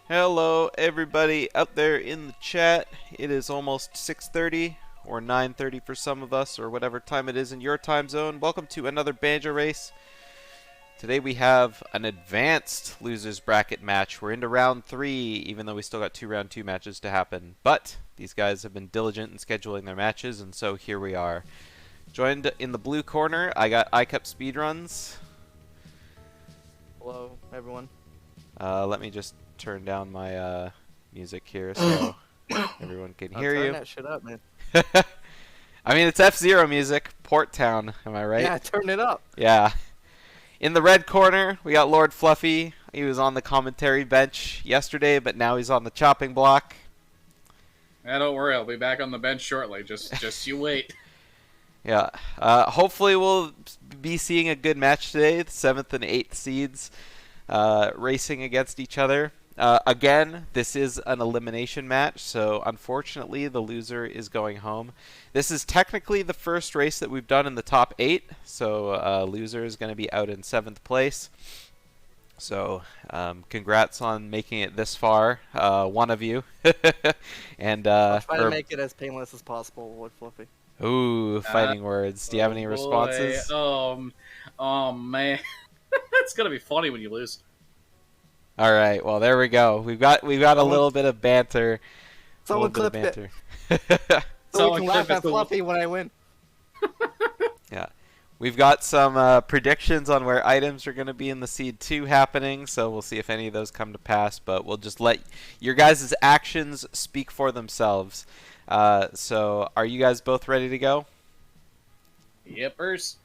Hello, everybody out there in the chat. It is almost 6:30 or 9:30 for some of us, or whatever time it is in your time zone. Welcome to another Banjo race. Today we have an advanced losers bracket match. We're into round 3, even though we still got 2 round 2 matches to happen. But these guys have been diligent in scheduling their matches, and so here we are. Joined in the blue corner, I got icupspeedruns. Hello, everyone. Let me just turn down my music here so everyone can hear you. Turn that shit up, man. I mean, it's F-Zero music, Port Town, am I right? Yeah, turn it up. Yeah. In the red corner, we got LordFluffy. He was on the commentary bench yesterday, but now he's on the chopping block. Yeah, don't worry, I'll be back on the bench shortly. Just you wait. Yeah. Hopefully we'll be seeing a good match today. The 7th and 8th seeds racing against each other. Again, this is an elimination match, so unfortunately the loser is going home. This is technically the first race that we've done in the top 8, so loser is going to be out in 7th place. So congrats on making it this far, one of you. And I'll try to make it as painless as possible, LordFluffy. Ooh, fighting words. Do you have any responses? Oh man, it's gonna be funny when you lose. All right, well there we go. We've got a little bit of banter. Someone clip it. So we can laugh at Fluffy when I win. Yeah. We've got some predictions on where items are going to be in the Seed 2 happening, so we'll see if any of those come to pass, but we'll just let your guys' actions speak for themselves. So are you guys both ready to go? Yippers.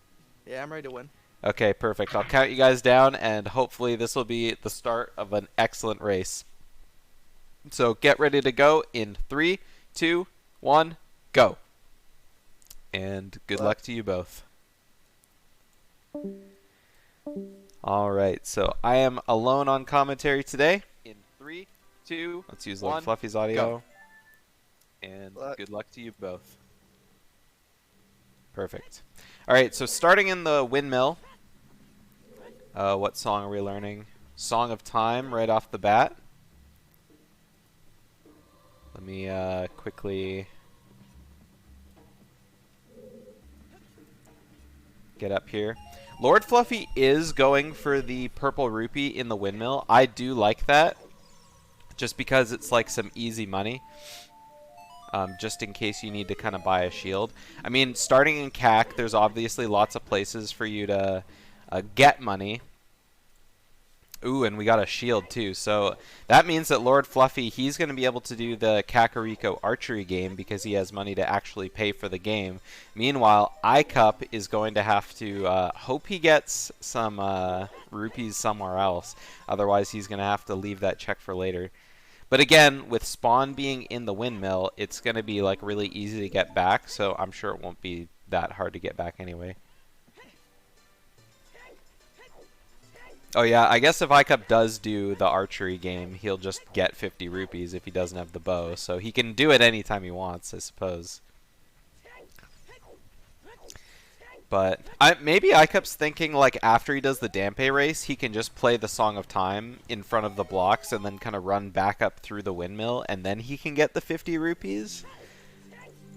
Yeah, I'm ready to win. Okay, perfect. I'll count you guys down, and hopefully this will be the start of an excellent race. So get ready to go in 3, 2, 1, go. And good luck to you both. Alright, so I am alone on commentary today. In 3, 2, let's use LordFluffy's audio. Go. And good luck to you both. Perfect. Alright, so starting in the windmill, what song are we learning? Song of Time right off the bat. Let me quickly get up here. LordFluffy is going for the purple rupee in the windmill. I do like that, just because it's like some easy money. Just in case you need to kind of buy a shield. I mean, starting in CAC, there's obviously lots of places for you to get money. Ooh, and we got a shield too. So that means that LordFluffy, he's going to be able to do the Kakariko archery game because he has money to actually pay for the game. Meanwhile, iCup is going to have to hope he gets some rupees somewhere else. Otherwise, he's going to have to leave that check for later. But again, with Spawn being in the windmill, it's going to be like really easy to get back. So I'm sure it won't be that hard to get back anyway. Oh yeah, I guess if iCup does do the archery game, he'll just get 50 rupees if he doesn't have the bow. So he can do it anytime he wants, I suppose. But maybe iCup's thinking like after he does the Dampe race, he can just play the Song of Time in front of the blocks and then kind of run back up through the windmill and then he can get the 50 rupees.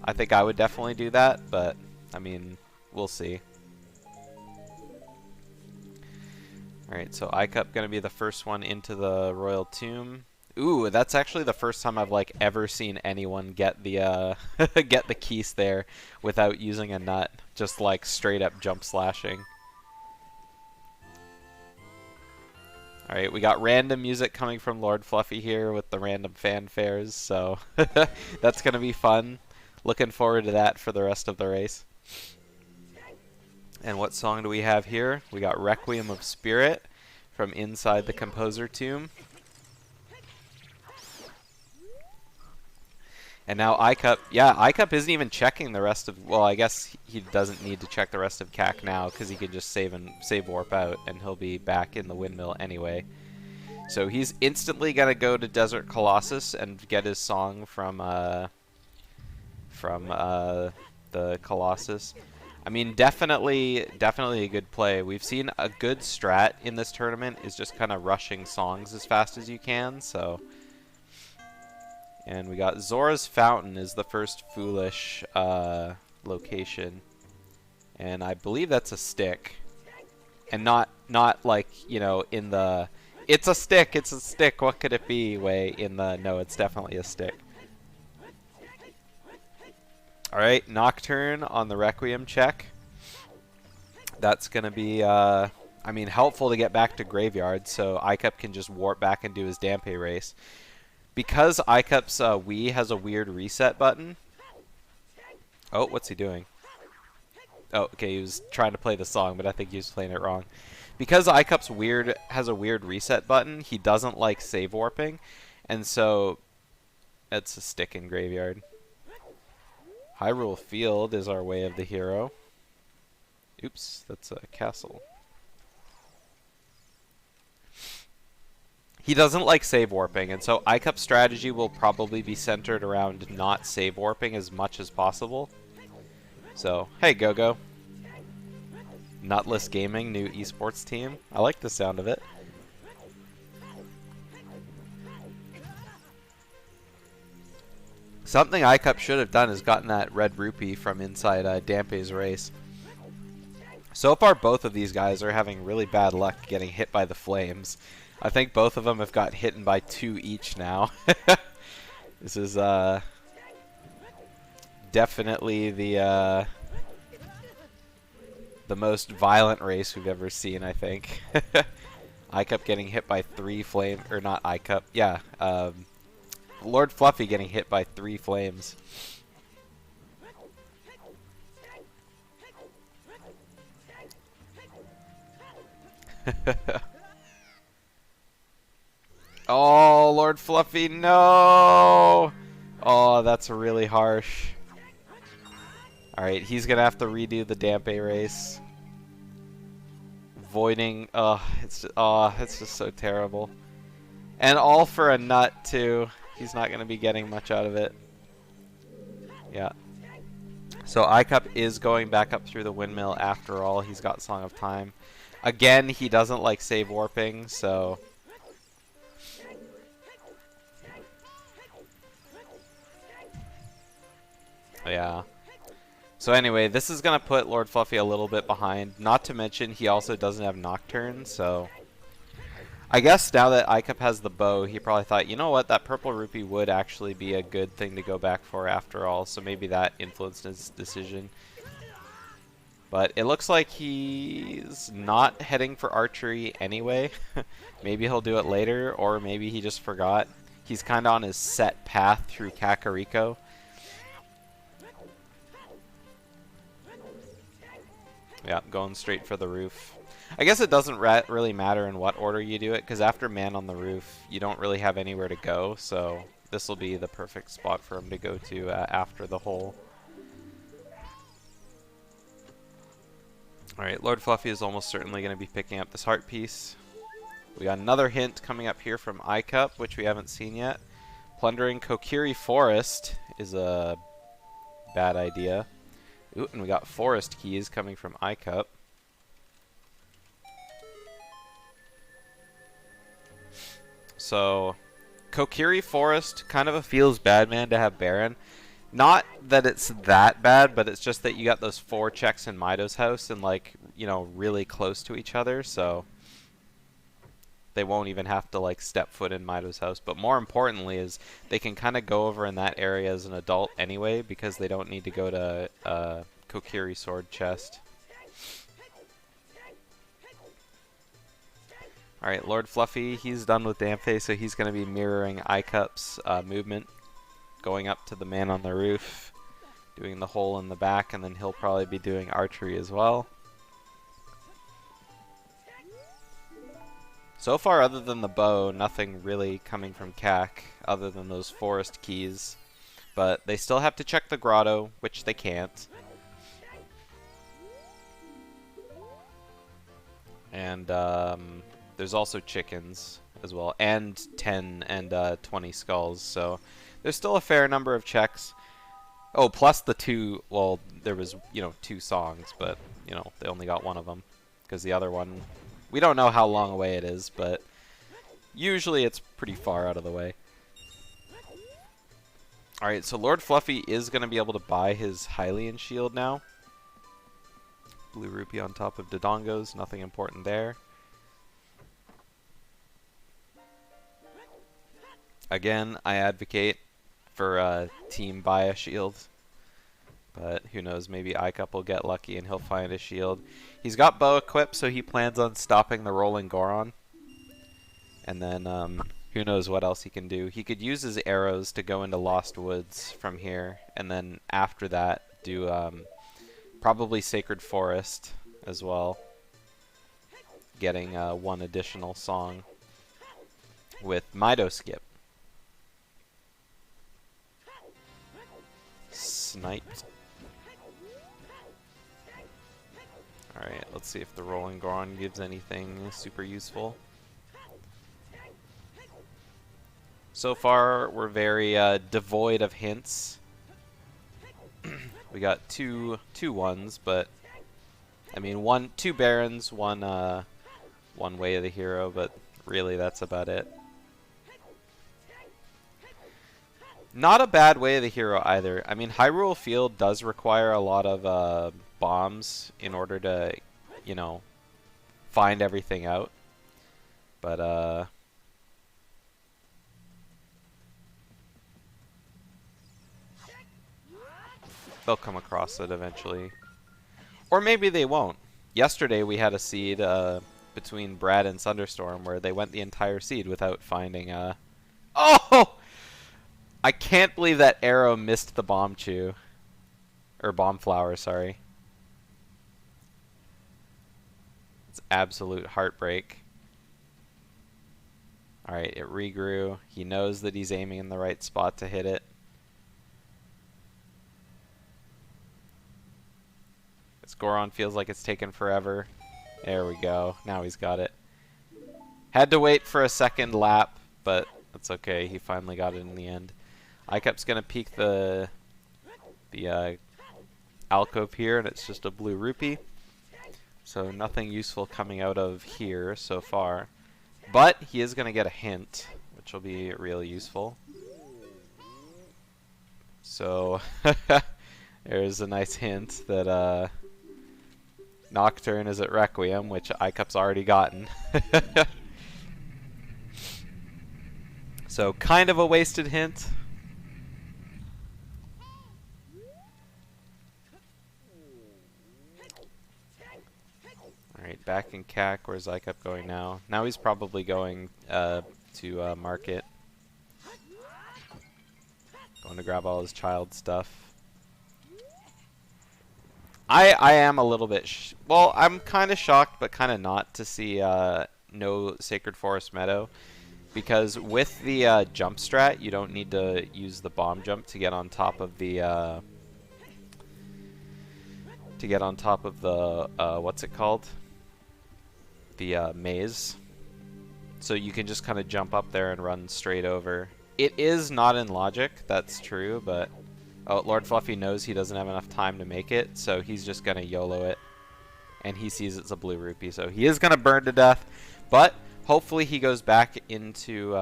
I think I would definitely do that, but I mean, we'll see. Alright, so iCup gonna be the first one into the Royal Tomb. Ooh, that's actually the first time I've like ever seen anyone get the get the keys there without using a nut, just like straight up jump slashing. Alright, we got random music coming from LordFluffy here with the random fanfares, so that's gonna be fun. Looking forward to that for the rest of the race. And what song do we have here? We got Requiem of Spirit from inside the Composer Tomb. And now iCup, yeah, iCup isn't even checking the rest of, well, I guess he doesn't need to check the rest of CAC now because he can just save warp out and he'll be back in the windmill anyway. So he's instantly gonna go to Desert Colossus and get his song from the Colossus. I mean, definitely a good play. We've seen a good strat in this tournament is just kind of rushing songs as fast as you can, so. And we got Zora's Fountain is the first foolish location. And I believe that's a stick. And not like, you know, in the, it's a stick, what could it be way in the, no, it's definitely a stick. Alright, Nocturne on the Requiem check. That's going to be, I mean, helpful to get back to Graveyard, so iCup can just warp back and do his Dampe race. Because iCup's Wii has a weird reset button. Oh, what's he doing? Oh, okay, he was trying to play the song, but I think he was playing it wrong. Because iCup's has a weird reset button, he doesn't like save warping, and so it's a stick in Graveyard. Hyrule Field is our way of the hero. Oops, that's a castle. He doesn't like save warping, and so iCup's strategy will probably be centered around not save warping as much as possible. So, hey Go-Go. Nutless Gaming, new esports team. I like the sound of it. Something iCup should have done is gotten that red rupee from inside Dampe's race. So far, both of these guys are having really bad luck getting hit by the flames. I think both of them have got hit by 2 each now. This is definitely the most violent race we've ever seen, I think. iCup getting hit by 3 flame, or not iCup, yeah. LordFluffy getting hit by 3 flames. Oh, LordFluffy, no! Oh, that's really harsh. Alright, he's gonna have to redo the Dampe race. Voiding, it's just so terrible. And all for a nut, too. He's not going to be getting much out of it. Yeah. So iCup is going back up through the windmill after all. He's got Song of Time. Again, he doesn't like save warping, so... Yeah. So anyway, this is going to put LordFluffy a little bit behind. Not to mention, he also doesn't have Nocturne, so... I guess now that iCup has the bow, he probably thought, you know what, that purple rupee would actually be a good thing to go back for after all, so maybe that influenced his decision. But it looks like he's not heading for archery anyway. Maybe he'll do it later, or maybe he just forgot. He's kind of on his set path through Kakariko. Yeah, going straight for the roof. I guess it doesn't really matter in what order you do it, because after Man on the Roof, you don't really have anywhere to go, so this will be the perfect spot for him to go to after the hole. Alright, LordFluffy is almost certainly going to be picking up this heart piece. We got another hint coming up here from iCup, which we haven't seen yet. Plundering Kokiri Forest is a bad idea. Ooh, and we got forest keys coming from iCup. So, Kokiri Forest, kind of a feels bad man to have Baron. Not that it's that bad, but it's just that you got those 4 checks in Mido's house and, like, you know, really close to each other, so they won't even have to, like, step foot in Mido's house. But more importantly is they can kind of go over in that area as an adult anyway, because they don't need to go to Kokiri Sword Chest. Alright, LordFluffy, he's done with Dampe, so he's going to be mirroring iCup's movement. Going up to the Man on the Roof, doing the hole in the back, and then he'll probably be doing archery as well. So far, other than the bow, nothing really coming from Kak, other than those forest keys. But they still have to check the grotto, which they can't. And, there's also chickens as well, and 10 and 20 skulls, so there's still a fair number of checks. Oh, plus the two. Well, there was, you know, 2 songs, but you know they only got one of them because the other one, we don't know how long away it is, but usually it's pretty far out of the way. All right, so Lord Fluffy is going to be able to buy his Hylian shield now. Blue rupee on top of Dodongo's, nothing important there. Again, I advocate for team buy a shield, but who knows, maybe iCup will get lucky and he'll find a shield. He's got bow equipped, so he plans on stopping the rolling Goron. And then who knows what else he can do. He could use his arrows to go into Lost Woods from here, and then after that do probably Sacred Forest as well, getting 1 additional song with Mido Skip. Sniped. Alright, let's see if the Rolling Goron gives anything super useful. So far, we're very devoid of hints. We got two ones, but I mean, 2 Barons, one Way of the Hero, but really that's about it. Not a bad Way of the Hero either. I mean, Hyrule Field does require a lot of bombs in order to, you know, find everything out. But they'll come across it eventually. Or maybe they won't. Yesterday we had a seed between Brad and Thunderstorm where they went the entire seed without finding Oh! I can't believe that arrow missed the Bomb Chew. Or Bomb Flower, sorry. It's absolute heartbreak. Alright, it regrew. He knows that he's aiming in the right spot to hit it. This Goron feels like it's taken forever. There we go. Now he's got it. Had to wait for a second lap, but that's okay. He finally got it in the end. iCup's gonna peek the alcove here, and it's just a blue rupee. So nothing useful coming out of here so far. But he is gonna get a hint, which will be really useful. So there's a nice hint that Nocturne is at Requiem, which iCup's already gotten. So kind of a wasted hint. Alright, back in CAC. Where's iCup going now? Now he's probably going to Market. Going to grab all his child stuff. I am a little bit... well, I'm kind of shocked, but kind of not to see no Sacred Forest Meadow. Because with the jump strat, you don't need to use the bomb jump to get on top of the... what's it called? The maze. So you can just kind of jump up there and run straight over. It is not in logic, that's true, but... oh, Lord Fluffy knows he doesn't have enough time to make it, so he's just going to YOLO it. And he sees it's a blue rupee, so he is going to burn to death. But hopefully he goes back into...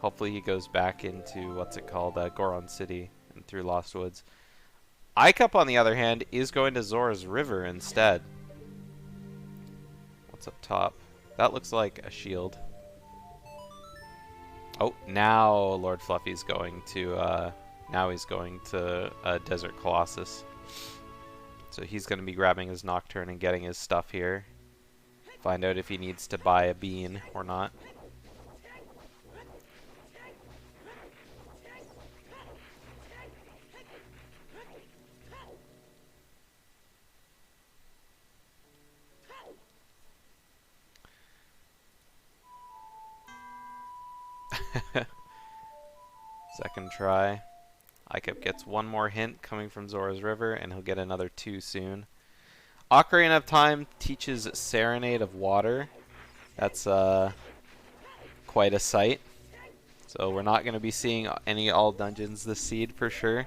what's it called? Goron City and through Lost Woods. iCup, on the other hand, is going to Zora's River instead. What's up top? That looks like a shield. Oh, now Lord Fluffy's going to... now he's going to Desert Colossus. So he's going to be grabbing his Nocturne and getting his stuff here. Find out if he needs to buy a bean or not. Second try. iCup gets one more hint coming from Zora's River, and he'll get another 2 soon. Ocarina of Time teaches Serenade of Water. That's quite a sight. So we're not going to be seeing any all dungeons this seed for sure.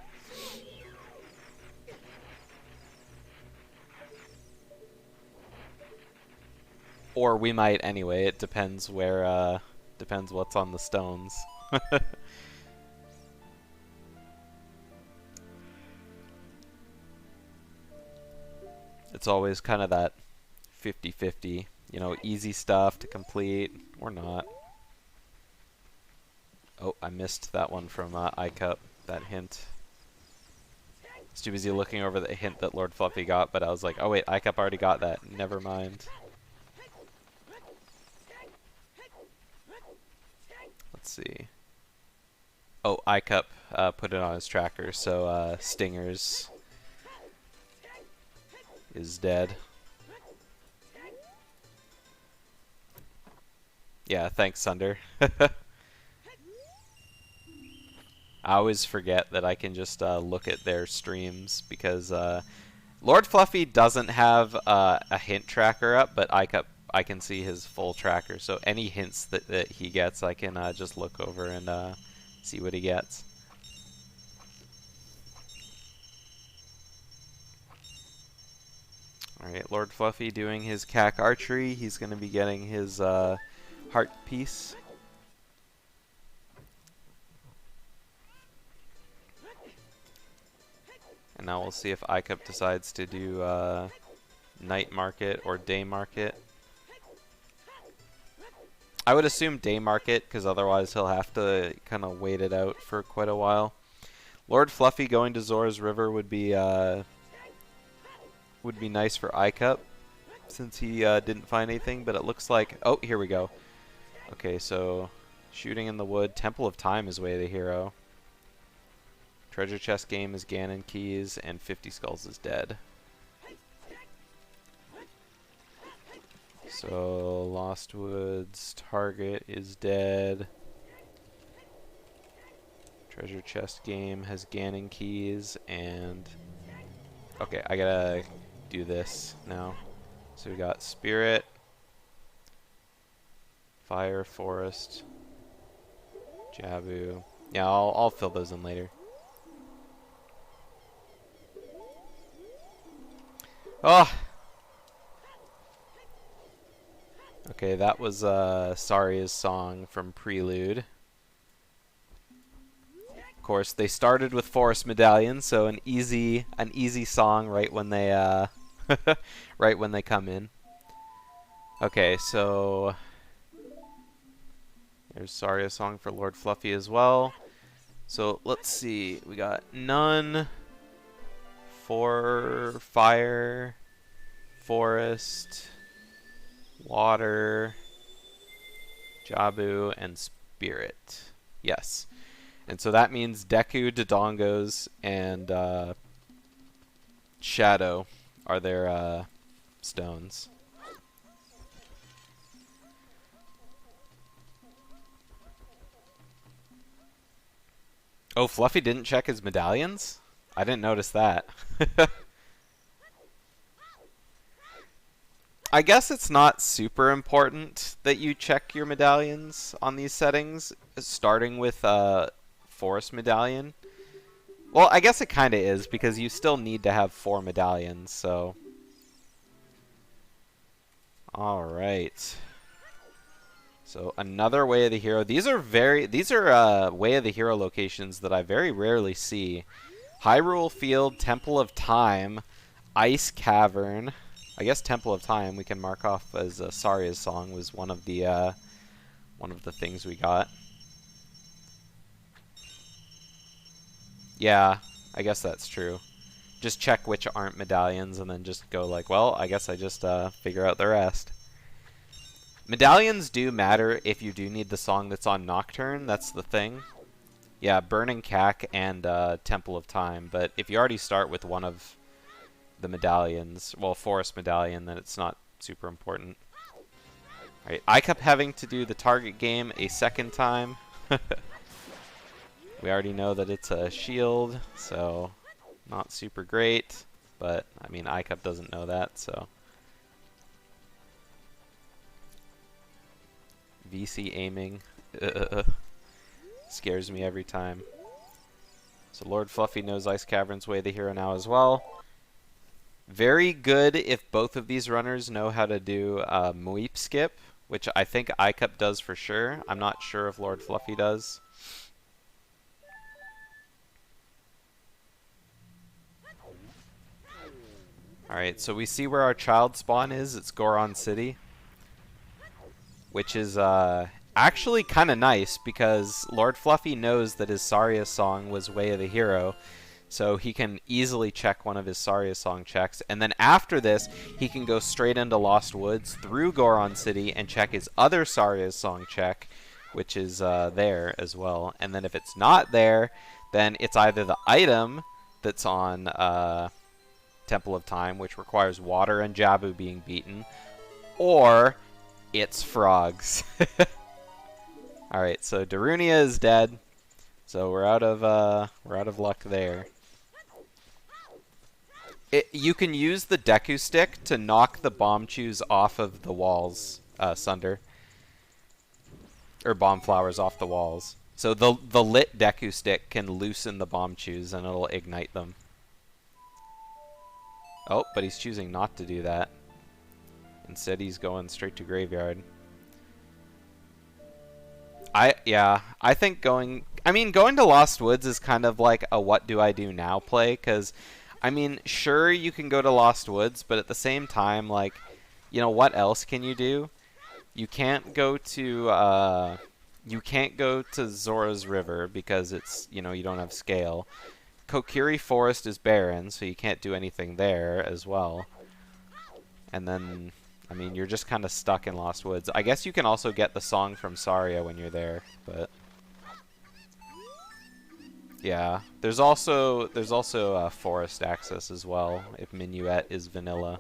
Or we might anyway. It depends where, depends what's on the stones. It's always kind of that 50-50, you know, easy stuff to complete or not. Oh, I missed that one from iCup, that hint. I was too busy looking over the hint that LordFluffy got, but I was like, oh wait, iCup already got that. Never mind. Let's see. Oh, iCup put it on his tracker, so Stingers is dead. Yeah, thanks, Sunder. I always forget that I can just look at their streams because LordFluffy doesn't have a hint tracker up, but I can see his full tracker. So any hints that he gets, I can just look over and see what he gets. Alright, LordFluffy doing his cack archery. He's going to be getting his heart piece. And now we'll see if iCup decides to do night market or day market. I would assume day market, because otherwise he'll have to kind of wait it out for quite a while. LordFluffy going to Zora's River would be nice for iCup, since he didn't find anything. But it looks like, oh, here we go. Okay, so shooting in the wood. Temple of Time is way the hero. Treasure chest game is Ganon keys, and 50 skulls is dead. So Lost Woods target is dead. Treasure chest game has Ganon keys, and okay, I gotta do this now. So we got Spirit, Fire, Forest, Jabu. Yeah, I'll fill those in later. Oh! Okay, that was Saria's song from Prelude. Of course, they started with Forest Medallion, so an easy song right when they right when they come in. Okay, so there's Saria's song for LordFluffy as well. So let's see, we got none. For fire, forest, water, Jabu, and spirit. Yes. And so that means Deku, Dodongos, and Shadow are their stones. Oh, Fluffy didn't check his medallions? I didn't notice that. I guess it's not super important that you check your medallions on these settings, starting with Forest Medallion. Well, I guess it kind of is, because you still need to have 4 medallions, so... Alright. So, another Way of the Hero. These are Way of the Hero locations that I very rarely see. Hyrule Field, Temple of Time, Ice Cavern. I guess Temple of Time we can mark off as Saria's song was one of the things we got. Yeah, I guess that's true. Just check which aren't medallions and then just go like, well, I guess I just figure out the rest. Medallions do matter if you do need the song that's on Nocturne, that's the thing. Yeah, Burning Cack and Temple of Time, but if you already start with one of the medallions, well, Forest Medallion, then it's not super important. Alright, iCup having to do the target game a second time. We already know that it's a shield, so not super great, but, I mean, iCup doesn't know that, so... VC aiming. Scares me every time. So LordFluffy knows Ice Cavern's way the hero now as well. Very good if both of these runners know how to do Mweep Skip, which I think iCup does for sure. I'm not sure if LordFluffy does. Alright, so we see where our child spawn is. It's Goron City. Which is actually kind of nice because LordFluffy knows that his Saria song was Way of the Hero. So he can easily check one of his Saria song checks. And then after this, he can go straight into Lost Woods through Goron City and check his other Saria song check, which is there as well. And then if it's not there, then it's either the item that's on Temple of Time, which requires water and Jabu being beaten, or it's frogs. Alright, so Darunia is dead. So we're out of luck there. You can use the Deku Stick to knock the bomb chews off of the walls, Sunder. Or bomb flowers off the walls. So the lit Deku Stick can loosen the bomb chews and it'll ignite them. Oh, but he's choosing not to do that. Instead he's going straight to Graveyard. I think going to Lost Woods is kind of like a what do I do now play, because I mean, sure, you can go to Lost Woods, but at the same time, like, you know, what else can you do? You can't go to Zora's River because it's, you know, you don't have scale. Kokiri Forest is barren, so you can't do anything there as well. And then, I mean, you're just kind of stuck in Lost Woods. I guess you can also get the song from Saria when you're there, but yeah, there's also forest access as well if Minuet is vanilla.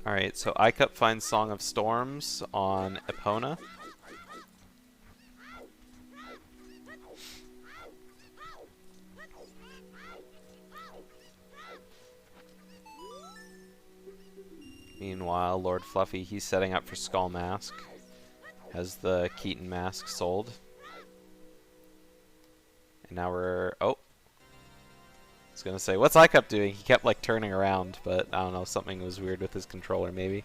All right, so iCup finds Song of Storms on Epona. Meanwhile, LordFluffy, he's setting up for Skull Mask. Has the Keaton mask sold. And now we're... oh! I was gonna say, what's iCup doing? He kept, like, turning around, but I don't know, something was weird with his controller, maybe.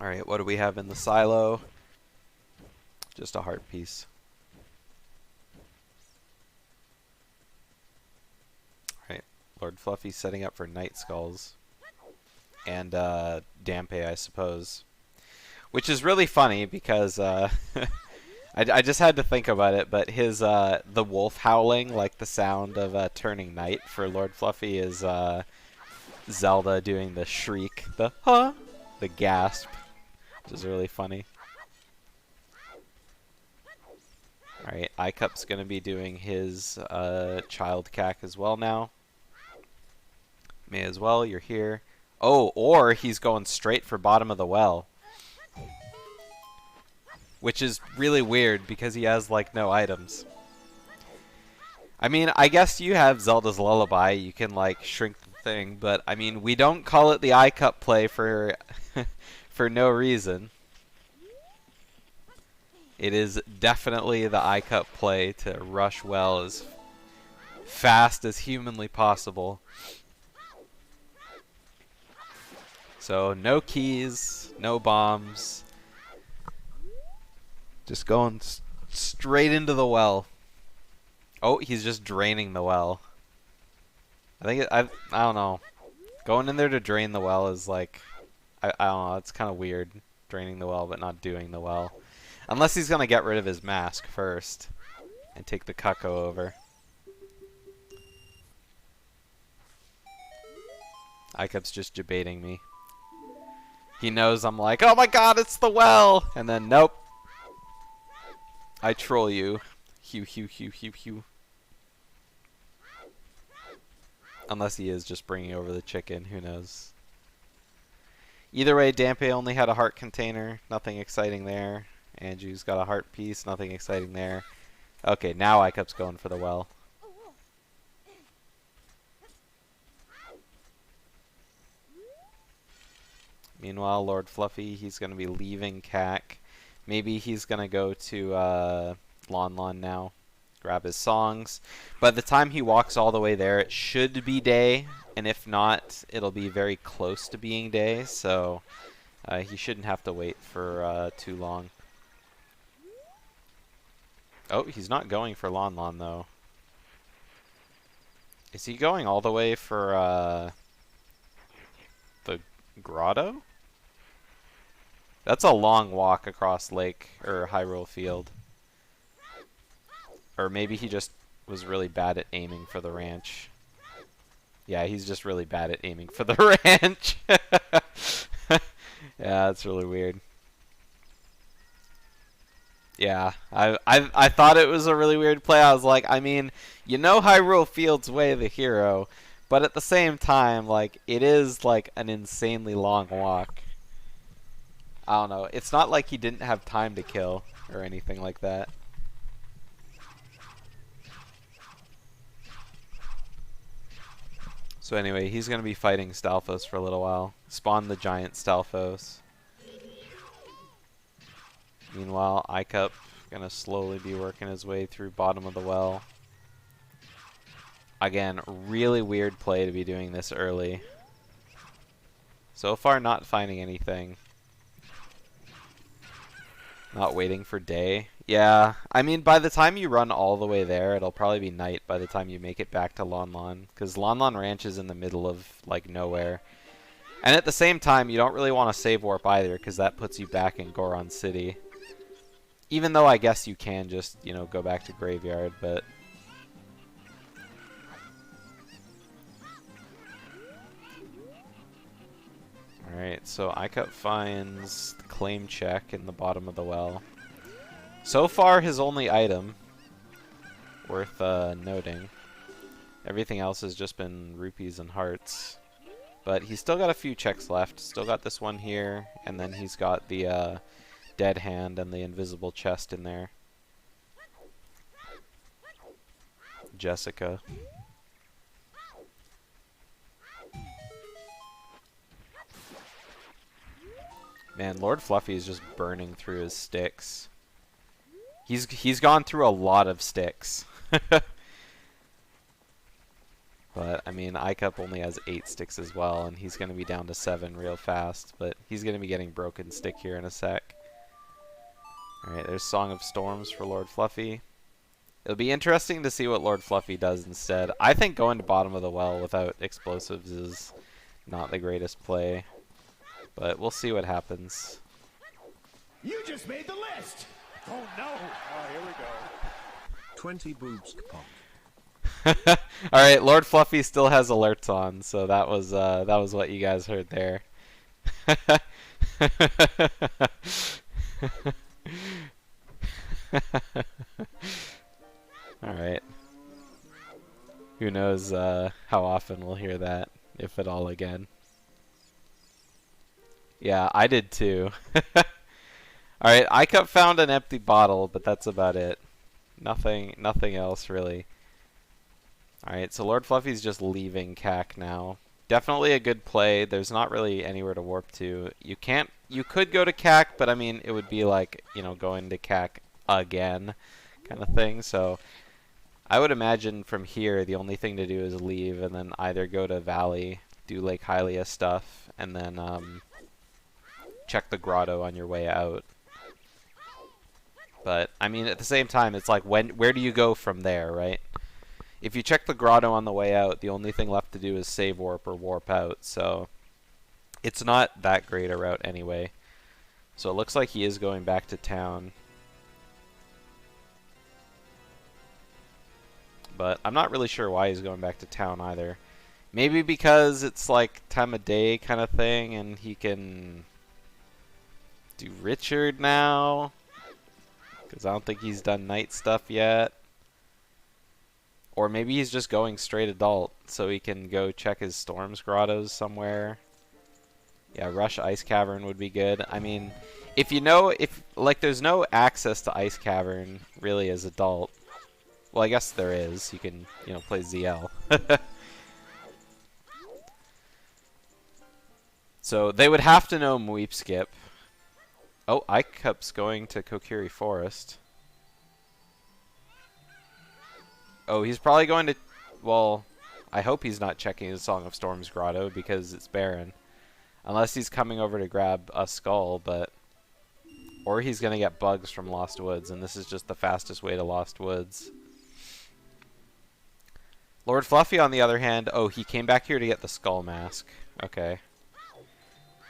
Alright, what do we have in the silo? Just a heart piece. LordFluffy setting up for Night Skulls. And Dampe, I suppose. Which is really funny because I just had to think about it, but his the wolf howling, like the sound of turning night for LordFluffy, is Zelda doing the shriek, the huh, the gasp, which is really funny. Alright, iCup's gonna be doing his child cack as well now. May as well, you're here. Oh, or he's going straight for bottom of the well. Which is really weird because he has, like, no items. I mean, I guess you have Zelda's Lullaby. You can, like, shrink the thing. But, I mean, we don't call it the iCup play for, for no reason. It is definitely the iCup play to rush well as fast as humanly possible. So, no keys, no bombs. Just going straight into the well. Oh, he's just draining the well. I don't know. Going in there to drain the well is like... I don't know, it's kind of weird. Draining the well, but not doing the well. Unless he's going to get rid of his mask first. And take the Cucko over. iCup's just debating me. He knows I'm like, oh my god, it's the well! And then, nope. I troll you. Hew, hew, hew, hew, hew. Unless he is just bringing over the chicken, who knows. Either way, Dampe only had a heart container. Nothing exciting there. Anju's got a heart piece. Nothing exciting there. Okay, now iCup's going for the well. Meanwhile, Lord Fluffy, he's going to be leaving CAC. Maybe he's going to go to Lon Lon now, grab his songs. By the time he walks all the way there, it should be day, and if not, it'll be very close to being day, so he shouldn't have to wait for too long. Oh, he's not going for Lon Lon, though. Is he going all the way for the grotto? That's a long walk across Lake or Hyrule Field. Or maybe he just was really bad at aiming for the ranch. Yeah, he's just really bad at aiming for the ranch. Yeah, that's really weird. Yeah, I thought it was a really weird play. I was like, I mean, you know Hyrule Field's way the hero, but at the same time, like, it is like an insanely long walk. I don't know. It's not like he didn't have time to kill or anything like that. So anyway, he's going to be fighting Stalfos for a little while. Spawn the giant Stalfos. Meanwhile, Icup going to slowly be working his way through bottom of the well. Again, really weird play to be doing this early. So far, not finding anything. Not waiting for day. Yeah, I mean, by the time you run all the way there, it'll probably be night by the time you make it back to Lon Lon. Because Lon Lon Ranch is in the middle of, like, nowhere. And at the same time, you don't really want to save warp either, because that puts you back in Goron City. Even though I guess you can just, you know, go back to Graveyard, but... Alright, so Icup finds the claim check in the bottom of the well. So far, his only item worth noting. Everything else has just been rupees and hearts. But he's still got a few checks left. Still got this one here, and then he's got the dead hand and the invisible chest in there. Jessica. Man, Lord Fluffy is just burning through his sticks. He's gone through a lot of sticks. But, I mean, Icup only has 8 sticks as well, and he's going to be down to 7 real fast. But he's going to be getting broken stick here in a sec. Alright, there's Song of Storms for Lord Fluffy. It'll be interesting to see what Lord Fluffy does instead. I think going to bottom of the well without explosives is not the greatest play. But we'll see what happens. You just made the list! Oh no! Oh, here we go. 20 boobs pop. Alright, Lord Fluffy still has alerts on, so that was what you guys heard there. Alright. Who knows how often we'll hear that, if at all again. Yeah, I did too. Alright, Icup found an empty bottle, but that's about it. Nothing else really. Alright, so Lord Fluffy's just leaving CAC now. Definitely a good play. There's not really anywhere to warp to. You could go to CAC, but I mean, it would be like, you know, going to CAC again kind of thing. So I would imagine from here, the only thing to do is leave and then either go to Valley, do Lake Hylia stuff, and then check the grotto on your way out. But, I mean, at the same time, it's like, where do you go from there, right? If you check the grotto on the way out, the only thing left to do is save warp or warp out, so it's not that great a route anyway. So it looks like he is going back to town. But I'm not really sure why he's going back to town either. Maybe because it's like time of day kind of thing, and he can do Richard now. Because I don't think he's done night stuff yet. Or maybe he's just going straight adult, so he can go check his Storms grottos somewhere. Yeah, Rush Ice Cavern would be good. I mean, if you know, like, there's no access to Ice Cavern, really, as adult. Well, I guess there is. You can, you know, play ZL. So they would have to know Mweep Skip. Oh, Icup's going to Kokiri Forest. Oh, he's probably going to... Well, I hope he's not checking his Song of Storms Grotto because it's barren. Unless he's coming over to grab a skull, but... Or he's going to get bugs from Lost Woods, and this is just the fastest way to Lost Woods. LordFluffy, on the other hand... Oh, he came back here to get the Skull Mask. Okay.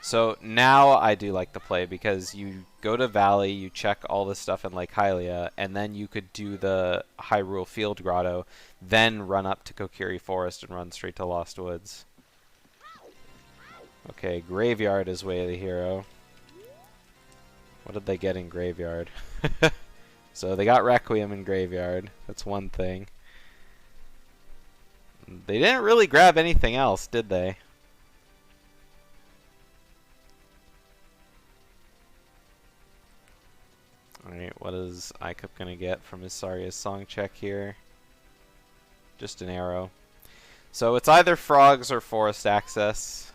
So now I do like the play because you go to Valley, you check all this stuff in Lake Hylia, and then you could do the Hyrule Field Grotto, then run up to Kokiri Forest and run straight to Lost Woods. Okay, Graveyard is Way of the Hero. What did they get in Graveyard? So they got Requiem in Graveyard. That's one thing. They didn't really grab anything else, did they? Alright, what is Icup gonna get from his Saria's song check here? Just an arrow. So it's either frogs or forest access.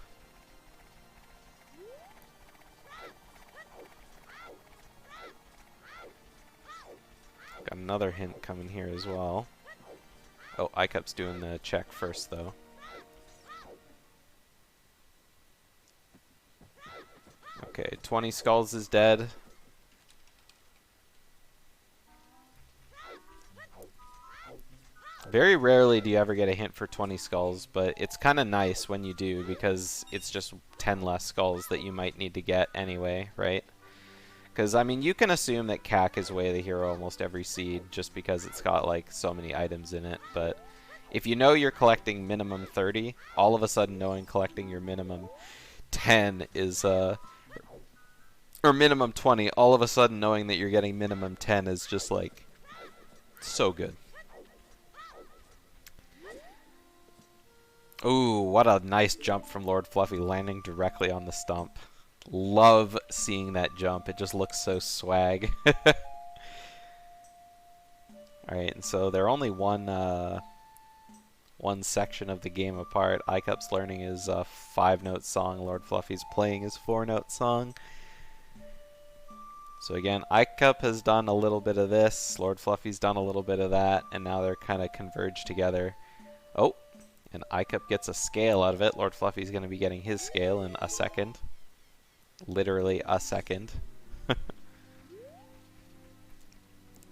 Got another hint coming here as well. Oh, Icup's doing the check first though. Okay, 20 skulls is dead. Very rarely do you ever get a hint for 20 skulls, but it's kind of nice when you do because it's just 10 less skulls that you might need to get anyway, right? Because, I mean, you can assume that CAC is Way of the Hero almost every seed just because it's got, like, so many items in it, but if you know you're collecting minimum 30, all of a sudden knowing collecting your minimum 10 is, or minimum 20, all of a sudden knowing that you're getting minimum 10 is just, like, so good. Ooh, what a nice jump from LordFluffy, landing directly on the stump. Love seeing that jump. It just looks so swag. Alright, and so they're only one section of the game apart. Icup's learning his 5-note song. LordFluffy's playing his 4-note song. So again, Icup has done a little bit of this. LordFluffy's done a little bit of that. And now they're kind of converged together. Oh! And Icup gets a scale out of it. LordFluffy's going to be getting his scale in a second. Literally a second.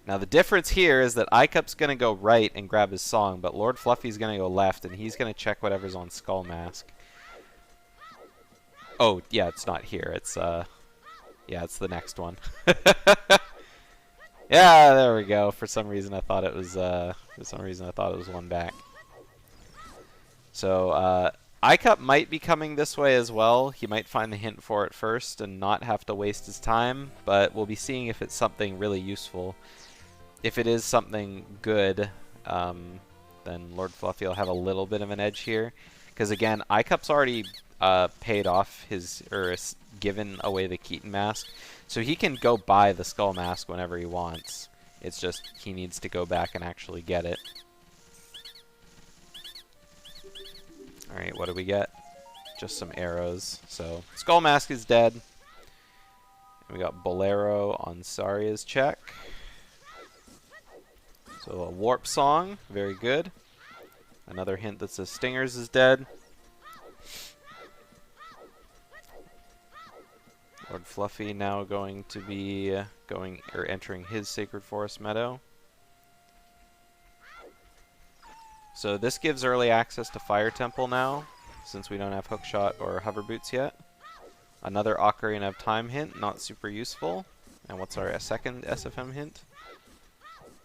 Now the difference here is that Icup's going to go right and grab his song, but LordFluffy's going to go left, and he's going to check whatever's on Skull Mask. Oh, yeah, it's not here. It's, yeah, it's the next one. Yeah, there we go. For some reason I thought it was, one back. So, Icup might be coming this way as well. He might find the hint for it first and not have to waste his time, but we'll be seeing if it's something really useful. If it is something good, then LordFluffy will have a little bit of an edge here. Because again, Icup's already paid off his, or given away the Keaton Mask, so he can go buy the Skull Mask whenever he wants. It's just he needs to go back and actually get it. Alright, what do we get? Just some arrows. So, Skull Mask is dead. And we got Bolero on Saria's check. So, a Warp Song. Very good. Another hint that says Stingers is dead. LordFluffy now going to be entering his Sacred Forest Meadow. So this gives early access to Fire Temple now, since we don't have Hookshot or Hover Boots yet. Another Ocarina of Time hint, not super useful. And what's our second SFM hint?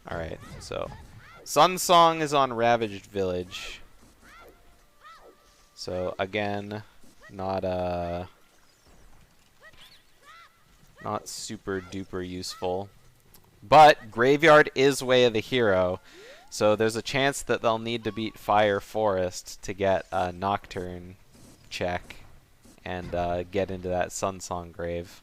Alright, so Sun Song is on Ravaged Village. So again, not super duper useful. But Graveyard is Way of the Hero. So there's a chance that they'll need to beat Fire Forest to get a Nocturne check and get into that Sun Song grave.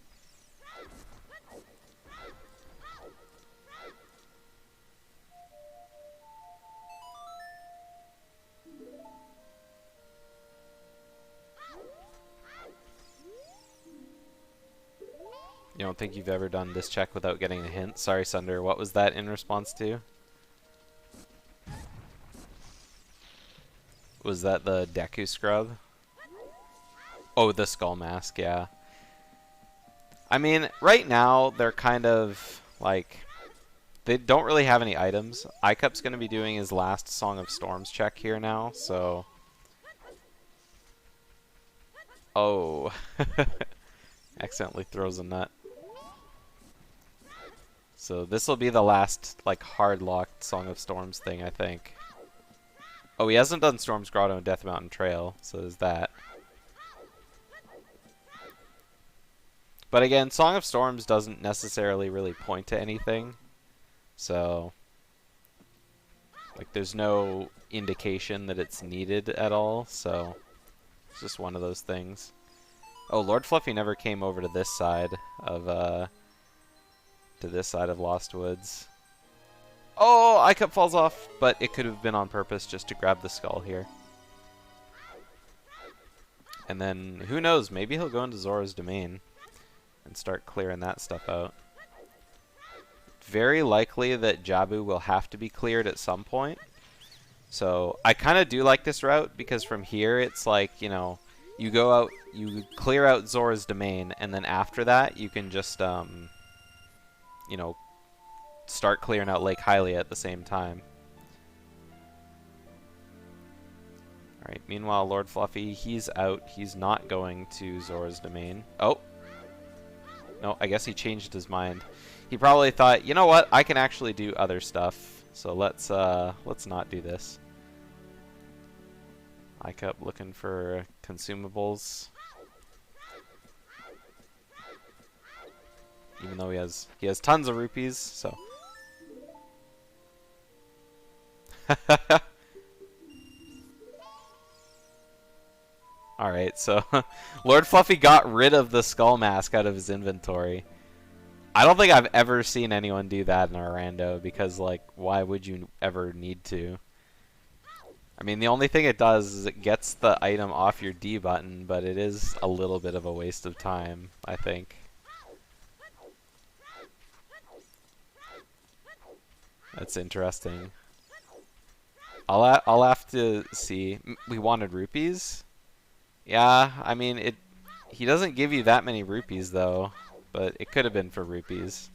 You don't think you've ever done this check without getting a hint? Sorry, Sunder. What was that in response to? Was that the Deku scrub? Oh, the skull mask, yeah. I mean, right now, they're kind of, like... They don't really have any items. Icup's going to be doing his last Song of Storms check here now, so... Oh. Accidentally throws a nut. So this will be the last, like, hard-locked Song of Storms thing, I think. Oh, he hasn't done Storm's Grotto and Death Mountain Trail, so there's that. But again, Song of Storms doesn't necessarily really point to anything. So, like, there's no indication that it's needed at all, so it's just one of those things. Oh, LordFluffy never came over to this side of Lost Woods. Oh, iCup falls off, but it could have been on purpose just to grab the skull here. And then, who knows, maybe he'll go into Zora's Domain and start clearing that stuff out. Very likely that Jabu will have to be cleared at some point. So I kind of do like this route because from here it's like, you know, you go out, you clear out Zora's Domain, and then after that you can just, you know, start clearing out Lake Hylia at the same time. Alright, meanwhile LordFluffy, he's out. He's not going to Zora's Domain. Oh! No, I guess he changed his mind. He probably thought, you know what, I can actually do other stuff, so let's not do this. I kept looking for consumables. Even though he has tons of rupees, so. Alright, so LordFluffy got rid of the skull mask out of his inventory. I don't think I've ever seen anyone do that in a rando, because, like, why would you ever need to? I mean, the only thing it does is it gets the item off your D button, but it is a little bit of a waste of time, I think. That's interesting. I'll have to see. We wanted rupees? Yeah, I mean, he doesn't give you that many rupees, though. But it could have been for rupees.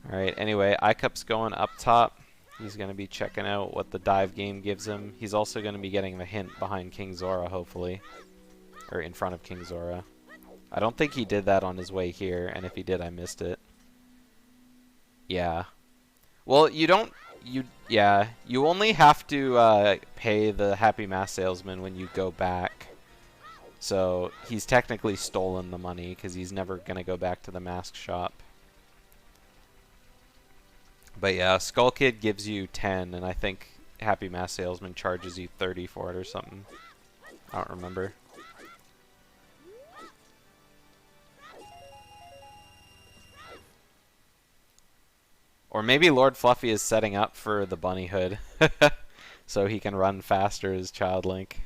Alright, anyway, iCup's going up top. He's going to be checking out what the dive game gives him. He's also going to be getting the hint behind King Zora, hopefully. Or in front of King Zora. I don't think he did that on his way here, and if he did, I missed it. Yeah. Well, you don't... Yeah, you only have to pay the Happy Mask Salesman when you go back. So he's technically stolen the money because he's never going to go back to the mask shop. But yeah, Skull Kid gives you 10, and I think Happy Mask Salesman charges you 30 for it or something. I don't remember. Or maybe LordFluffy is setting up for the bunny hood, so he can run faster as Child Link.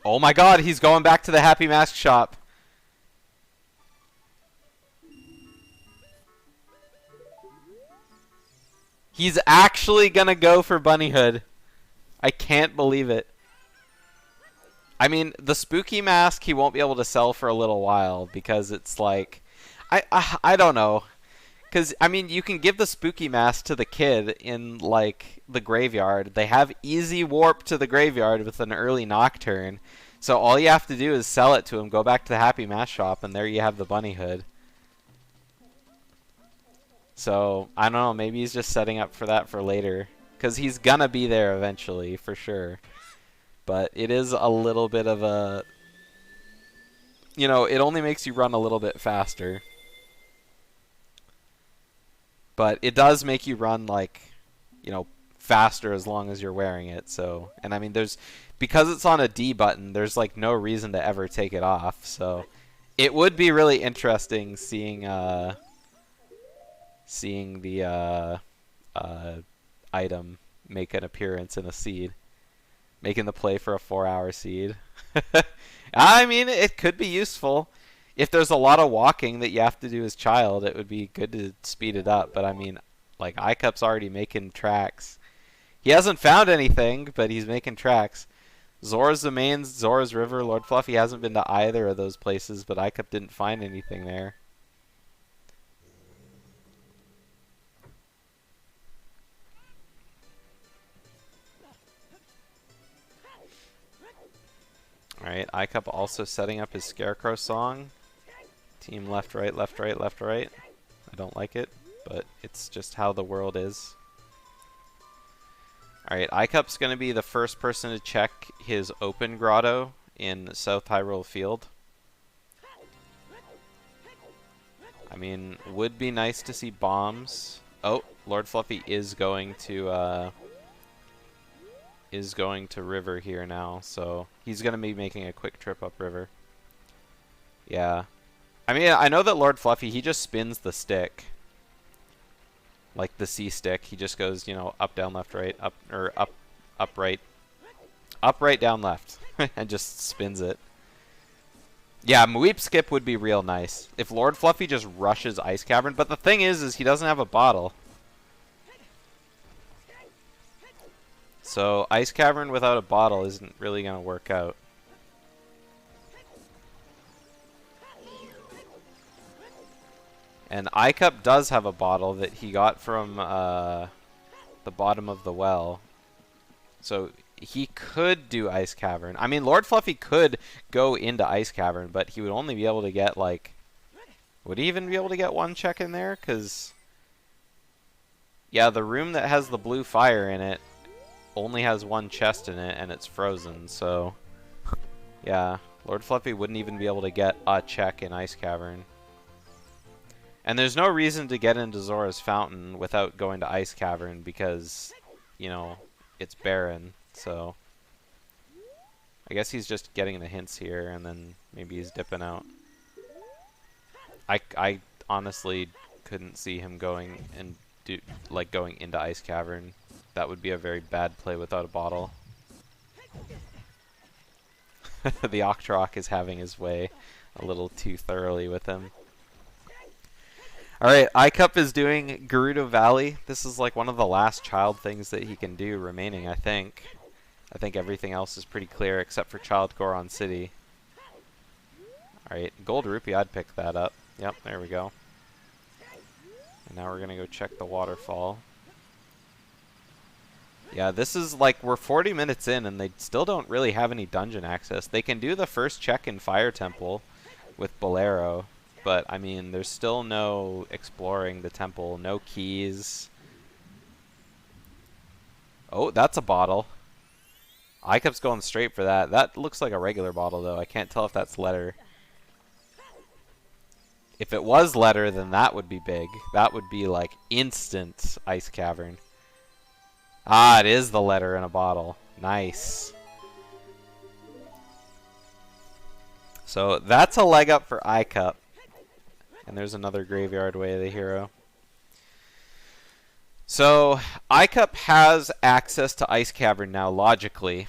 Oh my god, he's going back to the Happy Mask shop. He's actually gonna go for bunny hood. I can't believe it. I mean, the spooky mask he won't be able to sell for a little while because it's like, I don't know, because I mean you can give the spooky mask to the kid in like the graveyard. They have easy warp to the graveyard with an early nocturne, so all you have to do is sell it to him, go back to the Happy Mask shop, and there you have the bunny hood. So I don't know, maybe he's just setting up for that for later, because he's gonna be there eventually for sure. But it is a little bit of a, you know, it only makes you run a little bit faster. But it does make you run, like, you know, faster as long as you're wearing it. So, and I mean, because it's on a D button, there's like no reason to ever take it off. So it would be really interesting seeing the item make an appearance in a seed. Making the play for a 4-hour seed. I mean, it could be useful. If there's a lot of walking that you have to do as child, it would be good to speed it up. But I mean, like, iCup's already making tracks. He hasn't found anything, but he's making tracks. Zora's Domains, Zora's River, LordFluffy hasn't been to either of those places, but iCup didn't find anything there. Alright, iCup also setting up his Scarecrow song. Team left, right, left, right, left, right. I don't like it, but it's just how the world is. Alright, iCup's going to be the first person to check his open grotto in South Hyrule Field. I mean, would be nice to see bombs. Oh, LordFluffy is going to river here now, so he's going to be making a quick trip up river. Yeah. I mean, I know that LordFluffy, he just spins the stick. Like the C stick. He just goes, you know, up, down, left, right, up, or up, right, down, left, and just spins it. Yeah, Mweep Skip would be real nice if LordFluffy just rushes Ice Cavern, but the thing is he doesn't have a bottle. So Ice Cavern without a bottle isn't really going to work out. And iCup does have a bottle that he got from the bottom of the well. So he could do Ice Cavern. I mean, LordFluffy could go into Ice Cavern, but he would only be able to get, like... Would he even be able to get one check in there? Because... Yeah, the room that has the blue fire in it only has one chest in it, and it's frozen, so... Yeah, LordFluffy wouldn't even be able to get a check in Ice Cavern. And there's no reason to get into Zora's Fountain without going to Ice Cavern because, you know, it's barren, so... I guess he's just getting the hints here, and then maybe he's dipping out. I honestly couldn't see him going and going into Ice Cavern. That would be a very bad play without a bottle. The Octorok is having his way a little too thoroughly with him. Alright, iCup is doing Gerudo Valley. This is like one of the last child things that he can do remaining, I think. I think everything else is pretty clear except for Child Goron City. Alright, Gold Rupee, I'd pick that up. Yep, there we go. And now we're going to go check the waterfall. Yeah, this is like, we're 40 minutes in and they still don't really have any dungeon access. They can do the first check in Fire Temple with Bolero. But, I mean, there's still no exploring the temple, no keys. Oh, that's a bottle. iCup's going straight for that. That looks like a regular bottle, though. I can't tell if that's letter. If it was letter, then that would be big. That would be, like, instant Ice Cavern. Ah, it is the letter in a bottle. Nice. So, that's a leg up for iCup. And there's another Graveyard Way of the Hero. So, iCup has access to Ice Cavern now, logically.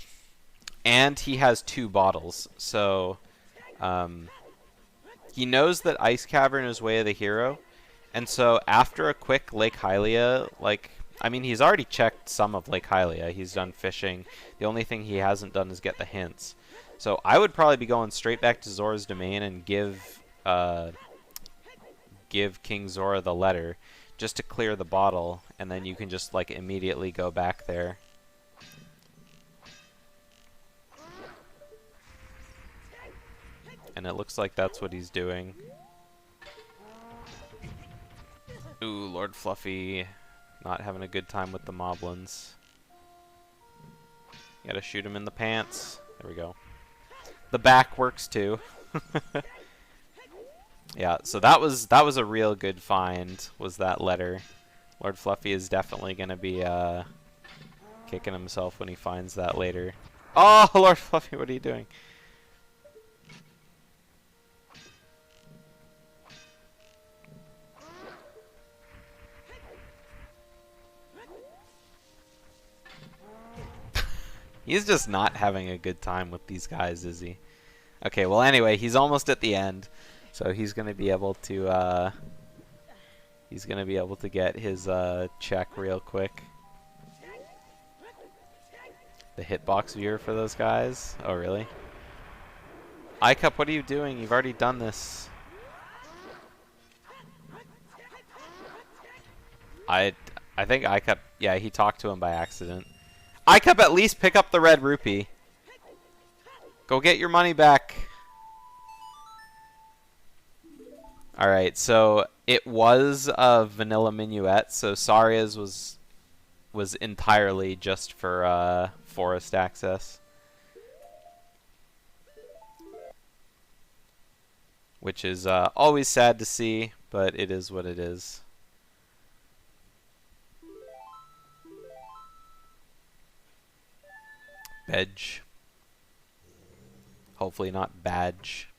And he has 2 bottles. So, he knows that Ice Cavern is Way of the Hero. And so, after a quick Lake Hylia, like... I mean, he's already checked some of Lake Hylia. He's done fishing. The only thing he hasn't done is get the hints. So, I would probably be going straight back to Zora's Domain and give King Zora the letter just to clear the bottle, and then you can just like immediately go back there. And it looks like that's what he's doing. Ooh, LordFluffy not having a good time with the moblins. You gotta shoot him in the pants. There we go. The back works too. Yeah, so that was a real good find, was that letter. LordFluffy is definitely going to be kicking himself when he finds that later. Oh, LordFluffy, what are you doing? He's just not having a good time with these guys, is he? Okay, well anyway, he's almost at the end, so he's gonna be able to get his check real quick. The hitbox viewer for those guys. Oh really? iCup, what are you doing? You've already done this. I think iCup, yeah, he talked to him by accident. iCup, at least pick up the red rupee. Go get your money back. Alright, so it was a vanilla minuet, so Saria's was entirely just for forest access. Which is always sad to see, but it is what it is. Bedge. Hopefully not badge.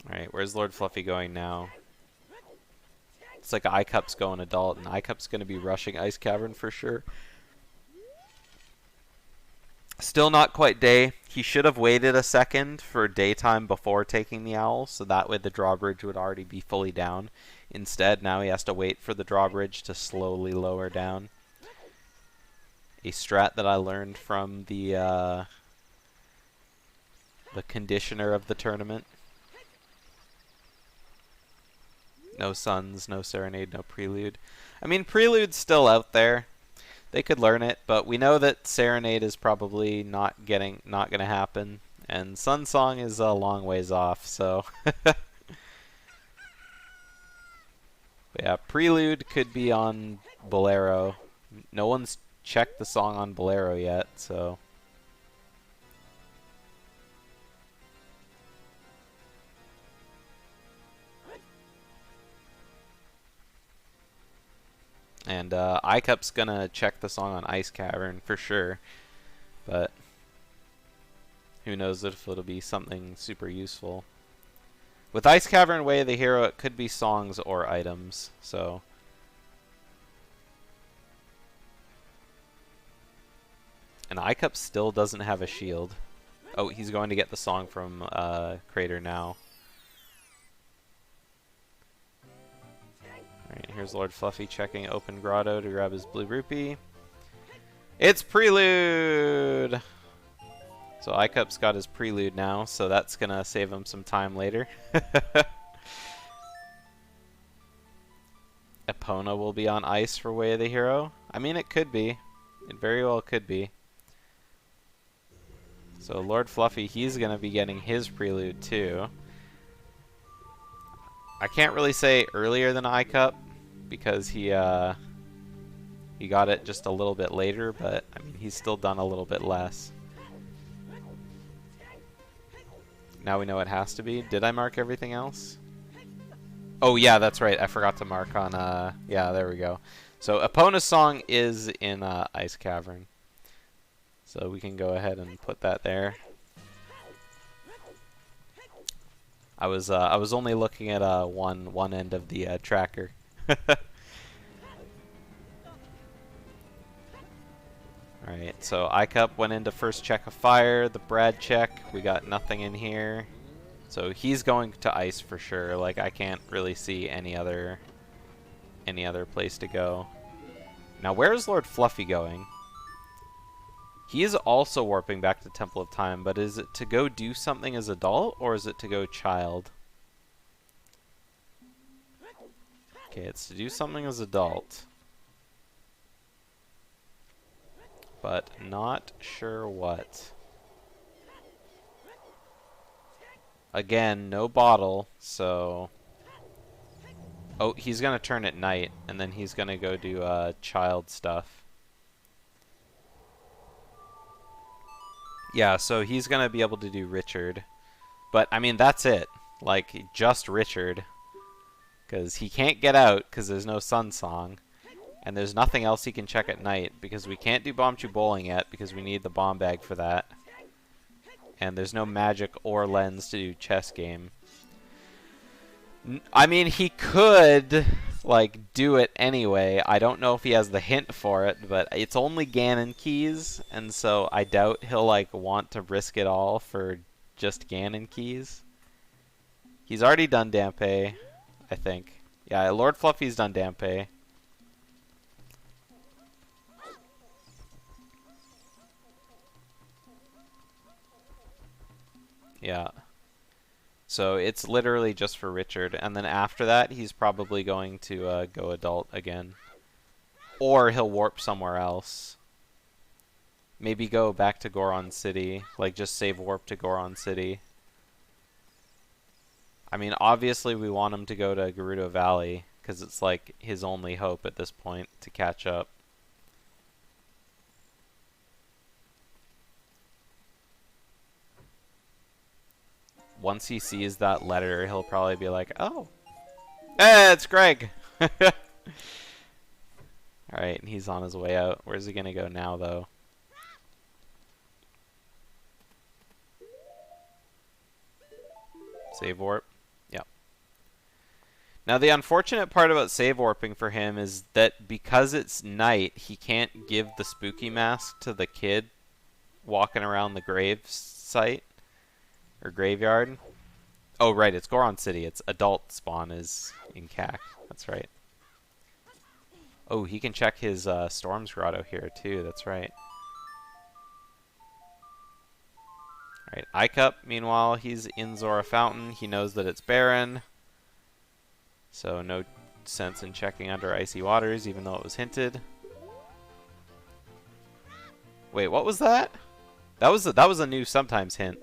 Alright, where's LordFluffy going now? It's like iCup's going adult, and iCup's going to be rushing Ice Cavern for sure. Still not quite day. He should have waited a second for daytime before taking the owl, so that way the drawbridge would already be fully down. Instead, now he has to wait for the drawbridge to slowly lower down. A strat that I learned from the conditioner of the tournament. No Suns, no Serenade, no Prelude. I mean, Prelude's still out there. They could learn it, but we know that Serenade is probably not gonna happen, and Sun Song is a long ways off. So, yeah, Prelude could be on Bolero. No one's checked the song on Bolero yet, so. And iCup's gonna check the song on Ice Cavern for sure, but who knows if it'll be something super useful. With Ice Cavern Way of the Hero, it could be songs or items, so. And iCup still doesn't have a shield. Oh, he's going to get the song from Crater now. Alright, here's LordFluffy checking Open Grotto to grab his blue rupee. It's Prelude! So iCup's got his Prelude now, so that's gonna save him some time later. Epona will be on ice for Way of the Hero. I mean, it could be. It very well could be. So LordFluffy, he's gonna be getting his Prelude too. I can't really say earlier than iCup because he got it just a little bit later, but I mean he's still done a little bit less. Now we know it has to be. Did I mark everything else? Oh yeah, that's right. I forgot to mark on yeah, there we go. So Epona's song is in Ice Cavern. So we can go ahead and put that there. I was only looking at one end of the tracker. Alright, so iCup went into first check of fire, the Brad check, we got nothing in here. So he's going to ice for sure, like I can't really see any other place to go. Now where's LordFluffy going? He is also warping back to Temple of Time, but is it to go do something as adult, or is it to go child? Okay, it's to do something as adult. But not sure what. Again, no bottle, so... Oh, he's gonna turn at night, and then he's gonna go do child stuff. Yeah, so he's gonna be able to do Richard. But, I mean, that's it. Like, just Richard. Because he can't get out because there's no Sun Song. And there's nothing else he can check at night because we can't do Bomb Chew Bowling yet because we need the bomb bag for that. And there's no magic or lens to do chess game. I mean, he could like, do it anyway. I don't know if he has the hint for it, but it's only Ganon keys, and so I doubt he'll, like, want to risk it all for just Ganon keys. He's already done Dampe, I think. Yeah, Lord Fluffy's done Dampe. Yeah. So it's literally just for Richard, and then after that, he's probably going to go adult again. Or he'll warp somewhere else. Maybe go back to Goron City, like just save warp to Goron City. I mean, obviously we want him to go to Gerudo Valley, because it's like his only hope at this point to catch up. Once he sees that letter, he'll probably be like, oh, hey, it's Greg. Alright, and he's on his way out. Where's he gonna go now, though? Save warp? Yep. Now, the unfortunate part about save warping for him is that because it's night, he can't give the spooky mask to the kid walking around the grave site. Or graveyard. Oh, right, it's Goron City. Its adult spawn is in CAC. That's right. Oh, he can check his Storm's Grotto here, too. That's right. Alright, Icup, meanwhile, he's in Zora Fountain. He knows that it's barren. So no sense in checking under icy waters, even though it was hinted. Wait, what was that? That was a new sometimes hint.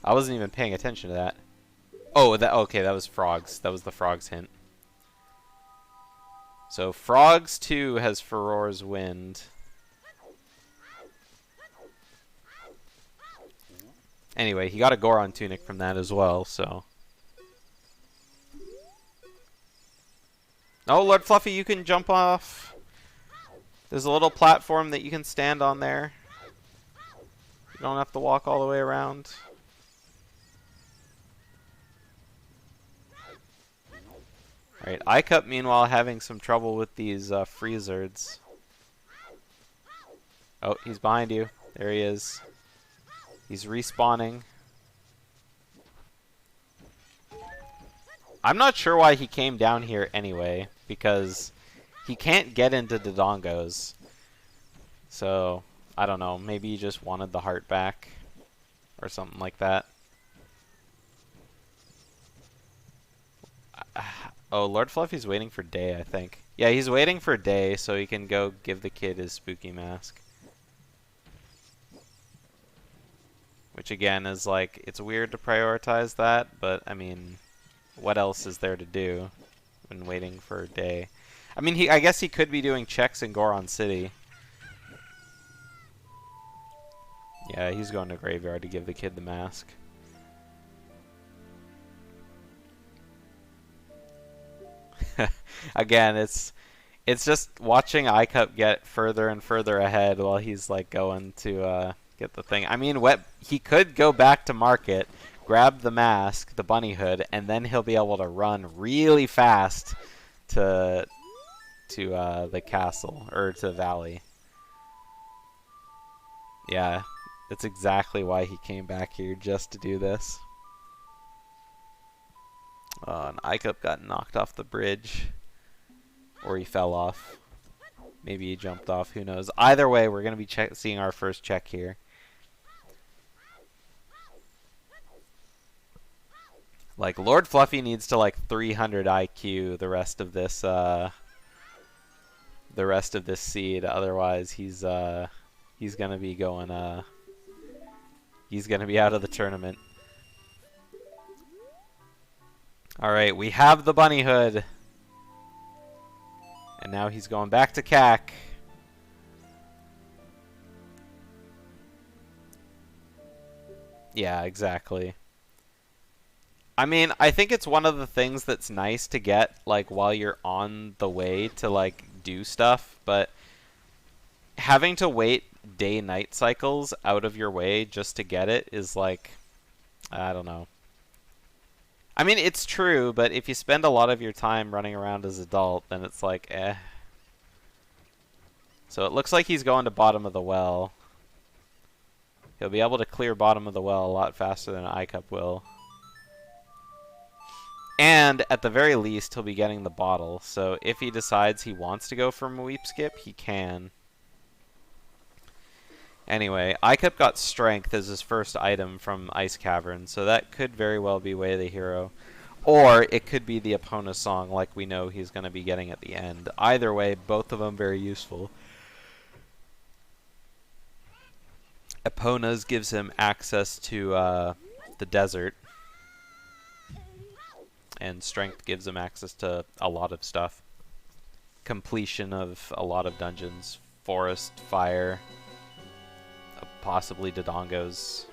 I wasn't even paying attention to that. Oh, okay, that was Frogs. That was the Frogs hint. So Frogs 2 has Furor's Wind. Anyway, he got a Goron Tunic from that as well, so. Oh, Lord Fluffy, you can jump off. There's a little platform that you can stand on there. You don't have to walk all the way around. Alright, Icup, meanwhile, having some trouble with these Freezards. Oh, he's behind you. There he is. He's respawning. I'm not sure why he came down here anyway, because he can't get into Dodongos. So, I don't know, maybe he just wanted the heart back, or something like that. Oh, Lord Fluffy's waiting for day, I think. Yeah, he's waiting for day so he can go give the kid his spooky mask. Which again is like, it's weird to prioritize that, but I mean, what else is there to do when waiting for day? I mean, I guess he could be doing checks in Goron City. Yeah, he's going to Graveyard to give the kid the mask. Again, it's just watching Icup get further and further ahead while he's like going to get the thing. I mean, he could go back to market, grab the mask, the bunny hood, and then he'll be able to run really fast to the castle or to Valley. Yeah, that's exactly why he came back here, just to do this. And Icup got knocked off the bridge. Or he fell off. Maybe he jumped off, who knows. Either way, we're going to be seeing our first check here. Like, Lord Fluffy needs to, like, 300 IQ the rest of this seed. Otherwise, he's going to be going, he's going to be out of the tournament. Alright, we have the bunny hood. And now he's going back to CAC. Yeah, exactly. I mean, I think it's one of the things that's nice to get, like, while you're on the way to, like, do stuff, but having to wait day-night cycles out of your way just to get it is, like, I don't know. I mean, it's true, but if you spend a lot of your time running around as adult, then it's like, eh. So it looks like he's going to bottom of the well. He'll be able to clear bottom of the well a lot faster than iCup will. And at the very least, he'll be getting the bottle. So if he decides he wants to go for Mweep Skip, he can. Anyway, iCup got Strength as his first item from Ice Cavern, so that could very well be Way of the Hero. Or it could be the Epona song like we know he's going to be getting at the end. Either way, both of them very useful. Epona's gives him access to the desert. And Strength gives him access to a lot of stuff. Completion of a lot of dungeons. Forest, fire, possibly Dodongos.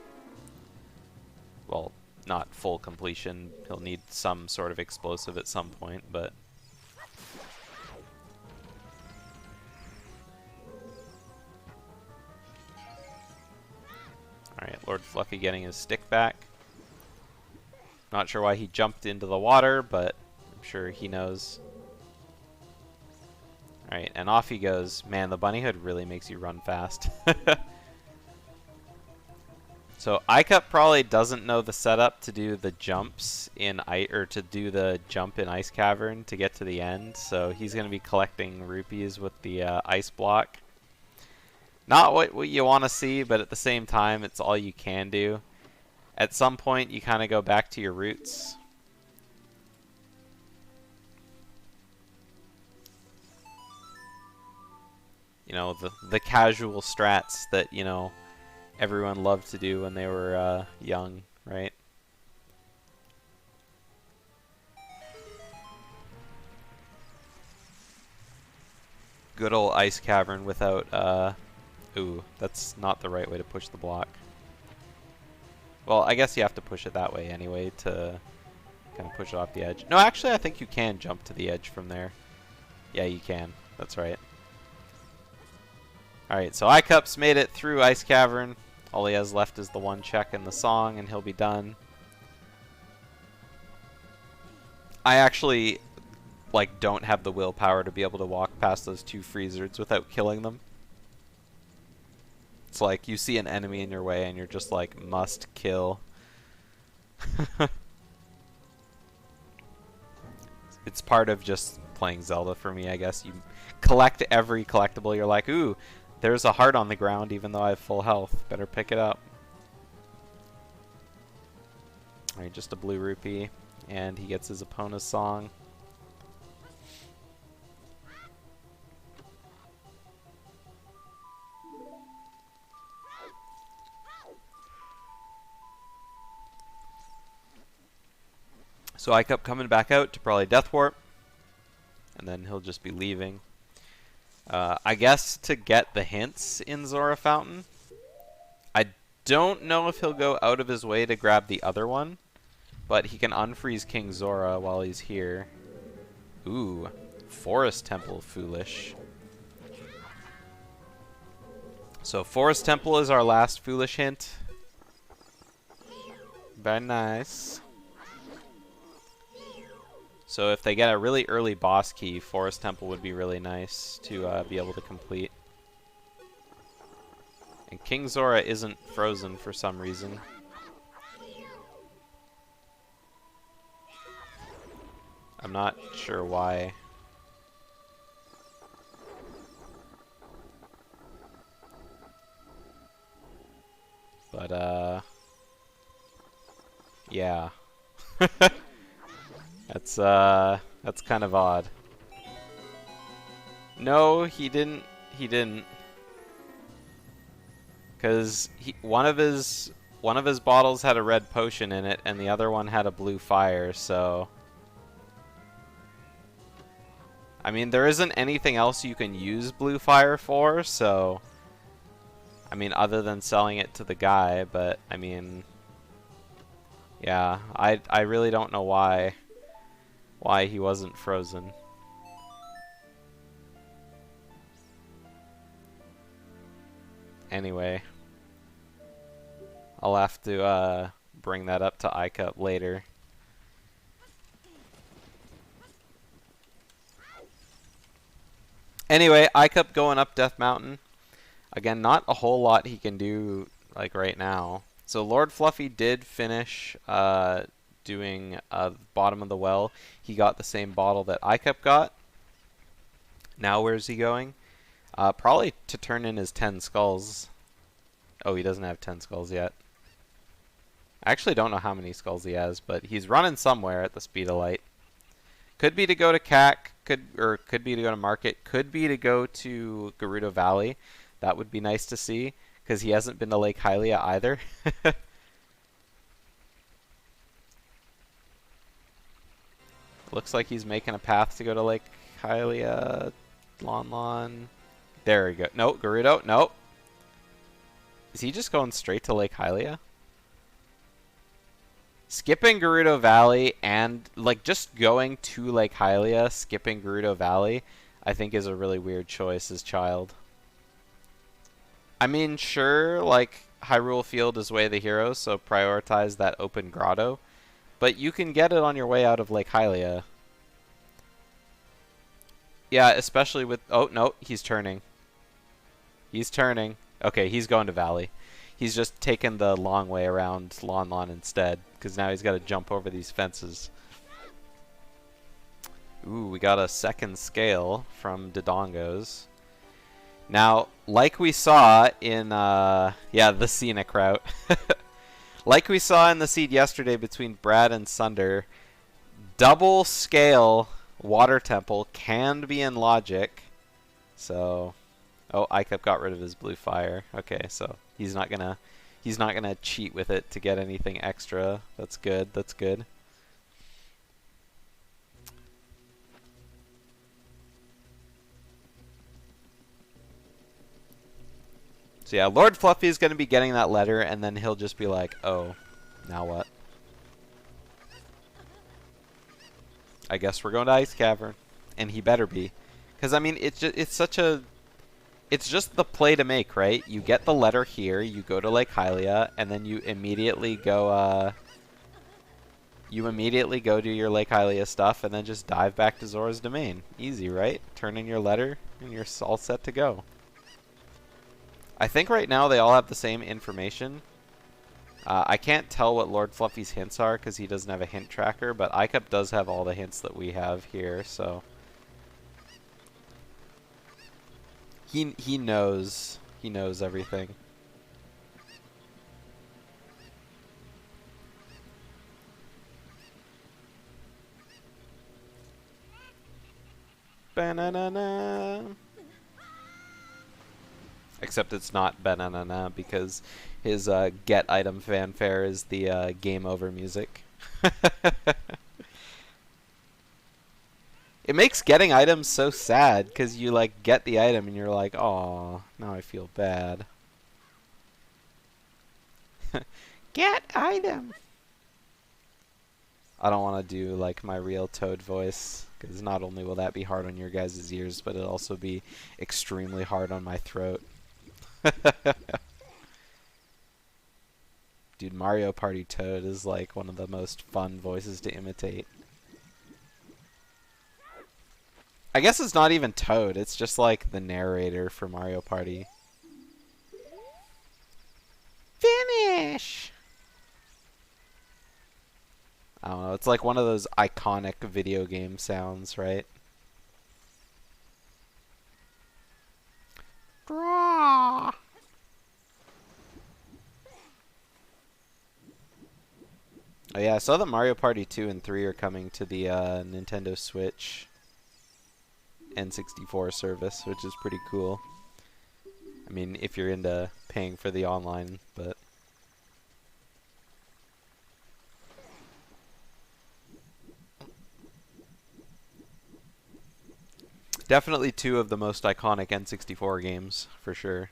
Well, not full completion. He'll need some sort of explosive at some point, but... Alright, LordFluffy getting his stick back. Not sure why he jumped into the water, but I'm sure he knows. Alright, and off he goes. Man, the bunny hood really makes you run fast. So iCup probably doesn't know the setup to do the jumps in to do the jump in Ice Cavern to get to the end. So he's going to be collecting rupees with the ice block. Not what you want to see, but at the same time, it's all you can do. At some point, you kind of go back to your roots. You know, the casual strats that, you know, everyone loved to do when they were young, right? Good old Ice Cavern without, ooh, that's not the right way to push the block. Well, I guess you have to push it that way anyway to kind of push it off the edge. No, actually, I think you can jump to the edge from there. Yeah, you can. That's right. Alright, so iCup's made it through Ice Cavern. All he has left is the one check in the song, and he'll be done. I actually, like, don't have the willpower to be able to walk past those two freezers without killing them. It's like, you see an enemy in your way, and you're just like, must kill. It's part of just playing Zelda for me, I guess. You collect every collectible, you're like, ooh, there's a heart on the ground even though I have full health. Better pick it up. Alright, just a blue rupee. And he gets his Epona's song. So iCup coming back out to probably Death Warp. And then he'll just be leaving. I guess to get the hints in Zora Fountain. I don't know if he'll go out of his way to grab the other one, but he can unfreeze King Zora while he's here. Ooh, Forest Temple Foolish. So Forest Temple is our last Foolish hint. Very nice. So if they get a really early boss key, Forest Temple would be really nice to be able to complete. And King Zora isn't frozen for some reason. I'm not sure why. But, yeah. That's kind of odd. No, he didn't. He didn't. Because one of his bottles had a red potion in it, and the other one had a blue fire. So, I mean, there isn't anything else you can use blue fire for. So, I mean, other than selling it to the guy. But I mean, yeah, I really don't know why he wasn't frozen. Anyway, I'll have to bring that up to iCup later. Anyway, iCup going up Death Mountain. Again, not a whole lot he can do like right now. So LordFluffy did finish doing bottom of the well. He got the same bottle that iCup got. Now where's he going? Probably to turn in his 10 skulls. Oh, he doesn't have 10 skulls yet. I actually don't know how many skulls he has, but he's running somewhere at the speed of light. Could be to go to CAC, could be to go to Market, could be to go to Gerudo Valley. That would be nice to see, because he hasn't been to Lake Hylia either. Looks like he's making a path to go to Lake Hylia. Lon. There we go. No, Gerudo, no. Is he just going straight to Lake Hylia? Skipping Gerudo Valley and, like, just going to Lake Hylia, skipping Gerudo Valley, I think is a really weird choice as child. I mean, sure, like, Hyrule Field is Way of the Hero, so prioritize that open grotto. But you can get it on your way out of Lake Hylia. Yeah, especially with... Oh, no, he's turning. He's turning. Okay, he's going to Valley. He's just taken the long way around Lon instead, because now he's got to jump over these fences. Ooh, we got a second scale from Dodongos. Now, like we saw in, yeah, the scenic route. Like we saw in the seed yesterday between Brad and Sunder, double scale water temple can be in logic. So, oh, iCup got rid of his blue fire. Okay, so he's not gonna cheat with it to get anything extra. That's good. That's good. So yeah, LordFluffy is going to be getting that letter, and then he'll just be like, oh, now what? I guess we're going to Ice Cavern. And he better be. Because, I mean, it's just the play to make, right? You get the letter here, you go to Lake Hylia, and then you immediately go, do your Lake Hylia stuff, and then just dive back to Zora's Domain. Easy, right? Turn in your letter, and you're all set to go. I think right now they all have the same information. I can't tell what LordFluffy's hints are because he doesn't have a hint tracker, but iCup does have all the hints that we have here, so he knows everything. Banana. Except it's not banana because his get item fanfare is the game over music. It makes getting items so sad because you like get the item and you're like, "Aw, now I feel bad." Get item. I don't want to do like my real Toad voice because not only will that be hard on your guys' ears, but it'll also be extremely hard on my throat. Dude, Mario Party Toad is like one of the most fun voices to imitate. I guess it's not even Toad, it's just like the narrator for Mario Party. Finish! I don't know, it's like one of those iconic video game sounds, right? Draw! Oh yeah, I saw that Mario Party 2 and 3 are coming to the Nintendo Switch N64 service, which is pretty cool. I mean, if you're into paying for the online, but... Definitely two of the most iconic N64 games, for sure.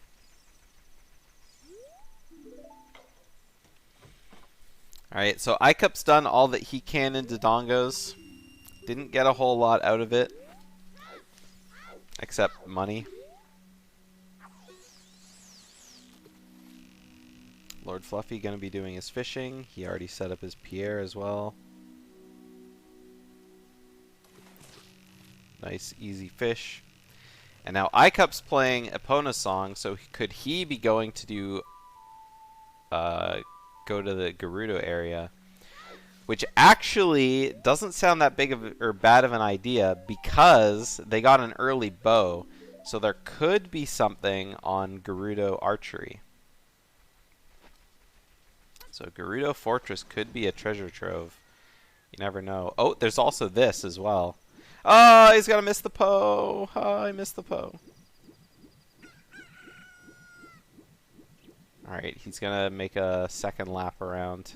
Alright, so iCup's done all that he can in Dodongos. Didn't get a whole lot out of it. Except money. LordFluffy gonna be doing his fishing. He already set up his Pierre as well. Nice, easy fish. And now iCup's playing Epona's song, so could he be going to do go to the Gerudo area? Which actually doesn't sound that big of or bad of an idea because they got an early bow. So there could be something on Gerudo Archery. So Gerudo Fortress could be a treasure trove. You never know. Oh, there's also this as well. Oh, he's gonna miss the Poe. Oh, I missed the Poe. Alright, he's gonna make a second lap around.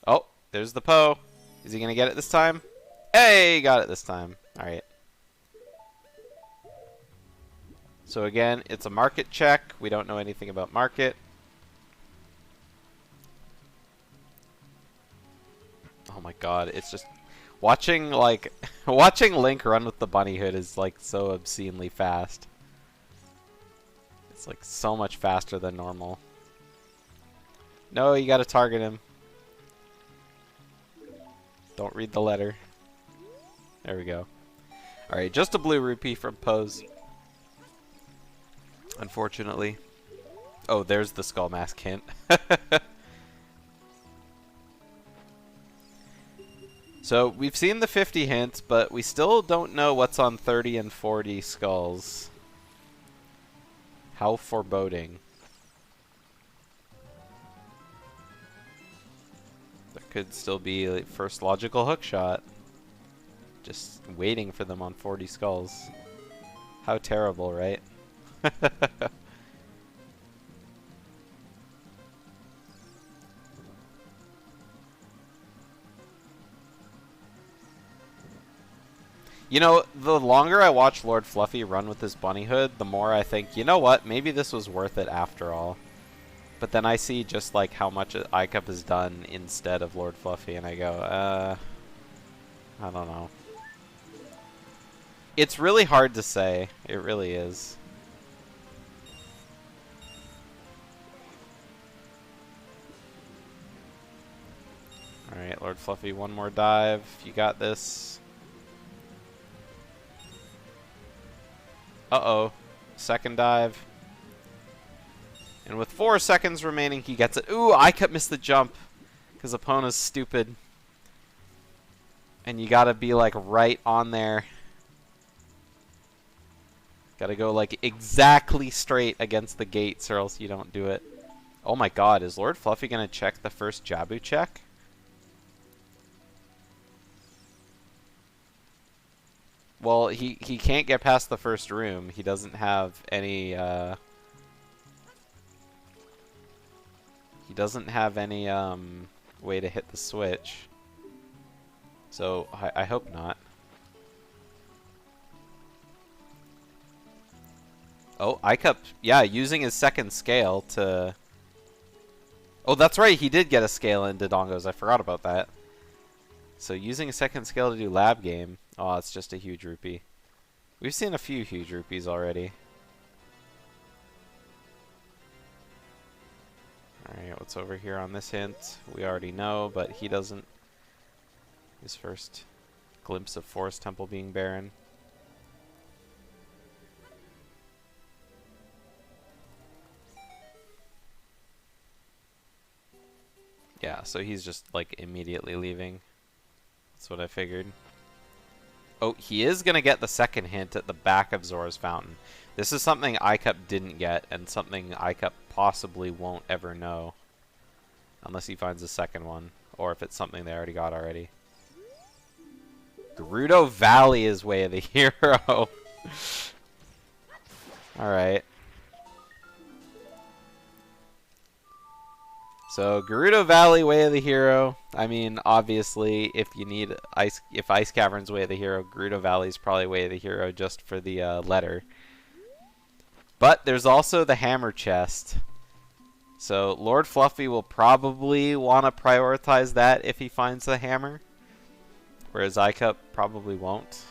Oh, there's the Poe. Is he gonna get it this time? Hey, got it this time. Alright. So again, it's a market check. We don't know anything about market. Oh my god, it's just watching like watching Link run with the bunny hood is like so obscenely fast. It's like so much faster than normal. No, you gotta target him. Don't read the letter. There we go. Alright, just a blue rupee from Pose. Unfortunately. Oh, there's the skull mask hint. So, we've seen the 50 hints, but we still don't know what's on 30 and 40 skulls. How foreboding. There could still be like, first logical hookshot. Just waiting for them on 40 skulls. How terrible, right? You know, the longer I watch LordFluffy run with his bunny hood, the more I think, you know what, maybe this was worth it after all. But then I see just like how much iCup has done instead of LordFluffy, and I go, I don't know. It's really hard to say. It really is. Alright, LordFluffy, one more dive. You got this. Uh-oh. Second dive. And with 4 seconds remaining, he gets it. Ooh, iCup missed the jump. Because Epona's stupid. And you gotta be, like, right on there. Gotta go, like, exactly straight against the gates or else you don't do it. Oh my god, is LordFluffy gonna check the first Jabu check? Well, he can't get past the first room. He doesn't have any, he doesn't have any, way to hit the switch. So, I hope not. Oh, iCup, yeah, using his second scale to... Oh, that's right, he did get a scale in Dodongos. I forgot about that. So, using a second scale to do lab game. Oh, it's just a huge rupee. We've seen a few huge rupees already. Alright, what's over here on this hint? We already know, but he doesn't. His first glimpse of Forest Temple being barren. Yeah, so he's just like immediately leaving. That's what I figured. Oh, he is going to get the second hint at the back of Zora's Fountain. This is something iCup didn't get, and something iCup possibly won't ever know. Unless he finds a second one, or if it's something they already got already. Gerudo Valley is Way of the Hero. Alright. So, Gerudo Valley, Way of the Hero. I mean, obviously, if you need if Ice Cavern's Way of the Hero, Gerudo Valley's probably Way of the Hero just for the letter. But there's also the Hammer Chest. So, LordFluffy will probably want to prioritize that if he finds the hammer. Whereas iCup probably won't.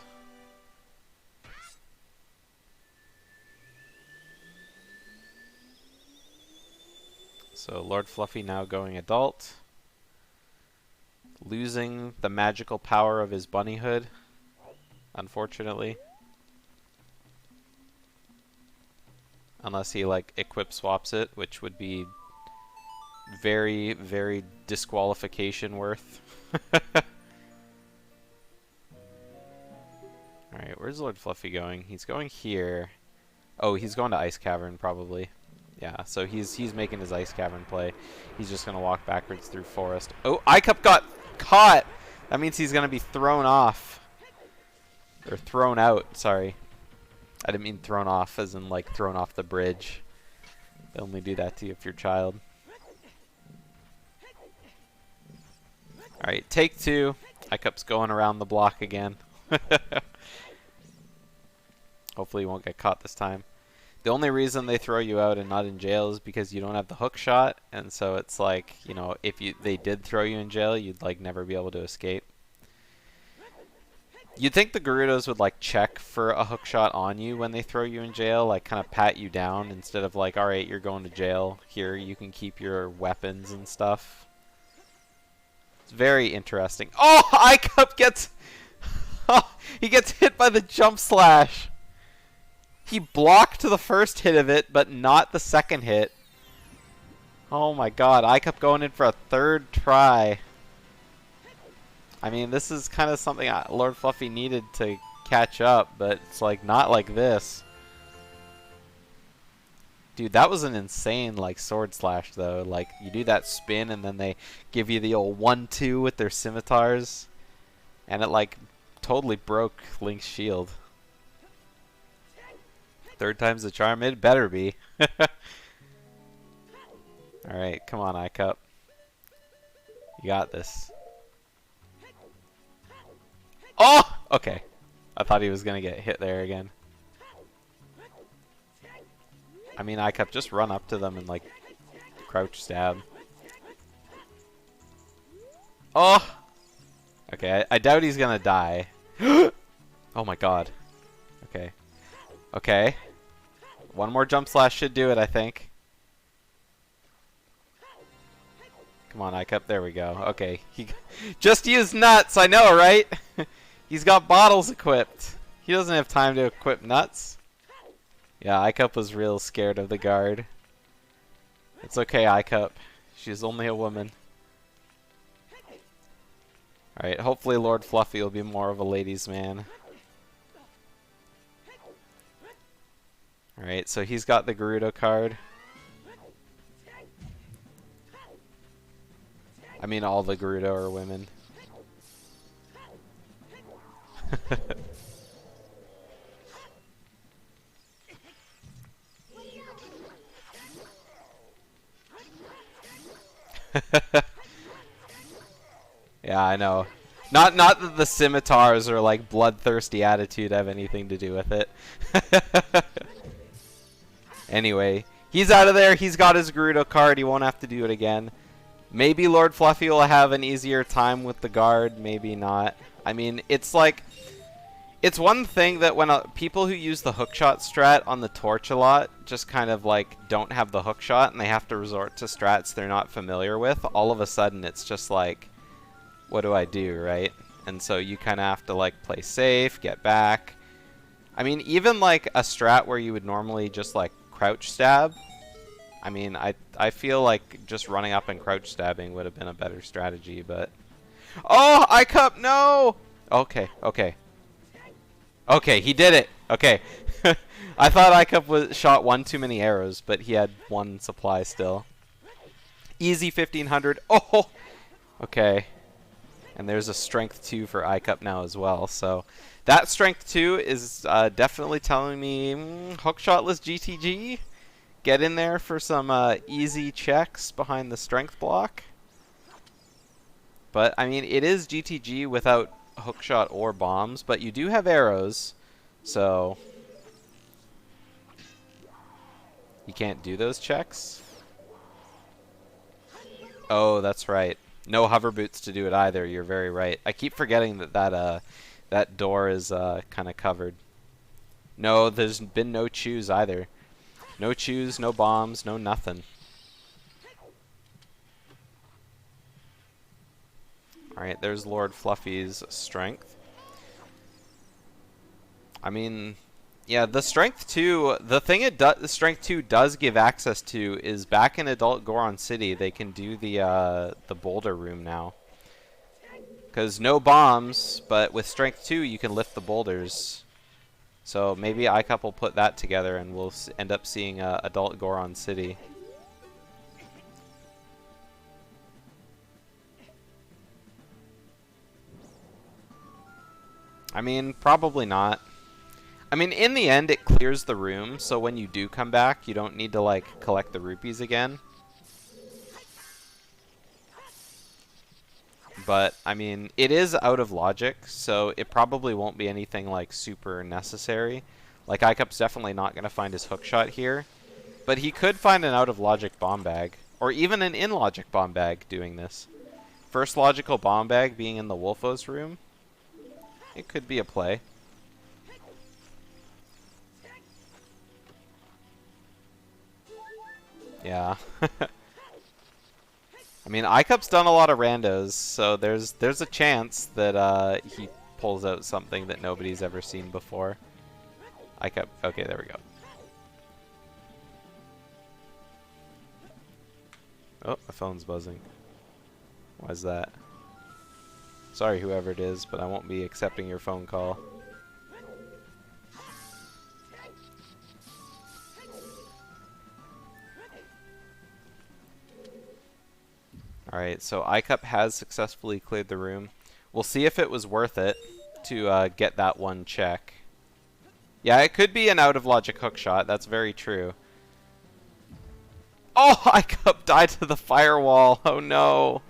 So LordFluffy now going adult. losing the magical power of his bunny hood, unfortunately. Unless he like equip swaps it, which would be very, very disqualification worth. Alright, where's LordFluffy going? He's going here. Oh, he's going to Ice Cavern, probably. Yeah, so he's making his Ice Cavern play. He's just going to walk backwards through forest. Oh, iCup got caught! That means he's going to be thrown off. Or thrown out, sorry. I didn't mean thrown off as in like thrown off the bridge. They only do that to you if you're a child. Alright, take two. iCup's going around the block again. Hopefully he won't get caught this time. The only reason they throw you out and not in jail is because you don't have the hook shot, and so it's like, you know, if they did throw you in jail, you'd like never be able to escape. You'd think the Gerudos would like check for a hook shot on you when they throw you in jail, like kind of pat you down instead of like, alright, you're going to jail, here you can keep your weapons and stuff. It's very interesting. Oh, iCup gets he gets hit by the jump slash. He blocked the first hit of it, but not the second hit. Oh my god, iCup going in for a third try. I mean, this is kind of something LordFluffy needed to catch up, but it's like not like this. Dude, that was an insane like sword slash though. Like you do that spin and then they give you the old 1-2 with their scimitars, and it like totally broke Link's shield. Third time's the charm. It better be. Alright, come on, iCup. You got this. Oh! Okay. I thought he was going to get hit there again. I mean, iCup, just run up to them and, like, crouch stab. Oh! Okay, I doubt he's going to die. Oh my god. Okay. Okay. One more jump slash should do it, I think. Come on, iCup. There we go. Okay. He just used nuts. I know, right? He's got bottles equipped. He doesn't have time to equip nuts. Yeah, iCup was real scared of the guard. It's okay, iCup. She's only a woman. Alright, hopefully LordFluffy will be more of a ladies' man. Alright, so he's got the Gerudo card. I mean, all the Gerudo are women. Yeah, I know. Not that the scimitars or like bloodthirsty attitude have anything to do with it. Anyway, he's out of there. He's got his Gerudo card. He won't have to do it again. Maybe LordFluffy will have an easier time with the guard. Maybe not. I mean, it's like... It's one thing that when people who use the hookshot strat on the torch a lot just kind of like don't have the hookshot and they have to resort to strats they're not familiar with, all of a sudden it's just like, what do I do, right? And so you kind of have to like play safe, get back. I mean, even like a strat where you would normally just like crouch stab, I mean, I feel like just running up and crouch stabbing would have been a better strategy, but... Oh, iCup, no! Okay, okay. Okay, he did it. Okay. I thought iCup shot one too many arrows, but he had one supply still. Easy 1500. Oh! Okay. And there's a strength 2 for iCup now as well, so... That strength 2 is definitely telling me hookshotless GTG. Get in there for some easy checks behind the strength block. But, I mean, it is GTG without hookshot or bombs, but you do have arrows, so... You can't do those checks? Oh, that's right. No hover boots to do it either, you're very right. I keep forgetting that that door is kind of covered. No, there's been no chews either. No chews, no bombs, no nothing. Alright, there's Lord Fluffy's strength. I mean, yeah, the strength 2, the thing the strength 2 does give access to is back in Adult Goron City, they can do the boulder room now. Because no bombs, but with strength 2 you can lift the boulders. So maybe iCup will put that together and we'll end up seeing Adult Goron City. I mean, probably not. I mean, in the end, it clears the room, so when you do come back, you don't need to, like, collect the rupees again. But, I mean, it is out of logic, so it probably won't be anything, like, super necessary. Like, iCup's definitely not going to find his hookshot here. But he could find an out-of-logic bomb bag, or even an in-logic bomb bag doing this. First logical bomb bag being in the Wolfos room. It could be a play. Yeah. I mean, iCup's done a lot of randos, so there's a chance that he pulls out something that nobody's ever seen before. iCup. Okay, there we go. Oh, my phone's buzzing. Why is that? Sorry, whoever it is, but I won't be accepting your phone call. Alright, so iCup has successfully cleared the room. We'll see if it was worth it to get that one check. Yeah, it could be an out-of-logic hookshot. That's very true. Oh, iCup died to the firewall. Oh, no.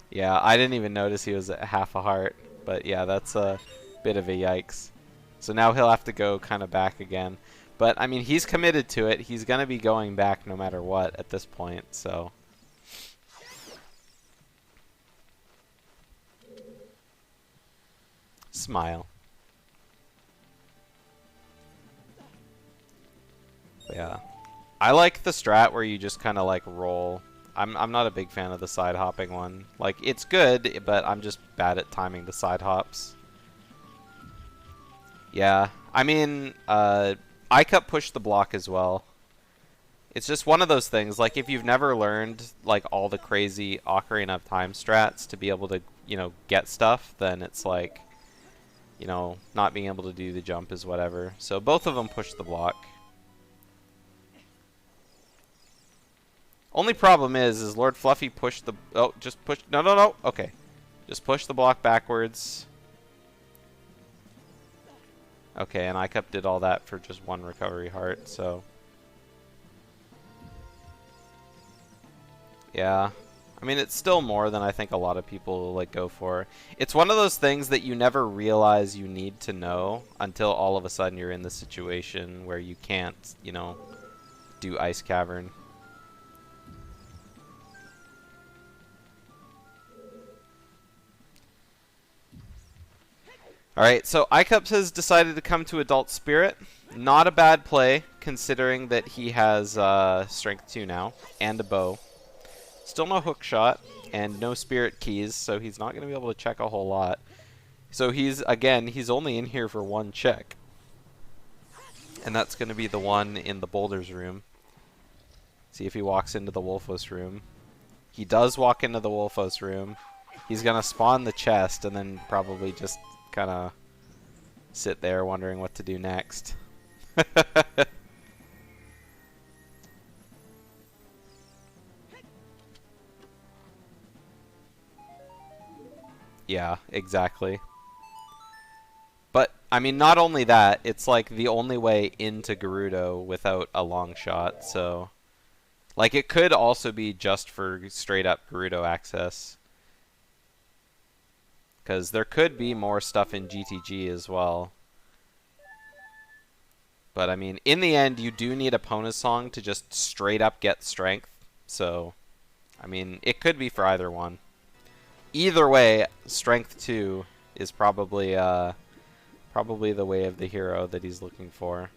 Yeah, I didn't even notice he was at half a heart. But yeah, that's a bit of a yikes. So now he'll have to go kind of back again. But, I mean, he's committed to it. He's going to be going back no matter what at this point, so. Smile. But yeah. I like the strat where you just kind of, like, roll. I'm not a big fan of the side hopping one. Like, it's good, but I'm just bad at timing the side hops. Yeah, I mean, iCup pushed the block as well. It's just one of those things, like, if you've never learned, like, all the crazy Ocarina of Time strats to be able to, you know, get stuff, then it's like, you know, not being able to do the jump is whatever. So both of them pushed the block. Only problem is Lord Fluffy pushed the... Oh, just push... No, no, no. Okay. Just push the block backwards. Okay, and iCup did all that for just one recovery heart, so... Yeah. I mean, it's still more than I think a lot of people, like, go for. It's one of those things that you never realize you need to know until all of a sudden you're in the situation where you can't, you know, do Ice Cavern. Alright, so iCups has decided to come to Adult Spirit. Not a bad play, considering that he has Strength 2 now, and a bow. Still no hook shot, and no Spirit Keys, so he's not going to be able to check a whole lot. So he's, again, he's only in here for one check. And that's going to be the one in the Boulders room. See if he walks into the Wolfos room. He does walk into the Wolfos room. He's going to spawn the chest, and then probably just... kind of sit there wondering what to do next. Yeah, exactly. But, I mean, not only that, it's like the only way into Gerudo without a long shot, so... Like, it could also be just for straight up Gerudo access. Because there could be more stuff in GTG as well. But, I mean, in the end, you do need a Pona song to just straight up get strength. So, I mean, it could be for either one. Either way, Strength 2 is probably probably the way of the hero that he's looking for.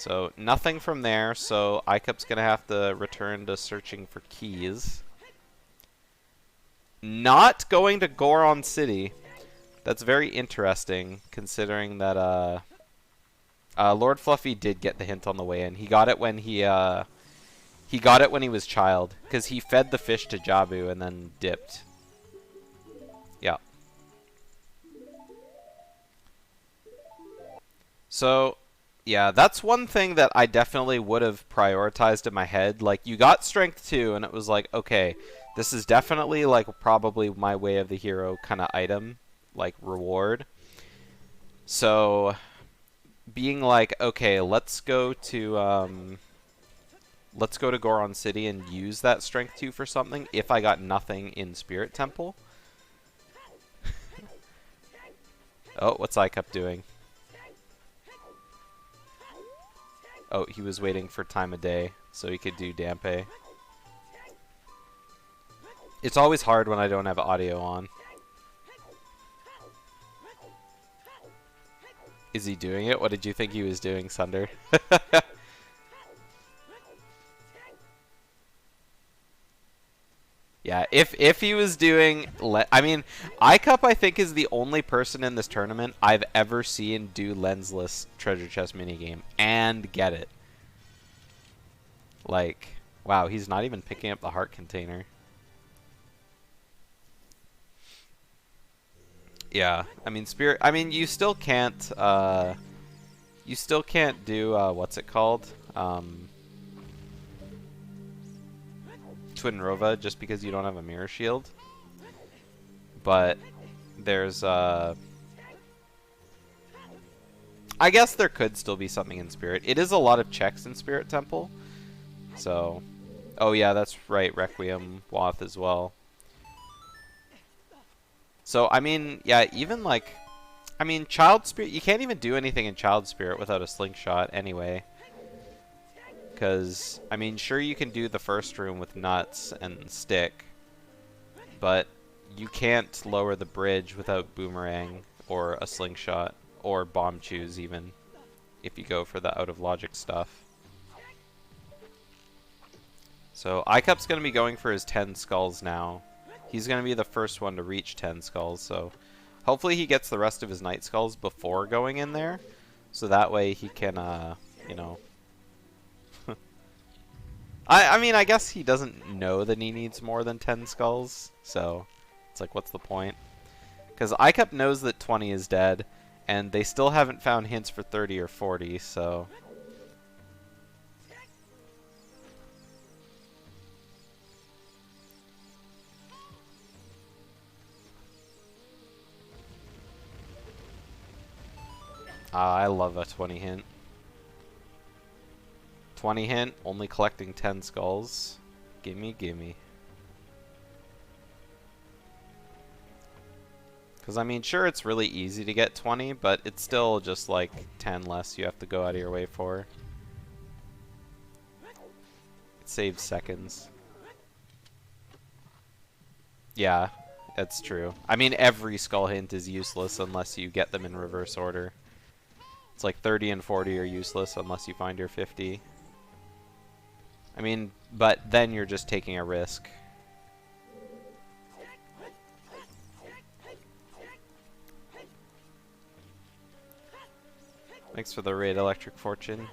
So nothing from there, so Icup's gonna have to return to searching for keys. Not going to Goron City. That's very interesting, considering that LordFluffy did get the hint on the way in. He got it when he got it when he was child, because he fed the fish to Jabu and then dipped. Yeah. So, yeah, that's one thing that I definitely would have prioritized in my head. Like, you got Strength 2, and it was like, okay, this is definitely, like, probably my Way of the Hero kind of item, like, reward. So, being like, okay, let's go to Goron City and use that Strength 2 for something if I got nothing in Spirit Temple. Oh, what's Icup doing? Oh, he was waiting for time of day so he could do Dampe. It's always hard when I don't have audio on. Is he doing it? What did you think he was doing, Sunder? Yeah, if he was doing... I mean, Icup, I think, is the only person in this tournament I've ever seen do lensless treasure chest minigame and get it. Like, wow, he's not even picking up the heart container. Yeah, I mean, Spirit... I mean, you still can't do, what's it called? Twin Rova just because you don't have a mirror shield. But there's I guess there could still be something in Spirit. It is a lot of checks in Spirit Temple. So, oh yeah, that's right, Requiem Wath as well. So, I mean, yeah, even like, I mean, Child Spirit, you can't even do anything in Child Spirit without a slingshot anyway. Because, I mean, sure you can do the first room with nuts and stick, but you can't lower the bridge without boomerang or a slingshot or bomb choose even if you go for the out of logic stuff. So Icup's going to be going for his 10 skulls now. He's going to be the first one to reach 10 skulls, so hopefully he gets the rest of his night skulls before going in there, so that way he can, you know... I mean, I guess he doesn't know that he needs more than 10 skulls, so it's like, what's the point? Because Icup knows that 20 is dead, and they still haven't found hints for 30 or 40, so... I love a 20 hint. 20 hint, only collecting 10 skulls. Gimme, gimme. Because, I mean, sure, it's really easy to get 20, but it's still just like 10 less you have to go out of your way for. It saves seconds. Yeah, that's true. I mean, every skull hint is useless unless you get them in reverse order. It's like 30 and 40 are useless unless you find your 50. I mean, but then you're just taking a risk. Thanks for the raid, Electric Fortune.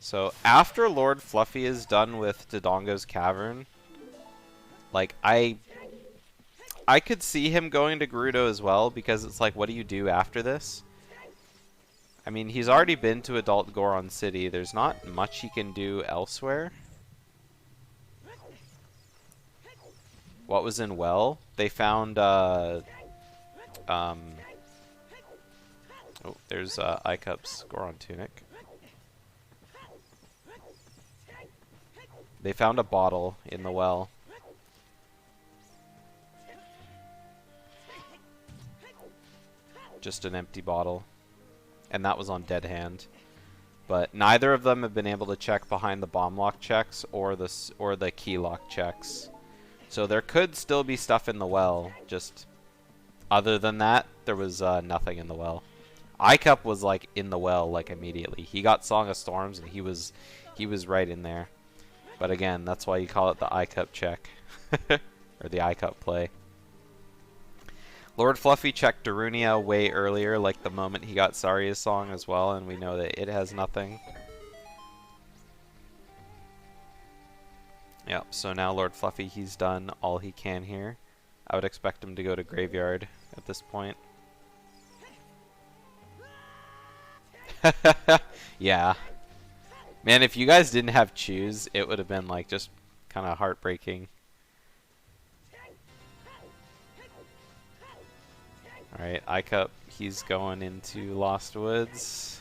So, after LordFluffy is done with Dodongo's Cavern, like, I could see him going to Gerudo as well, because it's like, what do you do after this? I mean, he's already been to Adult Goron City. There's not much he can do elsewhere. What was in Well? They found, oh, there's Icup's Goron Tunic. They found a bottle in the well. Just an empty bottle. And that was on Dead Hand. But neither of them have been able to check behind the bomb lock checks or the key lock checks. So there could still be stuff in the well, just other than that, there was nothing in the well. Icup was like in the well like immediately. He got Song of Storms and he was right in there. But again, that's why you call it the Icup check. Or the Icup play. LordFluffy checked Darunia way earlier, like the moment he got Saria's song as well, and we know that it has nothing. Yep, so now LordFluffy, he's done all he can here. I would expect him to go to Graveyard at this point. Yeah. Man, if you guys didn't have Choose, it would have been like just kind of heartbreaking. Alright, Icup, he's going into Lost Woods.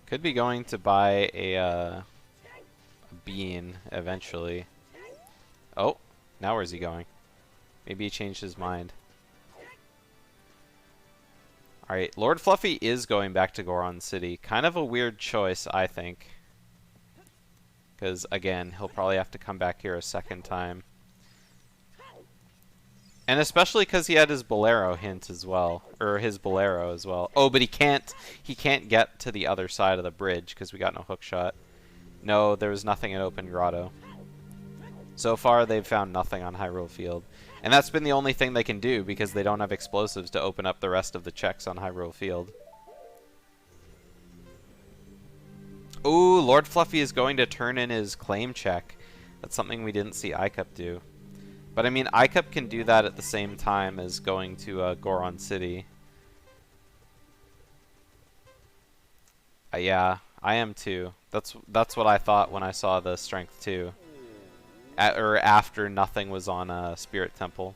Could be going to buy a bean eventually. Oh, now where's he going? Maybe he changed his mind. Alright, LordFluffy is going back to Goron City. Kind of a weird choice, I think. Because, again, he'll probably have to come back here a second time. And especially because he had his Bolero hint as well. Or his Bolero as well. Oh, but he can't get to the other side of the bridge because we got no hook shot. No, there was nothing in Open Grotto. So far, they've found nothing on Hyrule Field. And that's been the only thing they can do because they don't have explosives to open up the rest of the checks on Hyrule Field. Ooh, LordFluffy is going to turn in his claim check. That's something we didn't see Icup do. But I mean, Icup can do that at the same time as going to Goron City. Yeah, I am too. That's what I thought when I saw the Strength 2. Or after nothing was on Spirit Temple.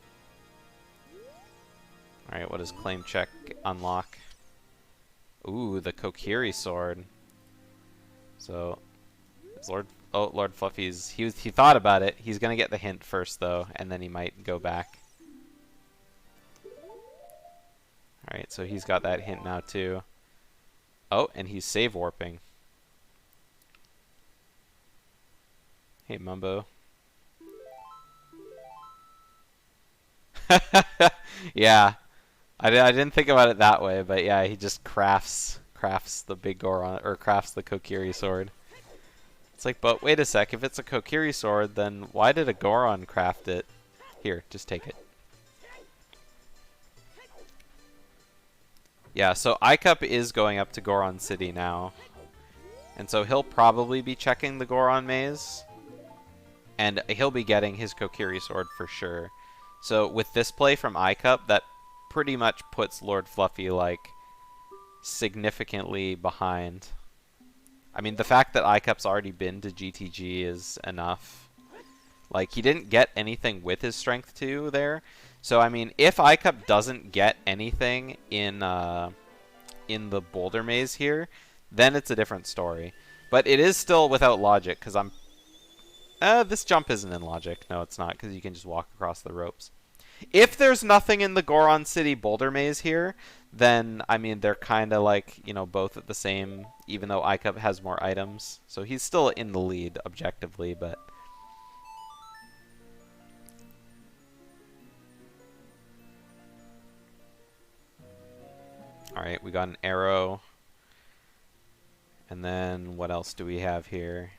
Alright, what does claim check unlock? Ooh, the Kokiri sword. So, LordFluffy's he thought about it. He's gonna get the hint first though, and then he might go back. Alright, so he's got that hint now too. Oh, and he's save warping. Hey Mumbo. Yeah. I didn't think about it that way, but yeah, he just crafts the big Goron, or crafts the Kokiri sword. It's like, but wait a sec, if it's a Kokiri sword, then why did a Goron craft it? Here, just take it. Yeah, so Icup is going up to Goron City now. And so he'll probably be checking the Goron maze. And he'll be getting his Kokiri sword for sure. So with this play from Icup, that pretty much puts LordFluffy like significantly behind. I mean, the fact that Icup's already been to GTG is enough. Like, he didn't get anything with his Strength 2 there. So, I mean, if Icup doesn't get anything in the Boulder Maze here, then it's a different story. But it is still without logic, because this jump isn't in logic. No, it's not, because you can just walk across the ropes. If there's nothing in the Goron City Boulder Maze here, then, I mean, they're kind of like, you know, both at the same, even though Icup has more items. So he's still in the lead, objectively, but... Alright, we got an arrow. And then, what else do we have here?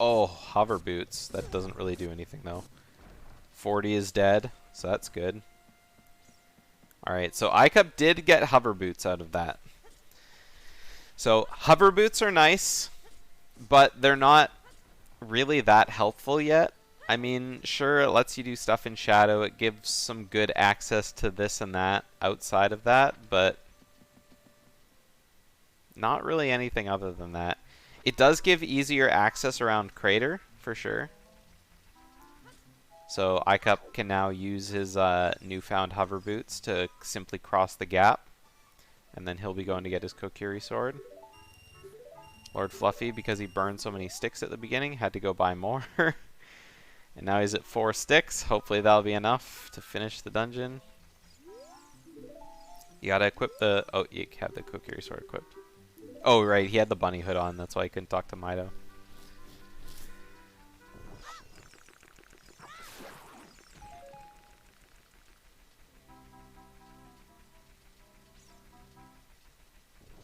Oh, hover boots. That doesn't really do anything, though. 40 is dead, so that's good. Alright, so Icup did get hover boots out of that. So, hover boots are nice, but they're not really that helpful yet. I mean, sure, it lets you do stuff in Shadow. It gives some good access to this and that outside of that, but not really anything other than that. It does give easier access around Crater, for sure. So Icup can now use his newfound hover boots to simply cross the gap. And then he'll be going to get his Kokiri sword. LordFluffy, because he burned so many sticks at the beginning, had to go buy more. And now he's at 4 sticks. Hopefully that'll be enough to finish the dungeon. You gotta equip the... Oh, you have the Kokiri sword equipped. Oh, right, he had the bunny hood on. That's why I couldn't talk to Mido.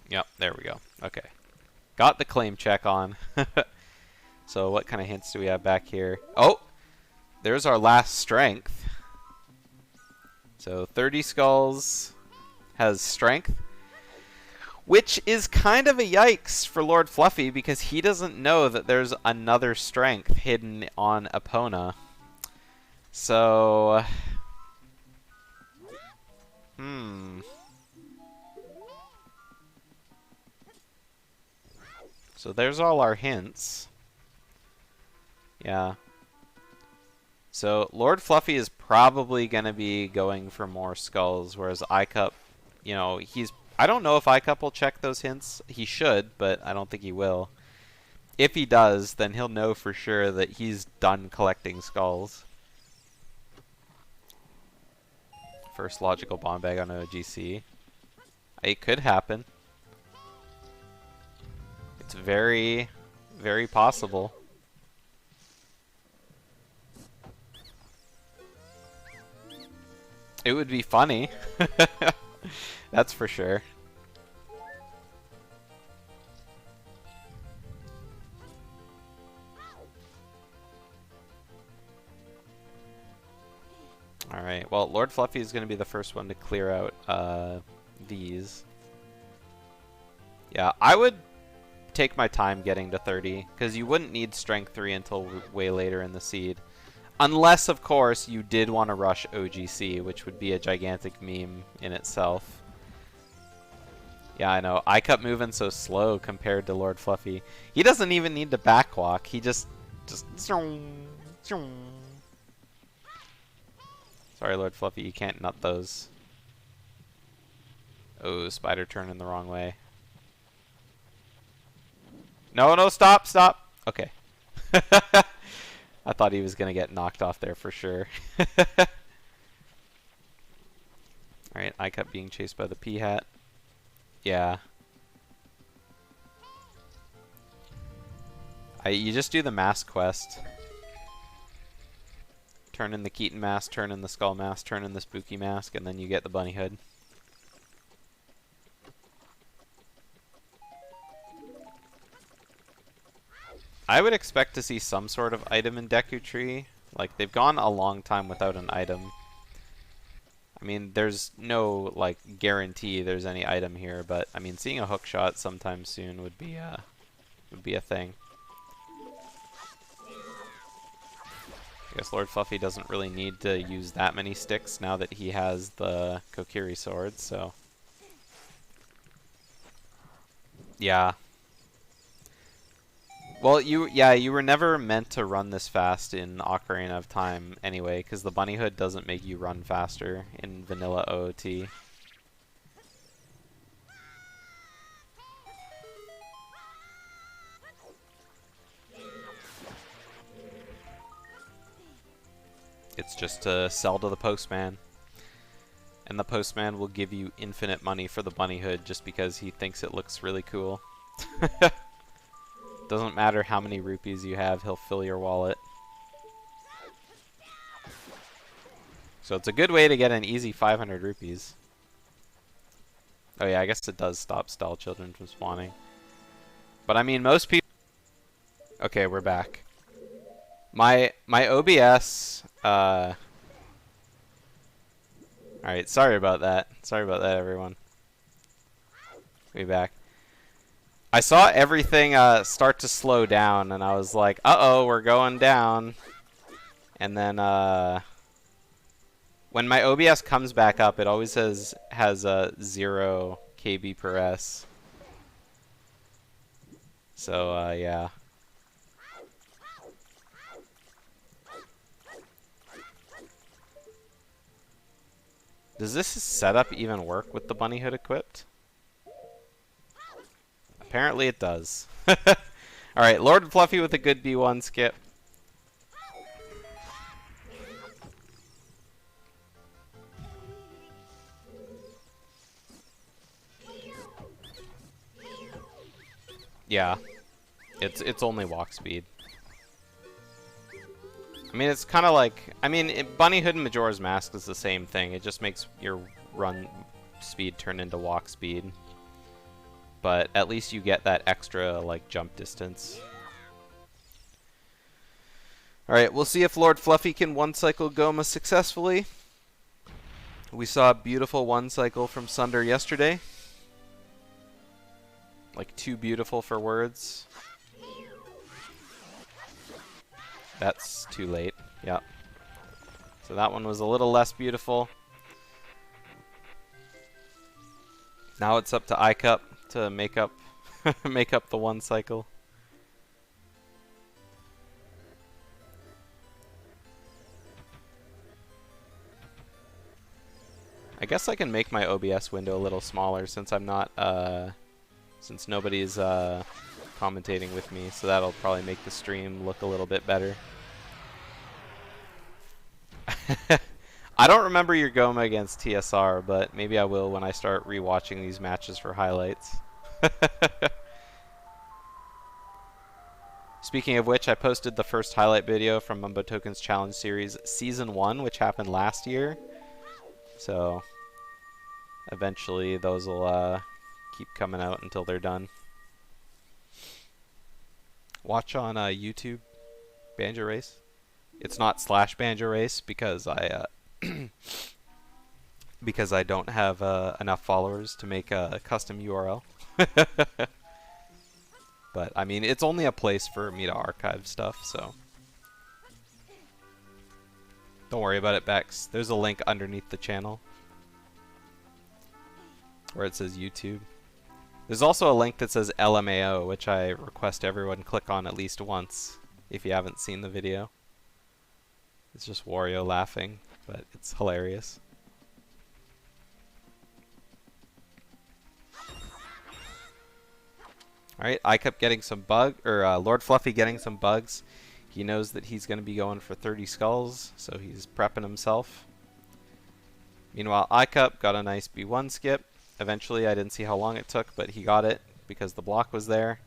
Yep, there we go. Okay. Got the claim check on. So what kind of hints do we have back here? Oh! There's our last strength. So 30 skulls has strength. Which is kind of a yikes for LordFluffy because he doesn't know that there's another strength hidden on Epona. So... So there's all our hints. Yeah. So LordFluffy is probably going to be going for more skulls, whereas iCup, you know, he's... I don't know if iCup will check those hints. He should, but I don't think he will. If he does, then he'll know for sure that he's done collecting skulls. First logical bomb bag on OGC. It could happen. It's very, very possible. It would be funny. That's for sure. Alright, well, LordFluffy is going to be the first one to clear out these. Yeah, I would take my time getting to 30, because you wouldn't need Strength 3 until way later in the seed. Unless, of course, you did want to rush OGC, which would be a gigantic meme in itself. Yeah, I know. iCup moving so slow compared to LordFluffy. He doesn't even need to backwalk. He just... Sorry, LordFluffy, you can't nut those. Oh, spider turning the wrong way. No, no, stop, stop. Okay. I thought he was going to get knocked off there for sure. Alright, iCup being chased by the P-Hat. Yeah. You just do the mask quest. Turn in the Keaton mask, turn in the skull mask, turn in the spooky mask, and then you get the bunny hood. I would expect to see some sort of item in Deku Tree. Like, they've gone a long time without an item. I mean, there's no, like, guarantee there's any item here, but, I mean, seeing a hook shot sometime soon would be a thing. I guess LordFluffy doesn't really need to use that many sticks now that he has the Kokiri sword, so... Yeah. Well, you were never meant to run this fast in Ocarina of Time anyway, because the bunny hood doesn't make you run faster in vanilla OOT. It's just to sell to the postman. And the postman will give you infinite money for the bunny hood just because he thinks it looks really cool. Doesn't matter how many rupees you have, he'll fill your wallet. So it's a good way to get an easy 500 rupees. Oh yeah, I guess it does stop stall children from spawning. But I mean, most people... Okay, we're back. My OBS... Alright, sorry about that. Sorry about that, everyone. Be back. I saw everything start to slow down, and I was like, uh-oh, we're going down. And then, when my OBS comes back up, it always has 0 KB per S. So, yeah. Does this setup even work with the bunny hood equipped? Apparently it does. Alright, LordFluffy with a good B1 skip. Yeah. It's only walk speed. I mean, it's kind of like... I mean, Bunny Hood and Majora's Mask is the same thing. It just makes your run speed turn into walk speed. But at least you get that extra, like, jump distance. Alright, we'll see if LordFluffy can one-cycle Goma successfully. We saw a beautiful one-cycle from Sunder yesterday. Like, too beautiful for words. That's too late. Yep. So that one was a little less beautiful. Now it's up to iCup to make up make up the one cycle. I guess I can make my OBS window a little smaller since I'm not since nobody's commentating with me, so that'll probably make the stream look a little bit better. I don't remember your Goma against TSR, but maybe I will when I start rewatching these matches for highlights. Speaking of which, I posted the first highlight video from Mumbo Token's Challenge Series Season 1, which happened last year. So, eventually those will keep coming out until they're done. Watch on YouTube, Banjo Race. It's not / Banjo Race because I because I don't have enough followers to make a custom URL. But I mean, it's only a place for me to archive stuff, so don't worry about it, Bex. There's a link underneath the channel where it says YouTube. There's also a link that says LMAO, which I request everyone click on at least once if you haven't seen the video. It's just Wario laughing, but it's hilarious. Alright, iCup getting some LordFluffy getting some bugs. He knows that he's going to be going for 30 skulls, so he's prepping himself. Meanwhile, iCup got a nice B1 skip. Eventually, I didn't see how long it took, but he got it because the block was there.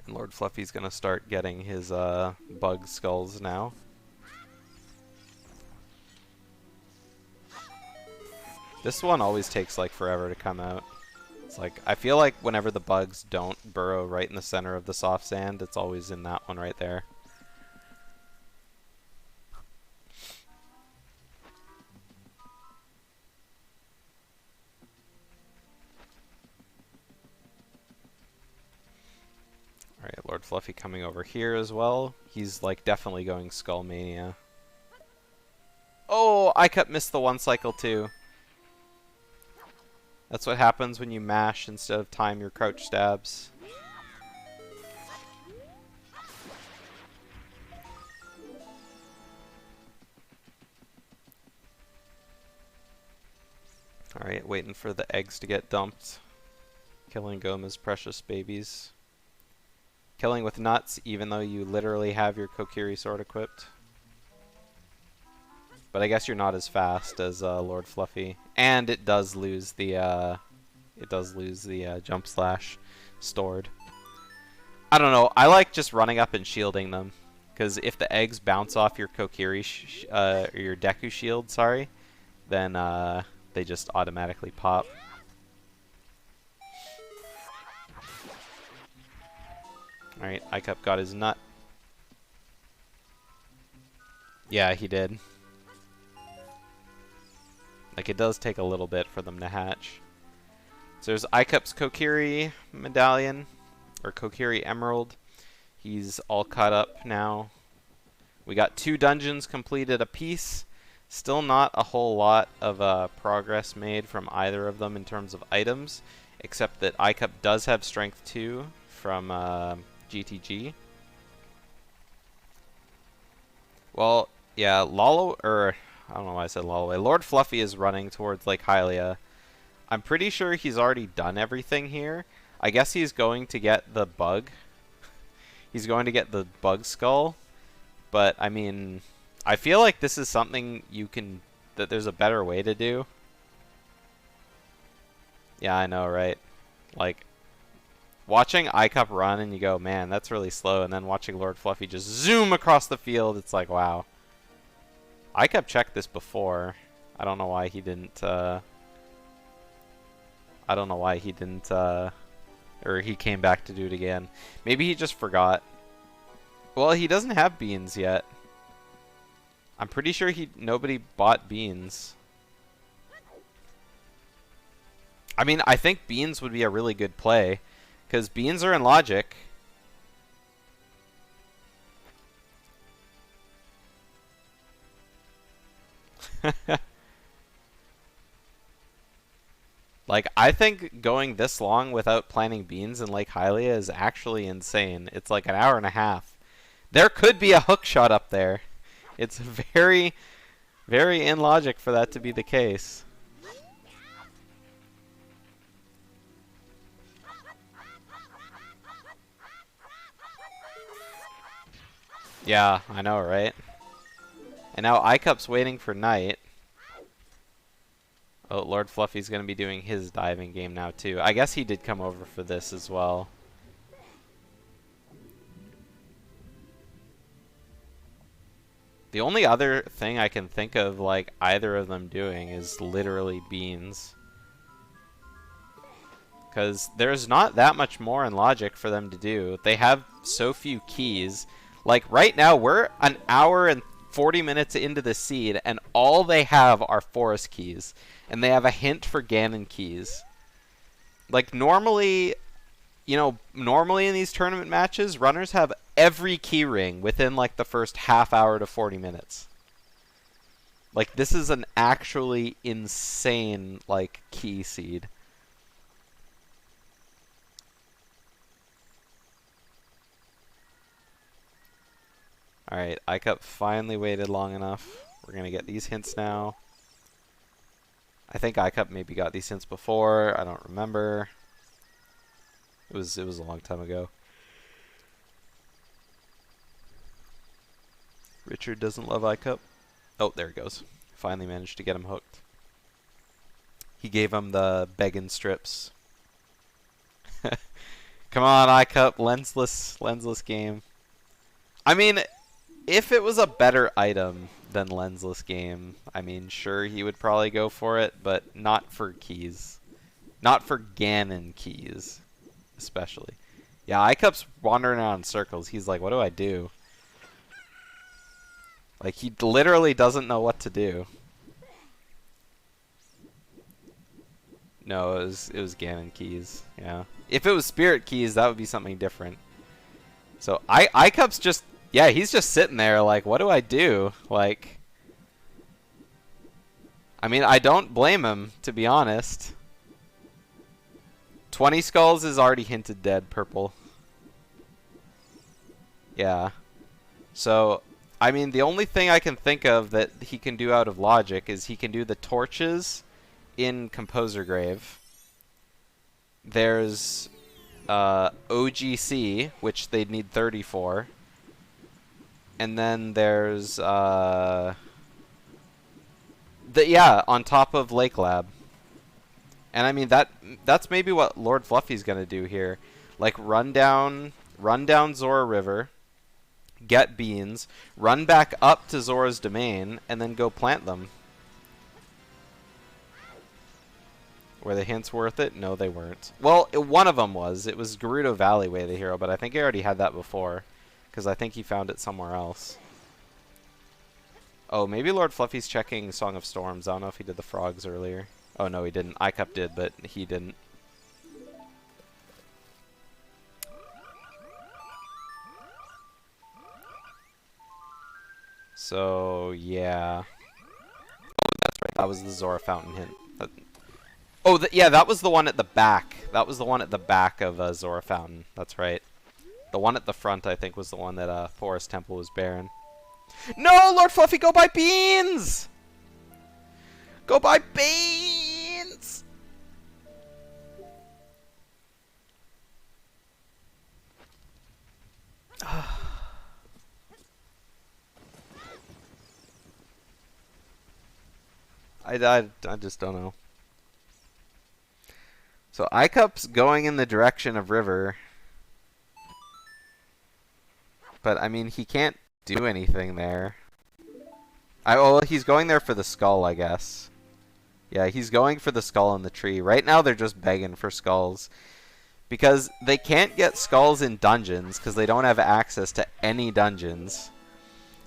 And LordFluffy's going to start getting his bug skulls now. This one always takes like forever to come out. It's like, I feel like whenever the bugs don't burrow right in the center of the soft sand, it's always in that one right there. Alright, LordFluffy coming over here as well. He's like definitely going Skull Mania. Oh, iCup missed the one cycle too. That's what happens when you mash instead of time your crouch stabs. Alright, waiting for the eggs to get dumped. Killing Goma's precious babies. Killing with nuts, even though you literally have your Kokiri sword equipped. But I guess you're not as fast as LordFluffy, and it does lose the jump slash stored. I don't know. I like just running up and shielding them, because if the eggs bounce off your Kokiri or your Deku shield, sorry, then they just automatically pop. All right, iCup got his nut. Yeah, he did. Like, it does take a little bit for them to hatch. So there's iCup's Kokiri medallion, or Kokiri emerald. He's all caught up now. We got 2 dungeons completed apiece. Still not a whole lot of progress made from either of them in terms of items, except that iCup does have strength 2 from GTG. Well, yeah, I don't know why I said Loloway. LordFluffy is running towards Lake Hylia. I'm pretty sure he's already done everything here. I guess he's going to get the bug. He's going to get the bug skull. But, I mean, I feel like this is something that there's a better way to do. Yeah, I know, right? Like, watching iCup run and you go, man, that's really slow, and then watching LordFluffy just zoom across the field, it's like, wow. iCup checked this before. I don't know why he didn't, or he came back to do it again. Maybe he just forgot. Well, he doesn't have beans yet. I'm pretty sure nobody bought beans. I mean, I think beans would be a really good play, because beans are in logic. Like, I think going this long without planting beans in Lake Hylia is actually insane. It's like an hour and a half. There could be a hook shot up there. It's very, very in logic for that to be the case. Yeah, I know, right? And now iCup's waiting for night. Oh, LordFluffy's going to be doing his diving game now, too. I guess he did come over for this as well. The only other thing I can think of, like, either of them doing is literally beans. Because there's not that much more in logic for them to do. They have so few keys. Like, right now, we're an hour and 40 minutes into the seed, and all they have are forest keys. And they have a hint for Ganon keys. Like, normally, you know, normally in these tournament matches, runners have every key ring within, like, the first half hour to 40 minutes. Like, this is an actually insane, like, key seed. Alright, iCup finally waited long enough. We're gonna get these hints now. I think iCup maybe got these hints before. I don't remember. It was a long time ago. Richard doesn't love iCup. Oh, there it goes. Finally managed to get him hooked. He gave him the begging strips. Come on, iCup, lensless game. I mean, if it was a better item than lensless game, I mean, sure, he would probably go for it, but not for keys. Not for Ganon keys, especially. Yeah, iCup's wandering around in circles. He's like, what do I do? Like, he literally doesn't know what to do. No, it was Ganon keys, yeah. If it was Spirit keys, that would be something different. So, iCup's just... Yeah, he's just sitting there like, what do I do? Like, I mean, I don't blame him, to be honest. 20 skulls is already hinted dead, purple. Yeah. So, I mean, the only thing I can think of that he can do out of logic is he can do the torches in Composer Grave. There's OGC, which they'd need 30 for. And then there's yeah, on top of Lake Lab. And I mean that's maybe what LordFluffy's gonna do here. Like run down Zora River, get beans, run back up to Zora's domain, and then go plant them. Were the hints worth it? No, they weren't. Well, one of them was. It was Gerudo Valleyway, the hero, but I think I already had that before. Because I think he found it somewhere else. Oh, maybe LordFluffy's checking Song of Storms. I don't know if he did the frogs earlier. Oh, no, he didn't. iCup did, but he didn't. So, yeah. Oh, that's right. That was the Zora Fountain hint. Oh, yeah, that was the one at the back. That was the one at the back of Zora Fountain. That's right. The one at the front, I think, was the one that Forest Temple was barren. No, LordFluffy, go buy beans! Go buy beans! I just don't know. So Icup's going in the direction of River. But, I mean, he can't do anything there. Well, he's going there for the skull, I guess. Yeah, he's going for the skull in the tree. Right now, they're just begging for skulls. Because they can't get skulls in dungeons, because they don't have access to any dungeons.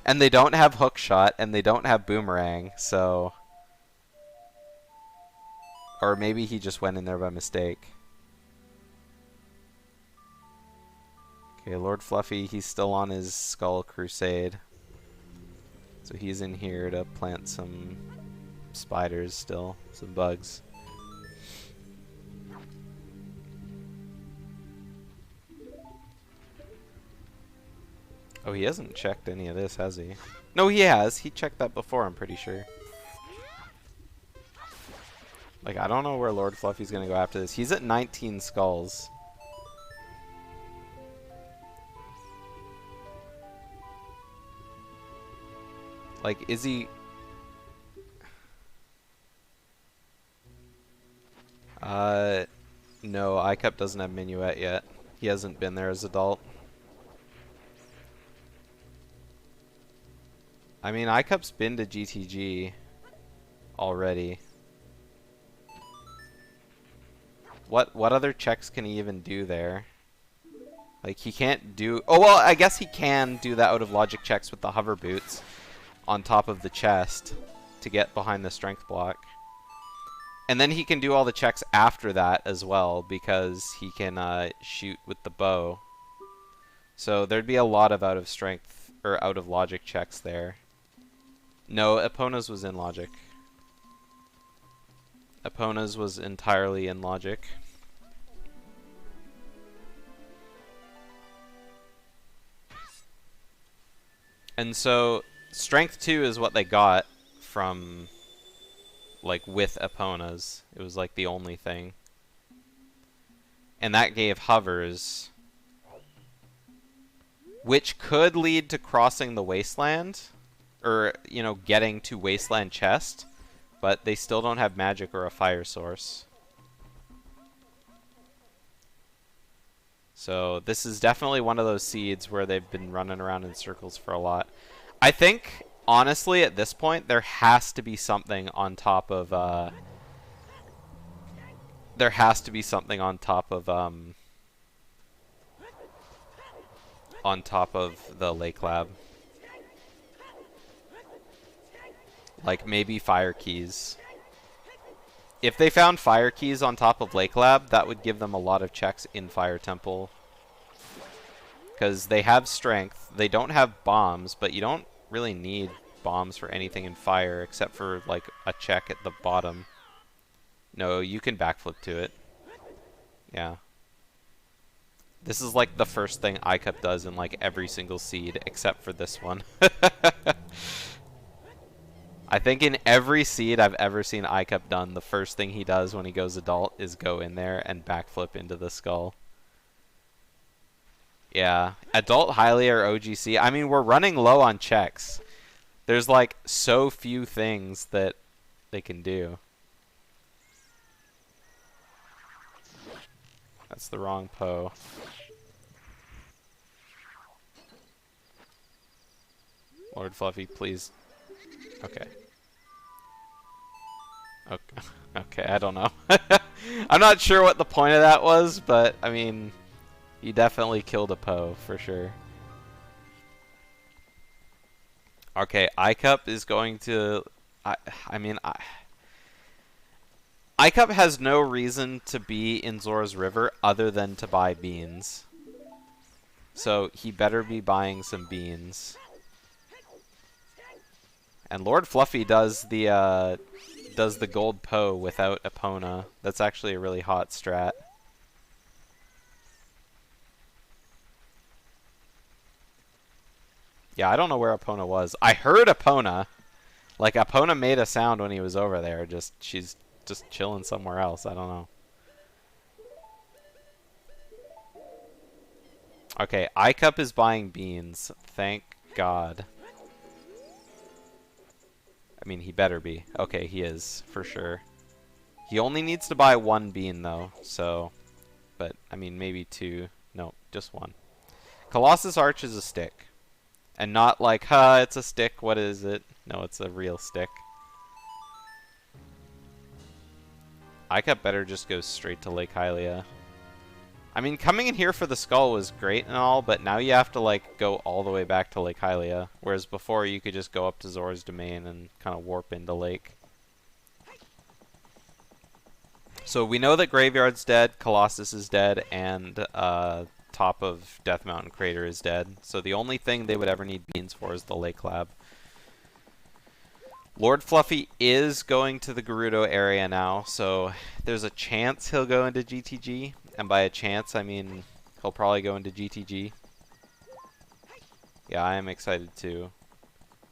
And they don't have hookshot, and they don't have boomerang, so... Or maybe he just went in there by mistake. Okay, LordFluffy, he's still on his skull crusade. So he's in here to plant some spiders still, some bugs. Oh, he hasn't checked any of this, has he? No, he has. He checked that before, I'm pretty sure. Like, I don't know where LordFluffy's gonna go after this. He's at 19 skulls. Like, is he... No, iCup doesn't have Minuet yet. He hasn't been there as adult. I mean, iCup's been to GTG already. What other checks can he even do there? Like, he can't do... Oh, well, I guess he can do the out-of-logic checks with the hover boots on top of the chest to get behind the strength block. And then he can do all the checks after that as well, because he can shoot with the bow. So there'd be a lot of out-of-strength, or out-of-logic checks there. No, Epona's was in logic. Epona's was entirely in logic. And so, Strength 2 is what they got from, like, with Epona's. It was, like, the only thing. And that gave hovers, which could lead to crossing the wasteland, or, you know, getting to Wasteland Chest, but they still don't have magic or a fire source. So this is definitely one of those seeds where they've been running around in circles for a lot. I think, honestly, at this point, there has to be something on top of, there has to be something on top of the Lake Lab. Like, maybe fire keys. If they found fire keys on top of Lake Lab, that would give them a lot of checks in Fire Temple. Because they have strength. They don't have bombs, but you don't really need bombs for anything in fire, except for, like, a check at the bottom. No, you can backflip to it. Yeah. This is, like, the first thing iCup does in, like, every single seed, except for this one. I think in every seed I've ever seen iCup done, the first thing he does when he goes adult is go in there and backflip into the skull. Yeah, adult Hylia or OGC. I mean, we're running low on checks. There's like so few things that they can do. That's the wrong Poe. LordFluffy, please. Okay. Okay, okay, I don't know. I'm not sure what the point of that was, but, I mean, you definitely killed a Poe, for sure. Okay, iCup is going to... iCup has no reason to be in Zora's River other than to buy beans. So, he better be buying some beans. And LordFluffy does the gold Poe without Epona. That's actually a really hot strat. Yeah, I don't know where Epona was. I heard Epona. Like, Epona made a sound when he was over there. She's just chilling somewhere else. I don't know. Okay, iCup is buying beans. Thank God. I mean, he better be. Okay, he is, for sure. He only needs to buy 1 bean though, so, but I mean maybe 2. No, just 1. Colossus Arch is a stick. And not like, huh, it's a stick, what is it? No, it's a real stick. Icup better just go straight to Lake Hylia. I mean, coming in here for the skull was great and all, but now you have to, like, go all the way back to Lake Hylia. Whereas before, you could just go up to Zora's Domain and kind of warp into Lake. So we know that Graveyard's dead, Colossus is dead, and top of Death Mountain Crater is dead. So the only thing they would ever need beans for is the Lake Lab. LordFluffy is going to the Gerudo area now, so there's a chance he'll go into GTG. And by a chance, I mean he'll probably go into GTG. Yeah, I am excited too.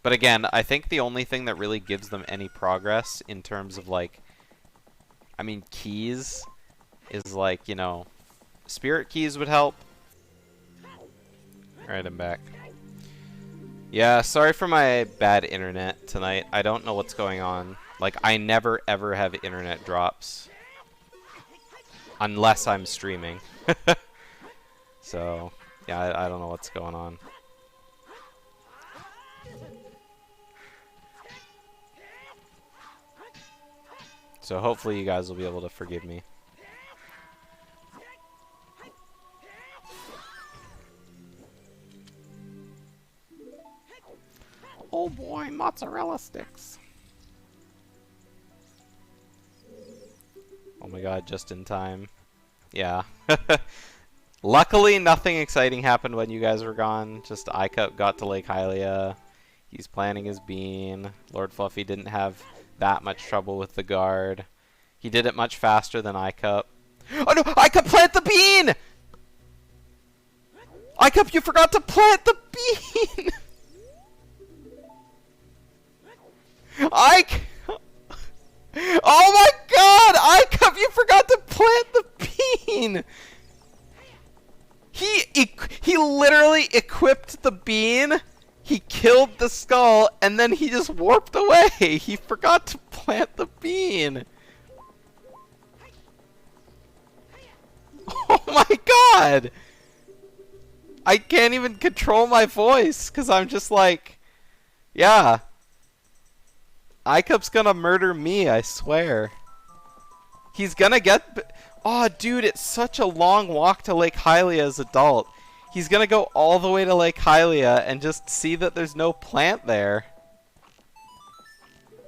But again, I think the only thing that really gives them any progress in terms of, like, I mean, keys is, like, you know, spirit keys would help. Alright, I'm back. Yeah, sorry for my bad internet tonight. I don't know what's going on. Like, I never ever have internet drops. Unless I'm streaming. So, yeah, I don't know what's going on. So hopefully you guys will be able to forgive me. Oh boy, mozzarella sticks. Oh my god, just in time. Yeah. Luckily, nothing exciting happened when you guys were gone. Just Icup got to Lake Hylia. He's planting his bean. LordFluffy didn't have that much trouble with the guard. He did it much faster than Icup. Oh no! Icup, plant the bean! Icup, you forgot to plant the bean! Oh my god! Icup, you forgot to plant the bean! He literally equipped the bean, he killed the skull, and then he just warped away! He forgot to plant the bean! Oh my god! I can't even control my voice, because I'm just like... Yeah. Icup's gonna murder me, I swear. He's gonna get... Oh, dude, it's such a long walk to Lake Hylia as adult. He's gonna go all the way to Lake Hylia and just see that there's no plant there.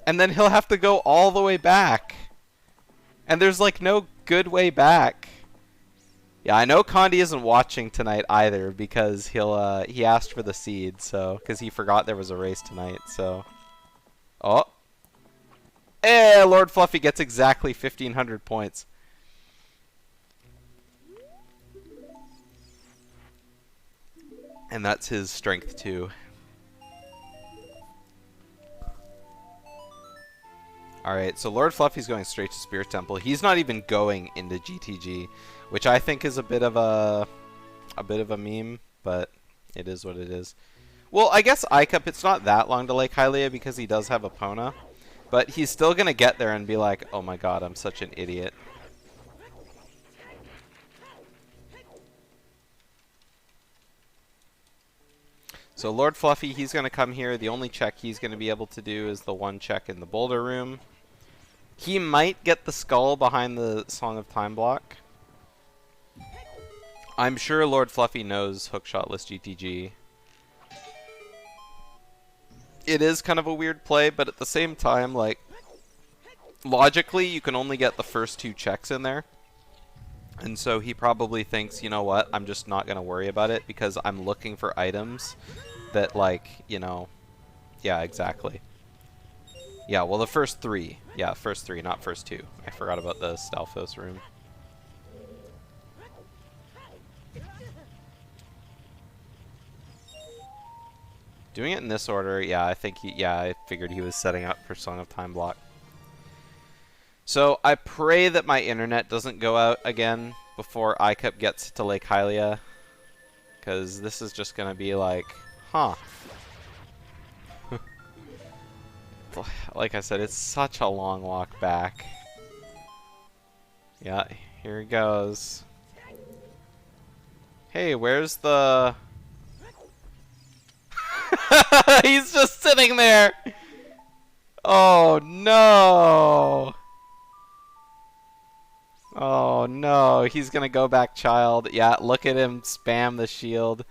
And then he'll have to go all the way back. And there's, like, no good way back. Yeah, I know Condi isn't watching tonight either because he asked for the seed, so... Because he forgot there was a race tonight, so... Oh. Eh, LordFluffy gets exactly 1,500 points. And that's his strength too. Alright, so LordFluffy's going straight to Spirit Temple. He's not even going into GTG, which I think is a bit of a meme, but it is what it is. Well, I guess Icup, it's not that long to Lake Hylia because he does have Epona. But he's still going to get there and be like, oh my god, I'm such an idiot. So LordFluffy, he's going to come here. The only check he's going to be able to do is the one check in the boulder room. He might get the skull behind the Song of Time block. I'm sure LordFluffy knows hookshotless GTG. It is kind of a weird play, but at the same time, like, logically, you can only get the first 2 checks in there. And so he probably thinks, you know what, I'm just not going to worry about it because I'm looking for items that, like, you know, yeah, exactly. Yeah, well, the first 3. Yeah, first 3, not first 2. I forgot about the Stalfos room. Doing it in this order, yeah, I think I figured he was setting up for Song of Time block. So I pray that my internet doesn't go out again before Icup gets to Lake Hylia, because this is just gonna be like, huh. Like I said, it's such a long walk back. Yeah, here he goes. Hey, where's the... He's just sitting there! Oh no! Oh no, he's gonna go back child. Yeah, look at him spam the shield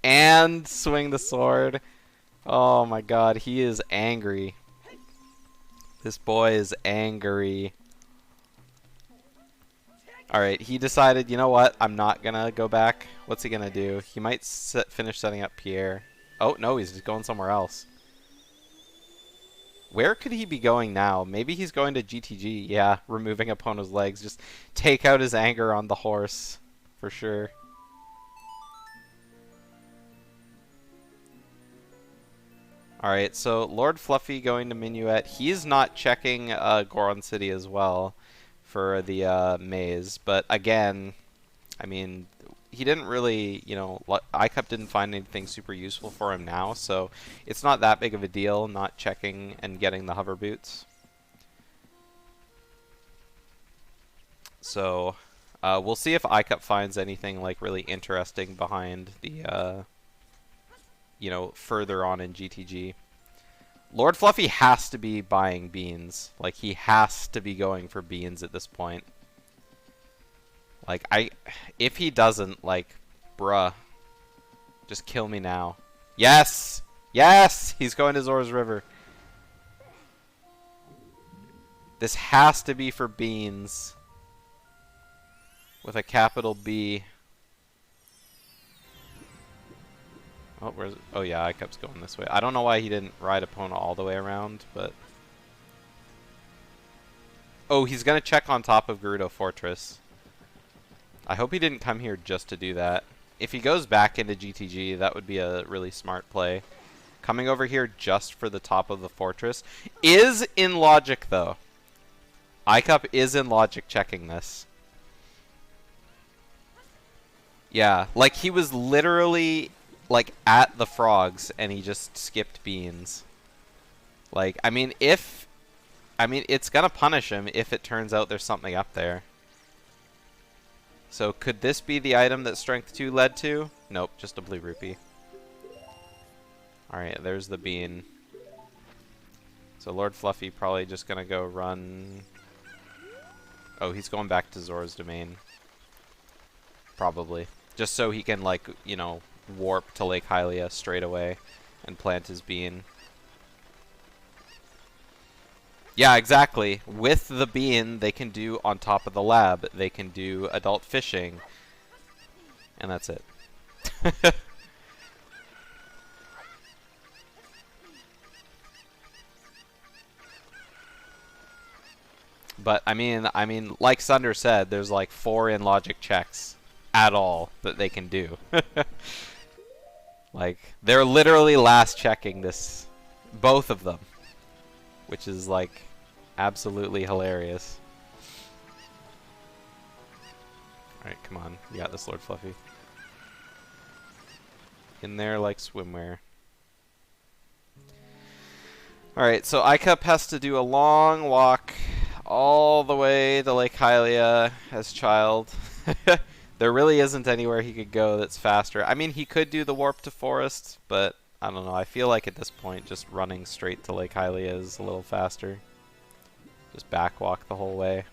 and swing the sword. Oh my god, he is angry. This boy is angry. Alright, he decided, you know what, I'm not gonna go back. What's he gonna do? He might finish setting up Pierre. Oh, no, he's just going somewhere else. Where could he be going now? Maybe he's going to GTG. Yeah, removing opponent's legs. Just take out his anger on the horse. For sure. Alright, so LordFluffy going to Minuet. He's not checking Goron City as well for the maze. But again, I mean, he didn't really, you know, iCup didn't find anything super useful for him now, so it's not that big of a deal not checking and getting the hover boots. So we'll see if iCup finds anything like really interesting behind the, you know, further on in GTG. LordFluffy has to be buying beans. Like, he has to be going for beans at this point. Like, if he doesn't, like, bruh, just kill me now. Yes! Yes! He's going to Zora's River. This has to be for beans. With a capital B. Oh, where's it? Oh yeah, iCup's going this way. I don't know why he didn't ride Epona all the way around, but... Oh, he's gonna check on top of Gerudo Fortress. I hope he didn't come here just to do that. If he goes back into GTG, that would be a really smart play. Coming over here just for the top of the fortress is in logic, though. iCup is in logic checking this. Yeah, like he was literally like at the frogs and he just skipped beans. Like, I mean, it's gonna punish him if it turns out there's something up there. So could this be the item that Strength 2 led to? Nope, just a blue rupee. Alright, there's the bean. So LordFluffy probably just gonna go run... Oh, he's going back to Zora's domain. Probably. Just so he can, like, you know, warp to Lake Hylia straight away and plant his bean. Yeah, exactly. With the bean, they can do on top of the lab. They can do adult fishing. And that's it. But, I mean, like Sunder said, there's like 4 in logic checks at all that they can do. Like, they're literally last checking this. Both of them. Which is, like, absolutely hilarious. Alright, come on. You got this, LordFluffy. In there like swimwear. Alright, so iCup has to do a long walk all the way to Lake Hylia as child. There really isn't anywhere he could go that's faster. I mean, he could do the warp to forest, but I don't know. I feel like at this point, just running straight to Lake Hylia is a little faster. Just backwalk the whole way.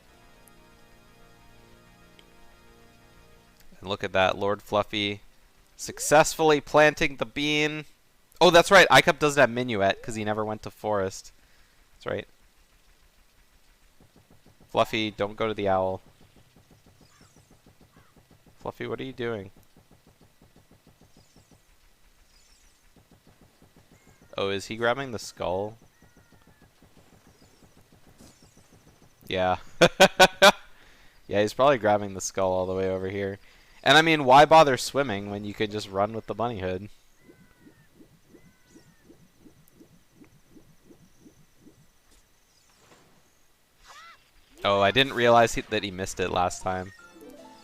And look at that, LordFluffy successfully planting the bean. Oh, that's right. iCup doesn't have Minuet because he never went to forest. That's right. Fluffy, don't go to the owl. Fluffy, what are you doing? Oh, is he grabbing the skull? Yeah. Yeah, he's probably grabbing the skull all the way over here. And I mean, why bother swimming when you could just run with the bunny hood? Oh, I didn't realize that he missed it last time.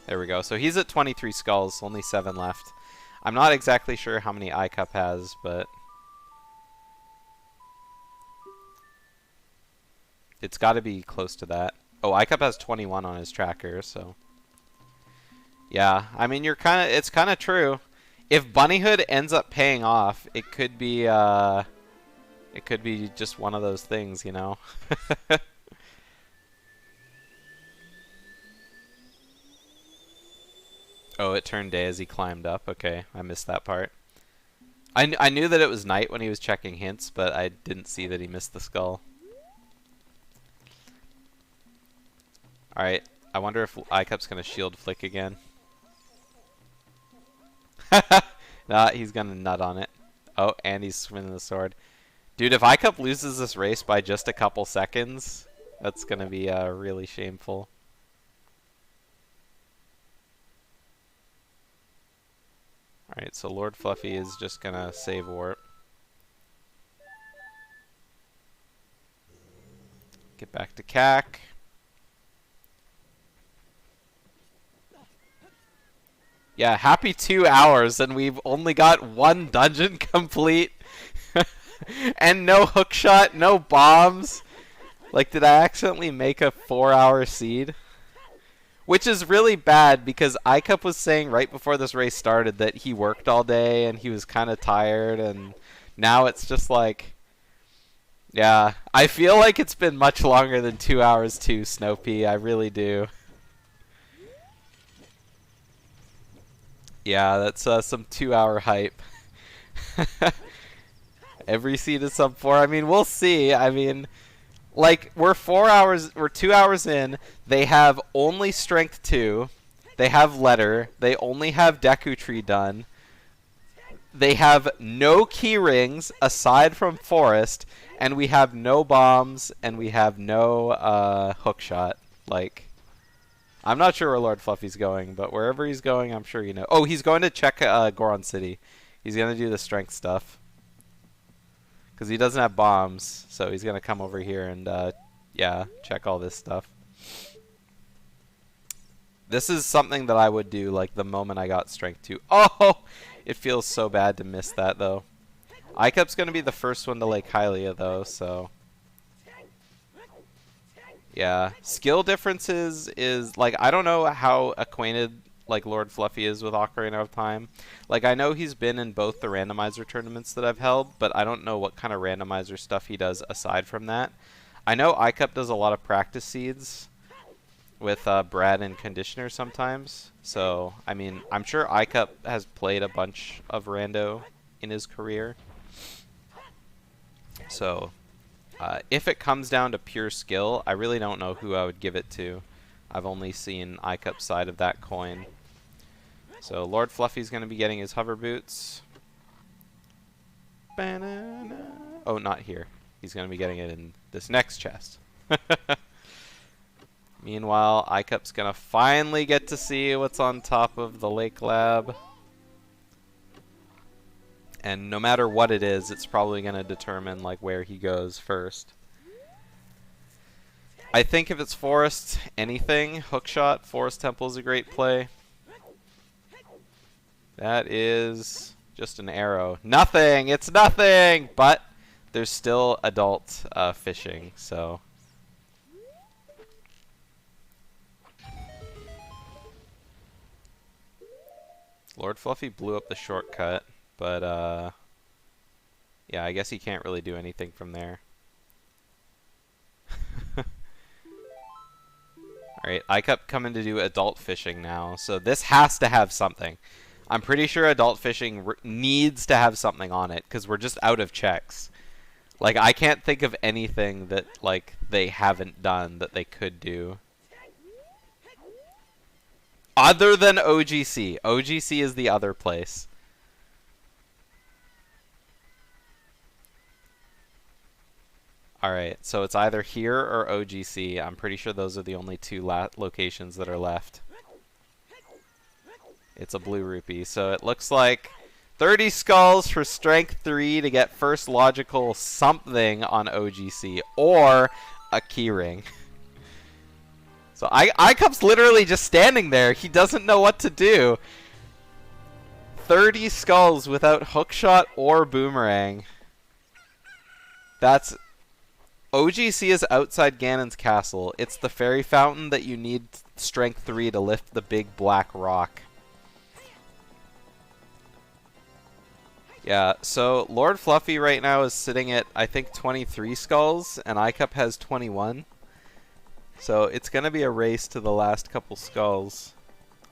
There we go. So he's at 23 skulls, only 7 left. I'm not exactly sure how many iCup has, but... it's got to be close to that. Oh, iCup has 21 on his tracker, so... Yeah, I mean, it's kind of true. If Bunnyhood ends up paying off, it could be just one of those things, you know? Oh, it turned day as he climbed up. Okay, I missed that part. I knew that it was night when he was checking hints, but I didn't see that he missed the skull. Alright, I wonder if iCup's gonna shield flick again. Nah, he's gonna nut on it. Oh, and he's swinging the sword. Dude, if iCup loses this race by just a couple seconds, that's gonna be really shameful. Alright, so LordFluffy is just gonna save warp. Get back to CAC. Yeah, happy 2 hours, and we've only got one dungeon complete. And no hookshot, no bombs. Like, did I accidentally make a 4-hour seed? Which is really bad, because iCup was saying right before this race started that he worked all day, and he was kind of tired, and now it's just like... Yeah, I feel like it's been much longer than 2 hours too, Snopey. I really do. Yeah, that's some 2-hour hype. Every seed is sub 4. I mean, we'll see. I mean, like, we're 2 hours in. They have only strength 2. They have letter. They only have Deku Tree done. They have no key rings aside from forest, and we have no bombs, and we have no hookshot. Like, I'm not sure where LordFluffy's going, but wherever he's going, I'm sure you know. Oh, he's going to check Goron City. He's going to do the strength stuff. Because he doesn't have bombs, so he's going to come over here and, yeah, check all this stuff. This is something that I would do, like, the moment I got strength 2. Oh! It feels so bad to miss that, though. iCup's going to be the first one to Lake Hylia, though, so... Yeah. Skill differences is, like, I don't know how acquainted, like, LordFluffy is with Ocarina of Time. Like, I know he's been in both the randomizer tournaments that I've held, but I don't know what kind of randomizer stuff he does aside from that. I know iCup does a lot of practice seeds with Brad and Conditioner sometimes. So, I mean, I'm sure iCup has played a bunch of rando in his career. So... if it comes down to pure skill, I really don't know who I would give it to. I've only seen iCup's side of that coin. So LordFluffy's going to be getting his hover boots. Banana. Oh, not here. He's going to be getting it in this next chest. Meanwhile, iCup's going to finally get to see what's on top of the lake lab. And no matter what it is, it's probably going to determine like where he goes first. I think if it's forest, anything, hookshot, forest temple is a great play. That is just an arrow. Nothing! It's nothing! But there's still adult fishing, so... LordFluffy blew up the shortcut. But, yeah, I guess he can't really do anything from there. Alright, iCup coming to do adult fishing now. So this has to have something. I'm pretty sure adult fishing needs to have something on it, because we're just out of checks. Like, I can't think of anything that, like, they haven't done that they could do. Other than OGC. OGC is the other place. Alright, so it's either here or OGC. I'm pretty sure those are the only two locations that are left. It's a blue rupee. So it looks like 30 skulls for strength 3 to get first logical something on OGC. Or a keyring. So iCup's literally just standing there. He doesn't know what to do. 30 skulls without hookshot or boomerang. That's... OGC is outside Ganon's castle. It's the fairy fountain that you need strength 3 to lift the big black rock. Yeah, so LordFluffy right now is sitting at, I think, 23 skulls, and iCup has 21. So it's going to be a race to the last couple skulls.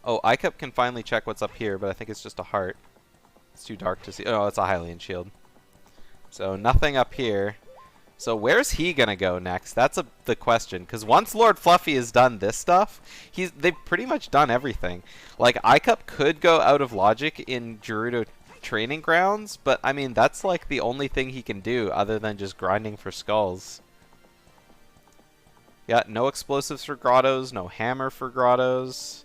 Oh, iCup can finally check what's up here, but I think it's just a heart. It's too dark to see. Oh, it's a Hylian shield. So nothing up here. So where's he going to go next? That's the question. Because once LordFluffy has done this stuff, they've pretty much done everything. Like, iCup could go out of logic in Gerudo training grounds, but I mean, that's like the only thing he can do other than just grinding for skulls. Yeah, no explosives for grottos, no hammer for grottos.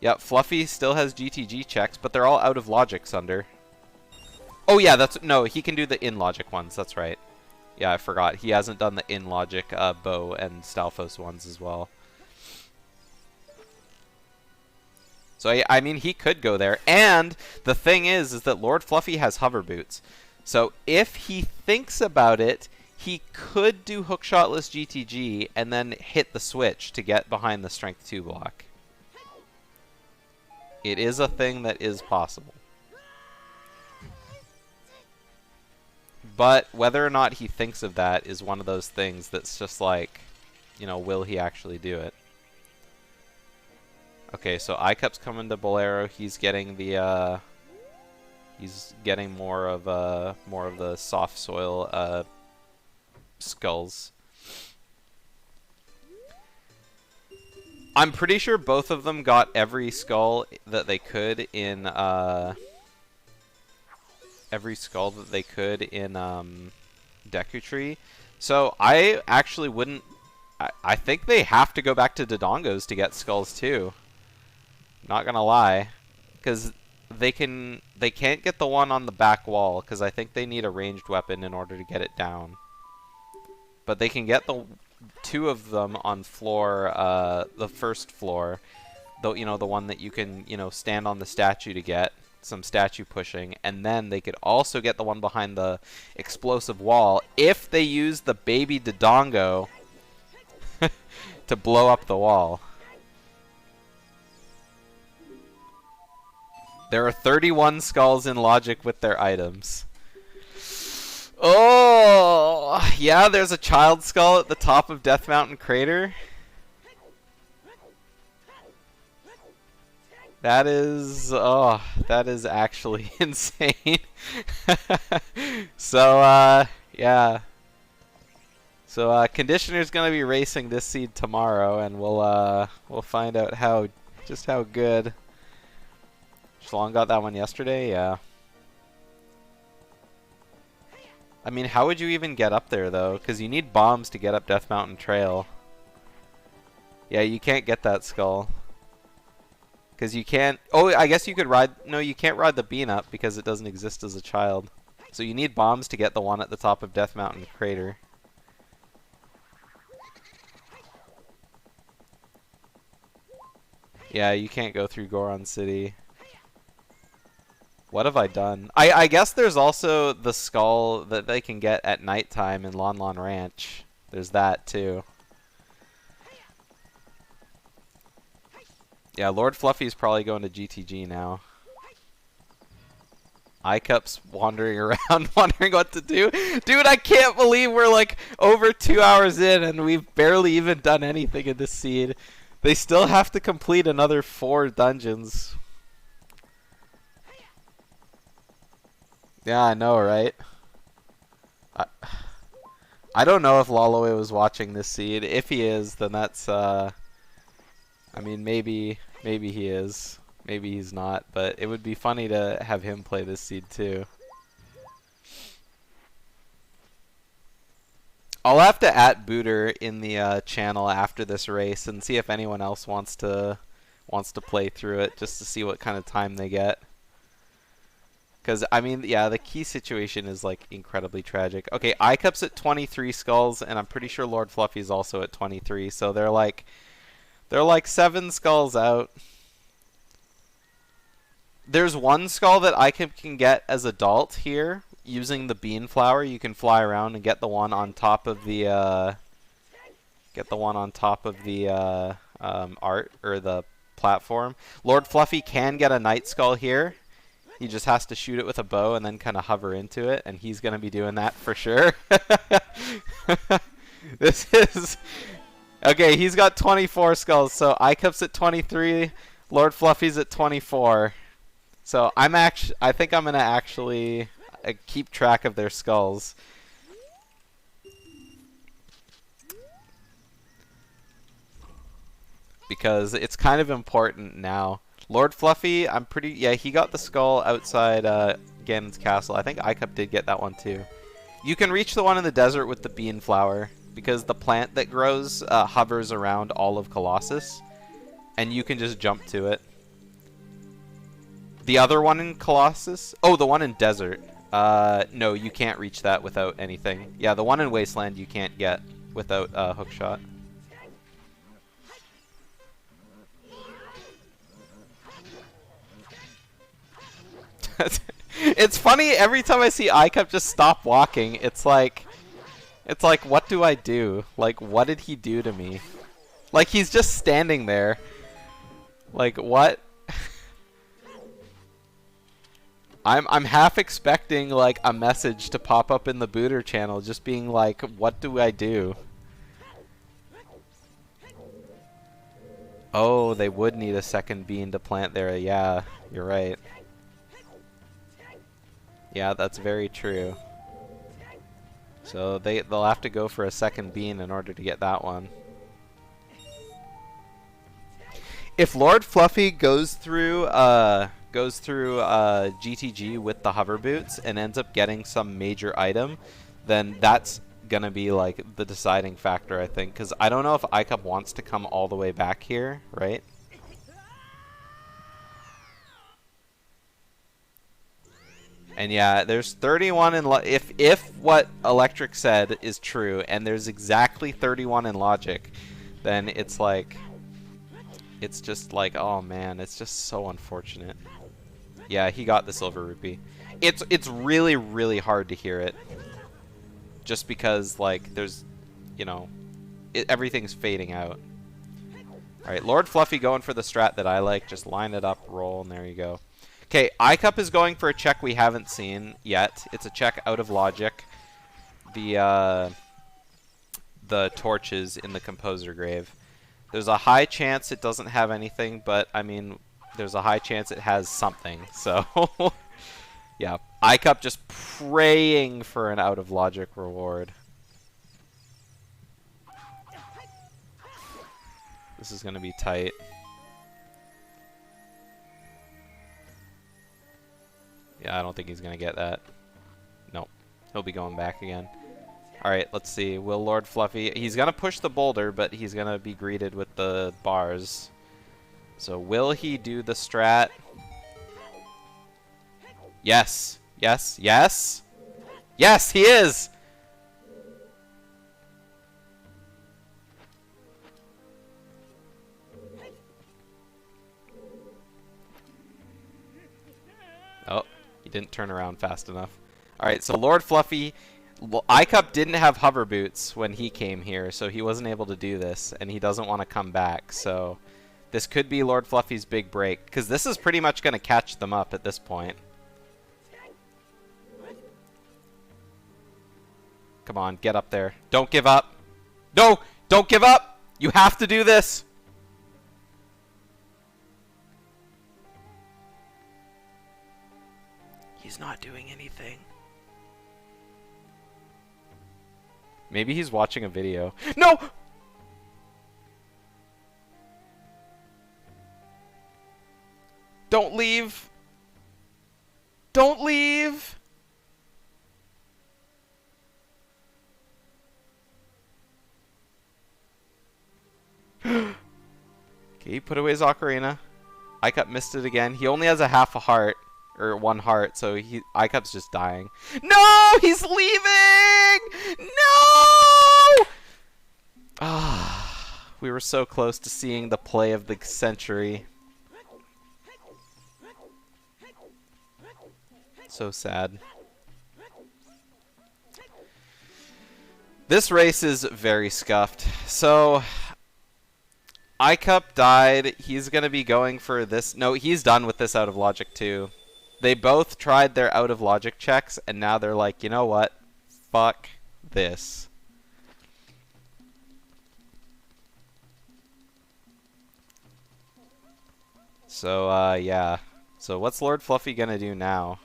Yeah, Fluffy still has GTG checks, but they're all out of logic, Sunder. Oh yeah, no, he can do the in logic ones, that's right. Yeah, I forgot. He hasn't done the in logic bow and Stalfos ones as well. So I mean, he could go there. And the thing is that LordFluffy has hover boots. So if he thinks about it, he could do hookshotless GTG and then hit the switch to get behind the strength 2 block. It is a thing that is possible. But whether or not he thinks of that is one of those things that's just like, you know, will he actually do it? Okay, so iCup's coming to Bolero. He's getting the more of the soft soil skulls. I'm pretty sure both of them got every skull that they could in Deku Tree. So I actually wouldn't. I think they have to go back to Dodongos to get skulls too. Not gonna lie, because they can't get the one on the back wall because I think they need a ranged weapon in order to get it down. But they can get the 2 of them on floor, the first floor, though, you know, the one that you can, you know, stand on the statue to get some statue pushing, and then they could also get the one behind the explosive wall if they use the baby Dodongo to blow up the wall. There are 31 skulls in logic with their items. Oh, yeah, there's a child skull at the top of Death Mountain Crater. That is, oh, that is actually insane. So, yeah. So, Conditioner's gonna be racing this seed tomorrow, and we'll find out just how good. Shalon got that one yesterday, yeah. I mean, how would you even get up there, though? Because you need bombs to get up Death Mountain Trail. Yeah, you can't get that skull. Because you can't... Oh, I guess you could ride... No, you can't ride the bean up because it doesn't exist as a child. So you need bombs to get the one at the top of Death Mountain Crater. Yeah, you can't go through Goron City. What have I done? I guess there's also the skull that they can get at nighttime in Lon Lon Ranch. There's that, too. Yeah, LordFluffy's probably going to GTG now. iCup's wandering around, wondering what to do. Dude, I can't believe we're like over 2 hours in and we've barely even done anything in this seed. They still have to complete another 4 dungeons. Yeah, I know, right? I don't know if Laloe was watching this seed. If he is, then that's, I mean, maybe he is. Maybe he's not, but it would be funny to have him play this seed too. I'll have to @ Booter in the channel after this race and see if anyone else wants to play through it just to see what kind of time they get. Because, I mean, yeah, the key situation is, like, incredibly tragic. Okay, iCup's at 23 skulls, and I'm pretty sure LordFluffy's also at 23, so they're like 7 skulls out. There's one skull that iCup can get as adult here. using the bean flower, you can fly around and get the one on top of the art or the platform. LordFluffy can get a night skull here. He just has to shoot it with a bow and then kind of hover into it, and he's going to be doing that for sure. This is... Okay, he's got 24 skulls, so iCup's at 23, LordFluffy's at 24. So I think I'm going to actually keep track of their skulls. Because it's kind of important now. LordFluffy, yeah, he got the skull outside Ganon's castle. I think iCup did get that one too. You can reach the one in the desert with the bean flower, because the plant that grows hovers around all of Colossus, and you can just jump to it. The other one in Colossus? Oh, the one in desert. No, you can't reach that without anything. Yeah, the one in Wasteland you can't get without hookshot. It's funny, every time I see iCup just stop walking, it's like, what do I do? Like, what did he do to me? Like, he's just standing there. Like, what? I'm half expecting, like, a message to pop up in the Booter channel, just being like, what do I do? Oh, they would need a second bean to plant there. Yeah, you're right. Yeah, that's very true. So they'll have to go for a second bean in order to get that one. If LordFluffy goes through GTG with the hover boots and ends up getting some major item, then that's gonna be like the deciding factor, I think, because I don't know if iCup wants to come all the way back here, right? And yeah, there's 31 in if what Electric said is true, and there's exactly 31 in logic, then it's like, it's just like, oh man, it's just so unfortunate. Yeah, he got the silver rupee. It's really, really hard to hear it, just because like there's, you know, everything's fading out. All right, LordFluffy going for the strat that I like. Just line it up, roll, and there you go. Okay, iCup is going for a check we haven't seen yet. It's a check out of logic. The torches in the Composer Grave. There's a high chance it doesn't have anything, but I mean, there's a high chance it has something. So, yeah, iCup just praying for an out of logic reward. This is gonna be tight. Yeah, I don't think he's going to get that. Nope. He'll be going back again. Alright, let's see. Will LordFluffy... He's going to push the boulder, but he's going to be greeted with the bars. So will he do the strat? Yes. Yes. Yes. Yes, he is! Oh. He didn't turn around fast enough. Alright, so LordFluffy... iCup didn't have hover boots when he came here, so he wasn't able to do this, and he doesn't want to come back, so... This could be LordFluffy's big break, because this is pretty much going to catch them up at this point. Come on, get up there. Don't give up! No! Don't give up! You have to do this! He's not doing anything. Maybe he's watching a video. No! Don't leave! Don't leave! Okay, he put away his ocarina. iCup missed it again. He only has a half a heart. Or 1 heart, so iCup's just dying. No! He's leaving! No! Ah, we were so close to seeing the play of the century. So sad. This race is very scuffed. So, iCup died. He's going to be going for this. No, he's done with this out of logic too. They both tried their out of logic checks, and now they're like, you know what? Fuck this. So, yeah. So what's LordFluffy gonna do now?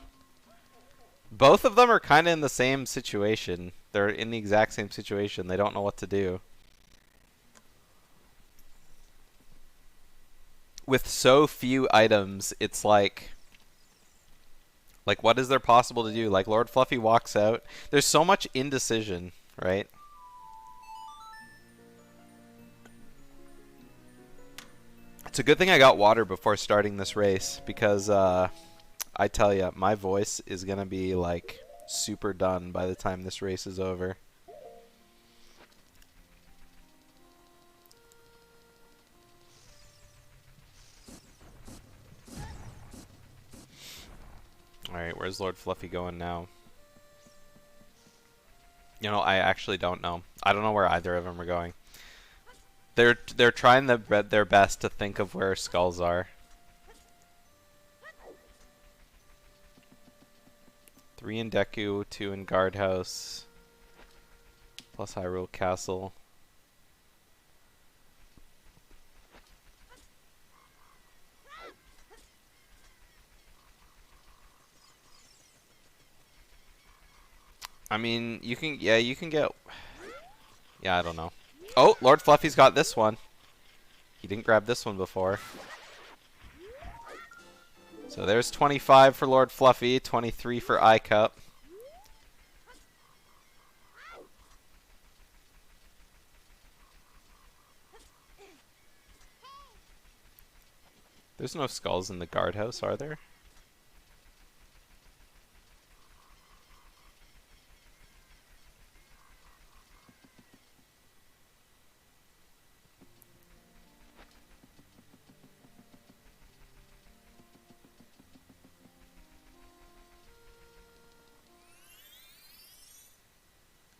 Both of them are kind of in the same situation. They're in the exact same situation. They don't know what to do. With so few items, it's like what is there possible to do? Like, LordFluffy walks out. There's so much indecision, right? It's a good thing I got water before starting this race, because I tell ya, my voice is gonna be like super done by the time this race is over. Alright, where's LordFluffy going now? You know, I actually don't know. I don't know where either of them are going. They're trying their best to think of where skulls are. 3 in Deku, 2 in Guardhouse, plus Hyrule Castle. I mean, you can get, yeah, I don't know. Oh, LordFluffy's got this one. He didn't grab this one before. So there's 25 for LordFluffy, 23 for iCup. There's no skulls in the guardhouse, are there?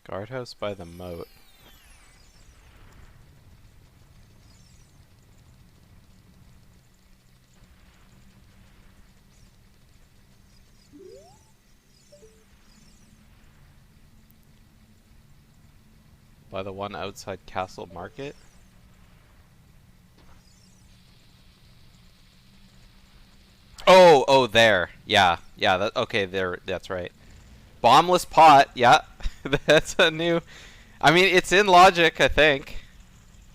Guardhouse by the moat. By the one outside Castle Market. Oh, there. Yeah, okay, there. That's right. Bombless pot. Yeah, that's a new. I mean, it's in logic, I think.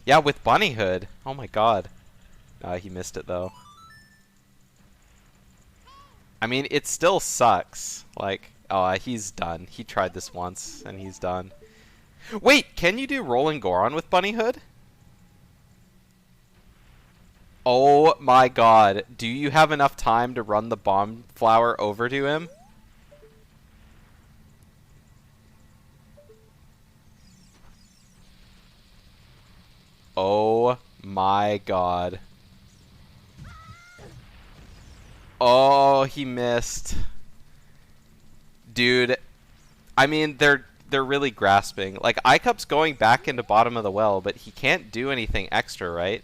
Yeah, with Bunny Hood. Oh my God. He missed it though. I mean, it still sucks. Like, oh, he's done. He tried this once, and he's done. Wait, can you do Rolling Goron with Bunny Hood? Oh my God. Do you have enough time to run the bomb flower over to him? Oh my God. Oh, he missed. Dude, I mean, they're really grasping. Like, iCup's going back into bottom of the well, but he can't do anything extra, right?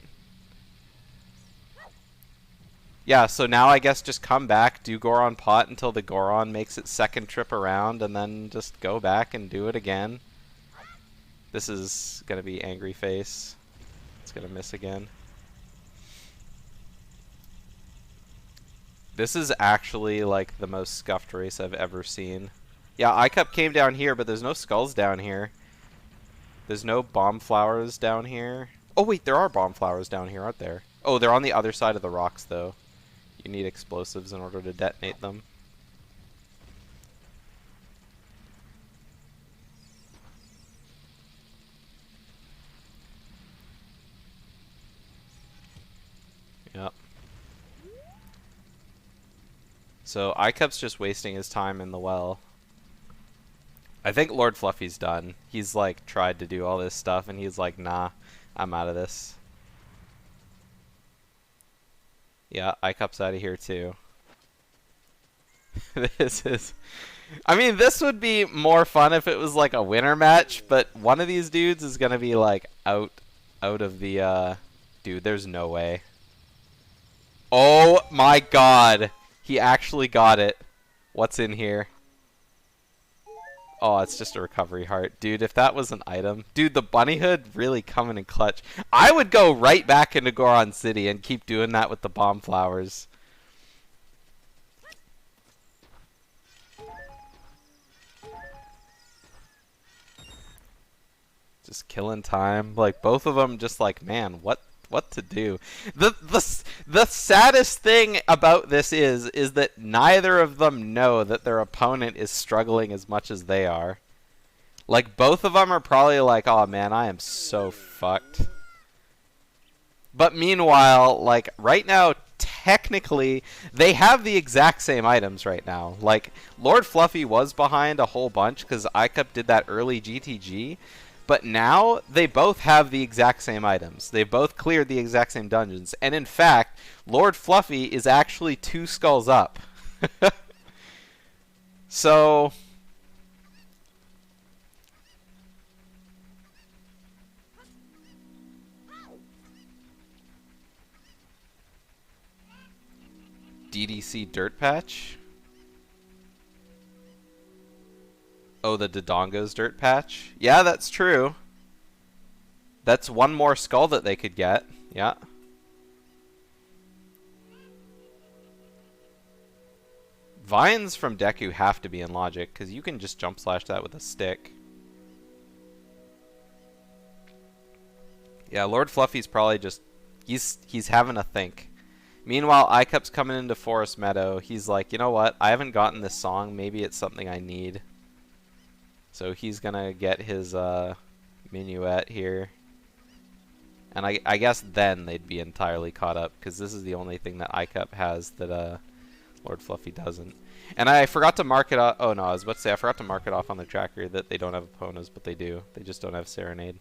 Yeah, so now I guess just come back, do Goron pot until the Goron makes its second trip around, and then just go back and do it again. This is gonna be angry face. It's gonna miss again. This is actually like the most scuffed race I've ever seen. Yeah, iCup came down here, but there's no skulls down here. There's no bomb flowers down here. Oh wait, there are bomb flowers down here, aren't there? Oh, they're on the other side of the rocks though. You need explosives in order to detonate them. Yep. So iCup's just wasting his time in the well. I think LordFluffy's done. He's like tried to do all this stuff and he's like, nah, I'm out of this. Yeah, iCup's out of here too. This is I mean, this would be more fun if it was like a winner match, but one of these dudes is gonna be like out of the dude, there's no way. Oh my god. He actually got it. What's in here? Oh, it's just a recovery heart. Dude, if that was an item. Dude, the bunny hood really coming in clutch. I would go right back into Goron City and keep doing that with the bomb flowers. Just killing time. Like, both of them just like, man, what to do? The saddest thing about this is that neither of them know that their opponent is struggling as much as they are. Like, both of them are probably like, oh man, I am so fucked. But meanwhile, like, right now, technically, they have the exact same items right now. Like, LordFluffy was behind a whole bunch because iCup did that early GTG. But now, they both have the exact same items. They both cleared the exact same dungeons. And in fact, LordFluffy is actually 2 skulls up. So... DDC Dirt Patch? Oh, the Dodongo's Dirt Patch? Yeah, that's true. That's one more skull that they could get. Yeah. Vines from Deku have to be in logic, because you can just jump slash that with a stick. Yeah, LordFluffy's probably just... He's having a think. Meanwhile, iCup's coming into Forest Meadow. He's like, you know what? I haven't gotten this song. Maybe it's something I need. So he's gonna get his minuet here. And I guess then they'd be entirely caught up, because this is the only thing that iCup has that LordFluffy doesn't. And I forgot to mark it off. Oh no, I was about to say I forgot to mark it off on the tracker that they don't have Eponas, but they do. They just don't have Serenade.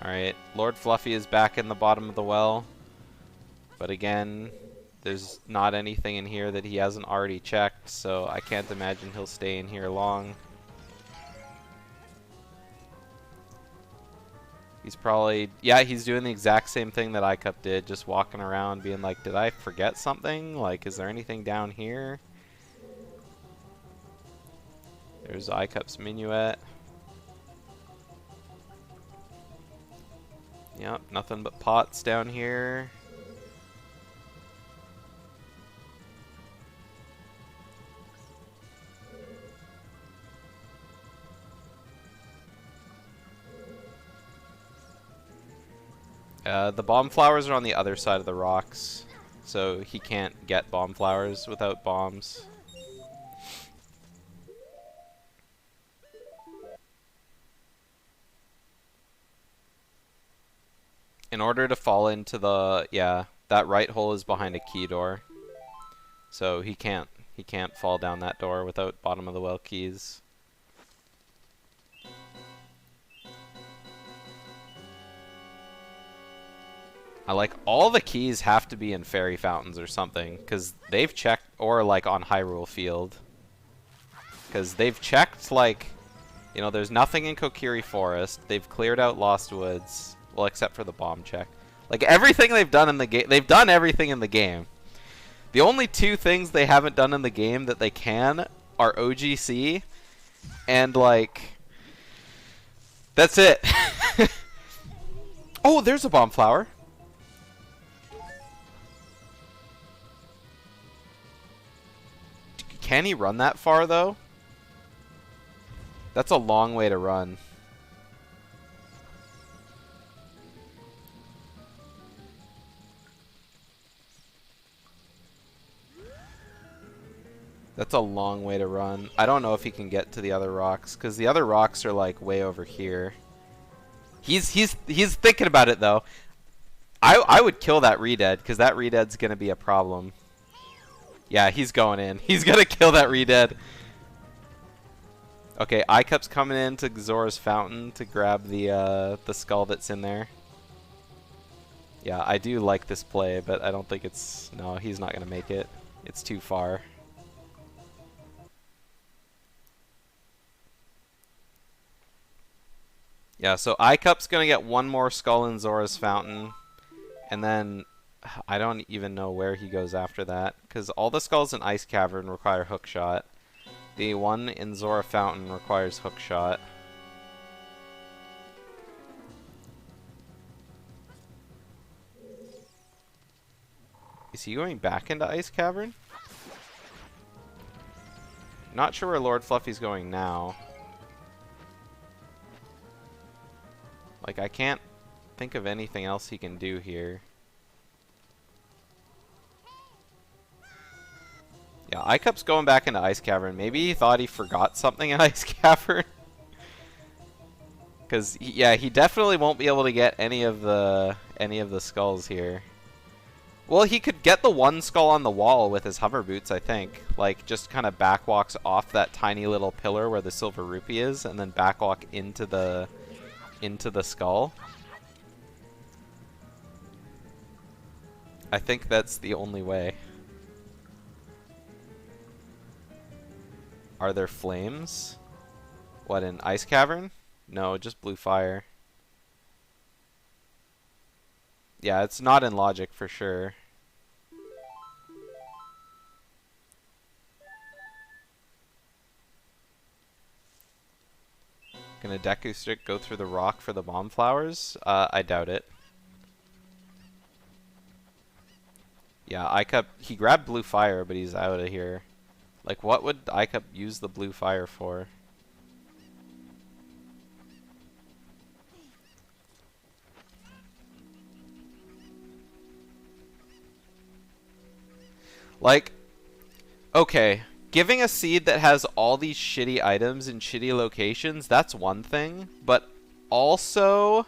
Alright, LordFluffy is back in the bottom of the well. But again, there's not anything in here that he hasn't already checked, so I can't imagine he'll stay in here long. He's probably... Yeah, he's doing the exact same thing that iCup did, just walking around being like, did I forget something? Like, is there anything down here? There's iCup's minuet. Yep, nothing but pots down here. The bomb flowers are on the other side of the rocks, so he can't get bomb flowers without bombs. In order to fall into the... Yeah, that right hole is behind a key door. So he can't fall down that door without bottom of the well keys. I like all the keys have to be in fairy fountains or something, because they've checked, or like on Hyrule Field. Because they've checked, like, you know, there's nothing in Kokiri Forest. They've cleared out Lost Woods. Well, except for the bomb check. Like, everything they've done in the game... They've done everything in the game. The only 2 things they haven't done in the game that they can are OGC and, like... That's it. Oh, there's a bomb flower. Can he run that far, though? That's a long way to run. That's a long way to run. I don't know if he can get to the other rocks, because the other rocks are like way over here. He's thinking about it though. I would kill that Redead, because that Redead's gonna be a problem. Yeah, he's going in. He's gonna kill that Redead. Okay, iCup's coming in to Zora's Fountain to grab the skull that's in there. Yeah, I do like this play, but I don't think it's... No, he's not going to make it. It's too far. Yeah, so iCup's going to get one more skull in Zora's Fountain. And then I don't even know where he goes after that. Because all the skulls in Ice Cavern require Hookshot. The one in Zora Fountain requires Hookshot. Is he going back into Ice Cavern? Not sure where Lord Fluffy's going now. Like, I can't think of anything else he can do here. Yeah, iCup's going back into Ice Cavern. Maybe he thought he forgot something in Ice Cavern. Because, yeah, he definitely won't be able to get any of the skulls here. Well, he could get the one skull on the wall with his hover boots, I think. Like, just kind of backwalks off that tiny little pillar where the silver rupee is, and then backwalk into the skull. I think that's the only way. Are there flames? What, in Ice Cavern? No, just blue fire. Yeah, it's not in logic for sure. Gonna Deku Stick go through the rock for the bomb flowers? I doubt it. Yeah, iCup, he grabbed blue fire, but he's out of here. Like, what would iCup use the blue fire for? Like, okay, giving a seed that has all these shitty items in shitty locations, that's one thing, but also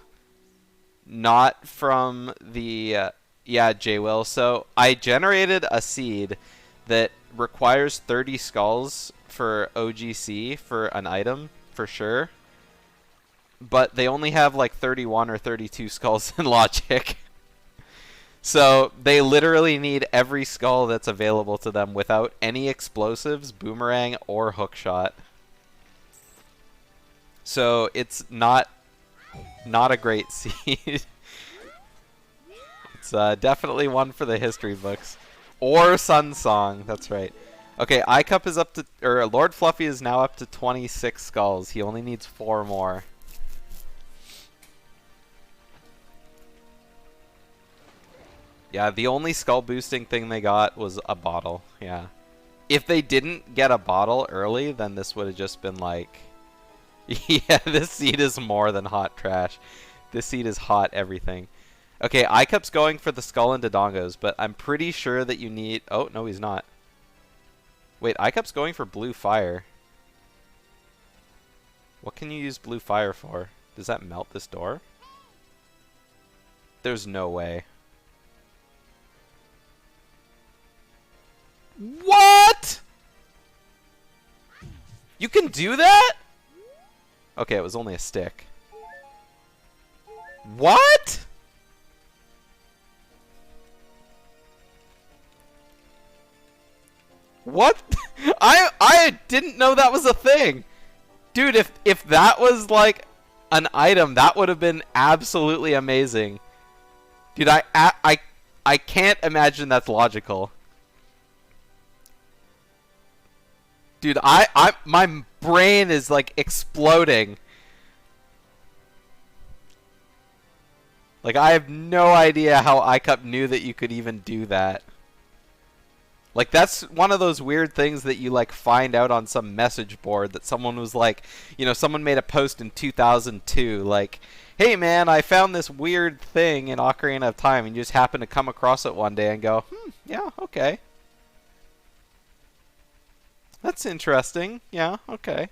not from the, yeah, J-Will. So I generated a seed that requires 30 skulls for OGC for an item, for sure, but they only have like 31 or 32 skulls in logic. So they literally need every skull that's available to them without any explosives, boomerang, or hookshot. So it's not a great seed. It's definitely one for the history books. Or Sun Song, that's right. Okay, iCup is up to, or Lord Fluffy is now up to 26 skulls. He only needs 4 more. Yeah, the only skull boosting thing they got was a bottle. Yeah. If they didn't get a bottle early, then this would have just been like... Yeah, this seed is more than hot trash. This seed is hot everything. Okay, iCup's going for the skull and Dodongos, but I'm pretty sure that you need... Oh, no, he's not. Wait, iCup's going for blue fire. What can you use blue fire for? Does that melt this door? There's no way. What? You can do that? Okay, it was only a stick. What? What? I didn't know that was a thing. Dude, if that was like an item, that would have been absolutely amazing. Dude, I can't imagine that's logical. Dude, my brain is like exploding. Like, I have no idea how iCup knew that you could even do that. Like, that's one of those weird things that you like find out on some message board that someone was like, you know, someone made a post in 2002 like, hey man, I found this weird thing in Ocarina of Time, and you just happen to come across it one day and go, yeah, okay. That's interesting. Yeah, okay.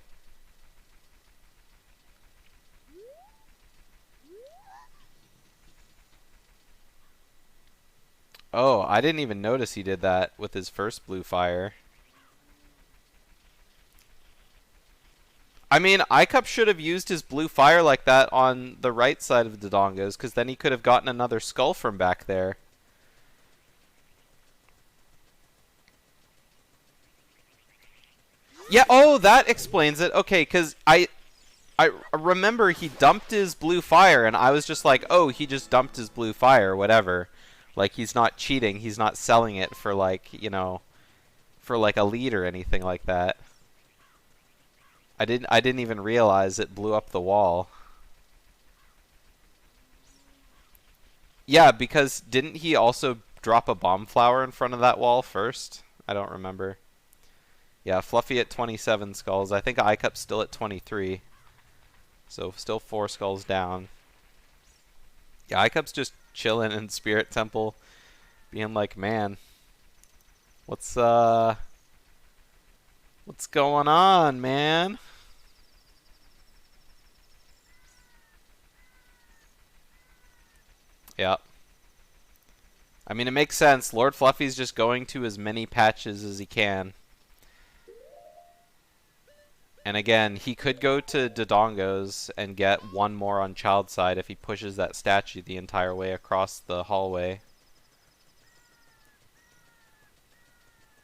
Oh, I didn't even notice he did that with his first blue fire. I mean, iCup should have used his blue fire like that on the right side of the Dodongos, because then he could have gotten another skull from back there. Yeah, oh, that explains it. Okay, because I remember he dumped his blue fire, and I was just like, oh, he just dumped his blue fire, whatever. Like, he's not cheating. He's not selling it for, like, you know, for, like, a lead or anything like that. I didn't even realize it blew up the wall. Yeah, because didn't he also drop a bomb flower in front of that wall first? I don't remember. Yeah, Fluffy at 27 skulls. I think iCup's still at 23. So still 4 skulls down. Yeah, iCup's just chilling in Spirit Temple, being like, man, what's going on, man? Yeah. I mean, it makes sense. LordFluffy's just going to as many patches as he can. And again, he could go to Dodongos and get one more on Child side if he pushes that statue the entire way across the hallway.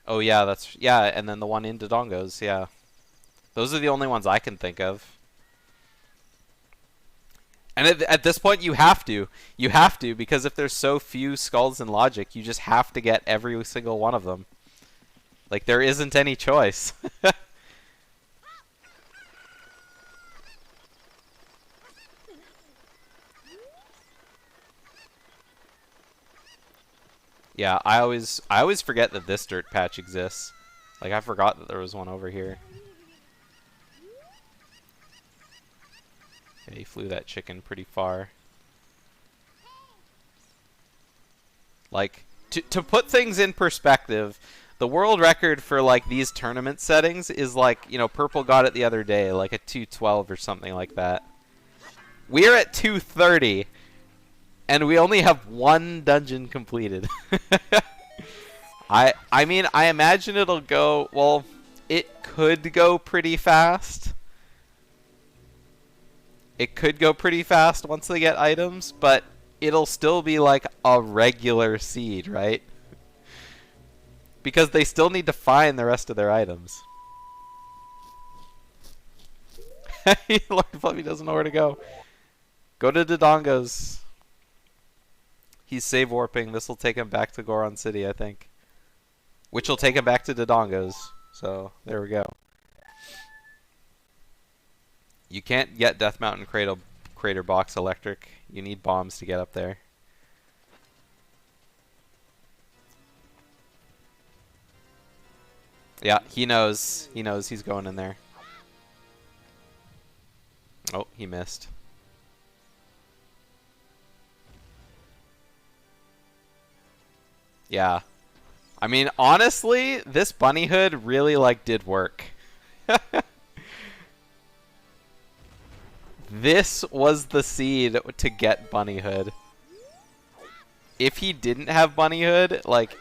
Oh yeah, yeah, and then the one in Dodongos, yeah. Those are the only ones I can think of. And at this point, you have to. You have to, because if there's so few skulls in Logic, you just have to get every single one of them. Like, there isn't any choice. Yeah, I always forget that this dirt patch exists. Like, I forgot that there was one over here. Yeah, he flew that chicken pretty far. Like, to put things in perspective, the world record for, like, these tournament settings is, like, you know, Purple got it the other day, like a 212 or something like that. We're at 230. And we only have one dungeon completed. I mean, I imagine it'll go, well, it could go pretty fast. It could go pretty fast once they get items, but it'll still be like a regular seed, right? Because they still need to find the rest of their items. LordFluffy doesn't know where to go. Go to Dodongos. He's save warping. This will take him back to Goron City, I think. Which will take him back to Dodongos. So, there we go. You can't get Death Mountain Crater Box electric. You need bombs to get up there. Yeah, he knows. He knows he's going in there. Oh, he missed. Yeah. I mean, honestly, this bunny hood really, like, did work. This was the seed to get bunny hood. If he didn't have bunny hood, like,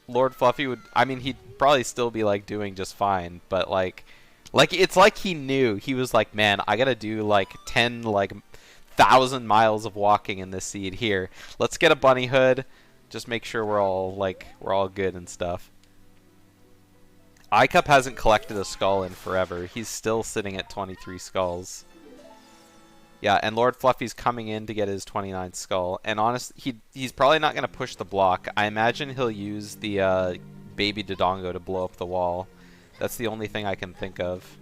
LordFluffy would, I mean, he'd probably still be, like, doing just fine, but, like, it's like he knew. He was like, man, I gotta do, like, 10, like, 1,000 miles of walking in this seed. Here, let's get a bunny hood. Just make sure we're all good and stuff. iCup hasn't collected a skull in forever. He's still sitting at 23 skulls. Yeah, and LordFluffy's coming in to get his 29th skull. And honestly, he's probably not going to push the block. I imagine he'll use the baby Dodongo to blow up the wall. That's the only thing I can think of.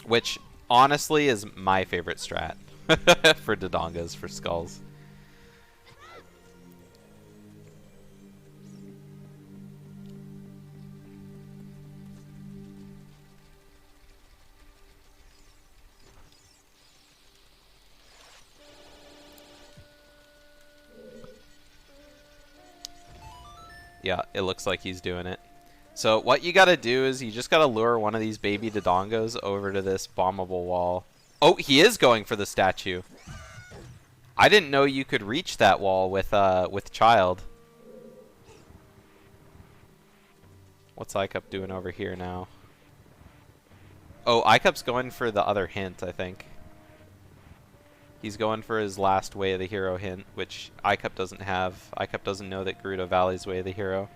Which, honestly, is my favorite strat. For Dodongos, for skulls. Yeah, it looks like he's doing it. So what you gotta do is you just gotta lure one of these baby Dodongos over to this bombable wall. Oh, he is going for the statue. I didn't know you could reach that wall with Child. What's iCup doing over here now? Oh, Icup's going for the other hint, I think. He's going for his last Way of the Hero hint, which Icup doesn't have. Icup doesn't know that Gerudo Valley's Way of the Hero.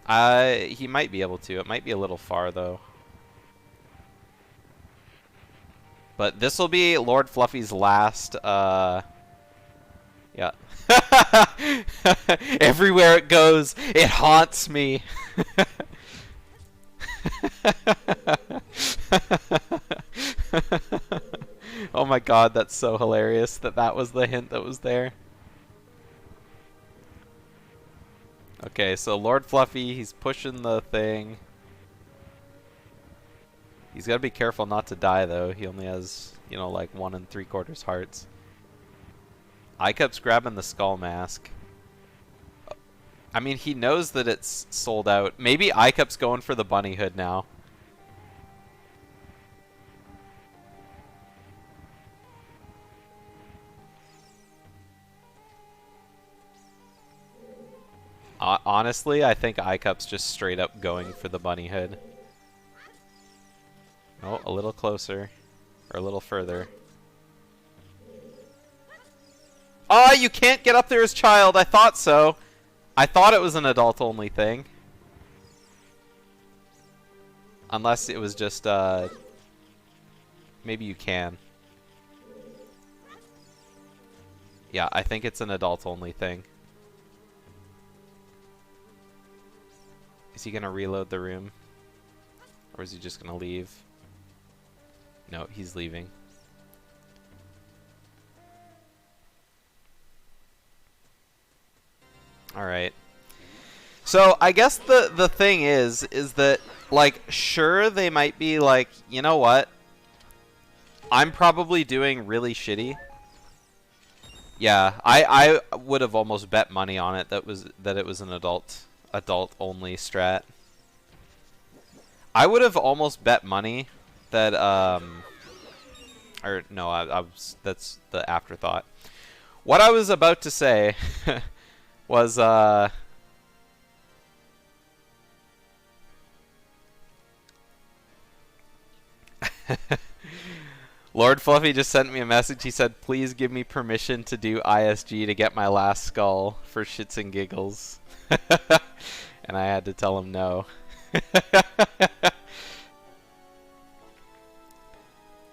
He might be able to. It might be a little far, though. But this will be LordFluffy's last, yeah. Everywhere it goes, it haunts me. Oh my god, that's so hilarious that that was the hint that was there. Okay, so LordFluffy, he's pushing the thing. He's gotta be careful not to die, though. He only has, you know, like 1 3/4 hearts. Icup's grabbing the skull mask. I mean, he knows that it's sold out. Maybe Icup's going for the bunny hood now. Honestly, I think Icup's just straight up going for the bunny hood. Oh, a little closer. Or a little further. Oh, you can't get up there as child. I thought so. I thought it was an adult-only thing. Unless it was just, maybe you can. Yeah, I think it's an adult-only thing. Is he gonna reload the room? Or is he just gonna leave? No, he's leaving. Alright. So, I guess the thing is that, like, sure, they might be like, you know what? I'm probably doing really shitty. Yeah, I would have almost bet money on it that it was an adult-only strat. I would have almost bet money that, or, no, that's the afterthought. What I was about to say was, LordFluffy just sent me a message. He said, please give me permission to do ISG to get my last skull for shits and giggles. And I had to tell him no.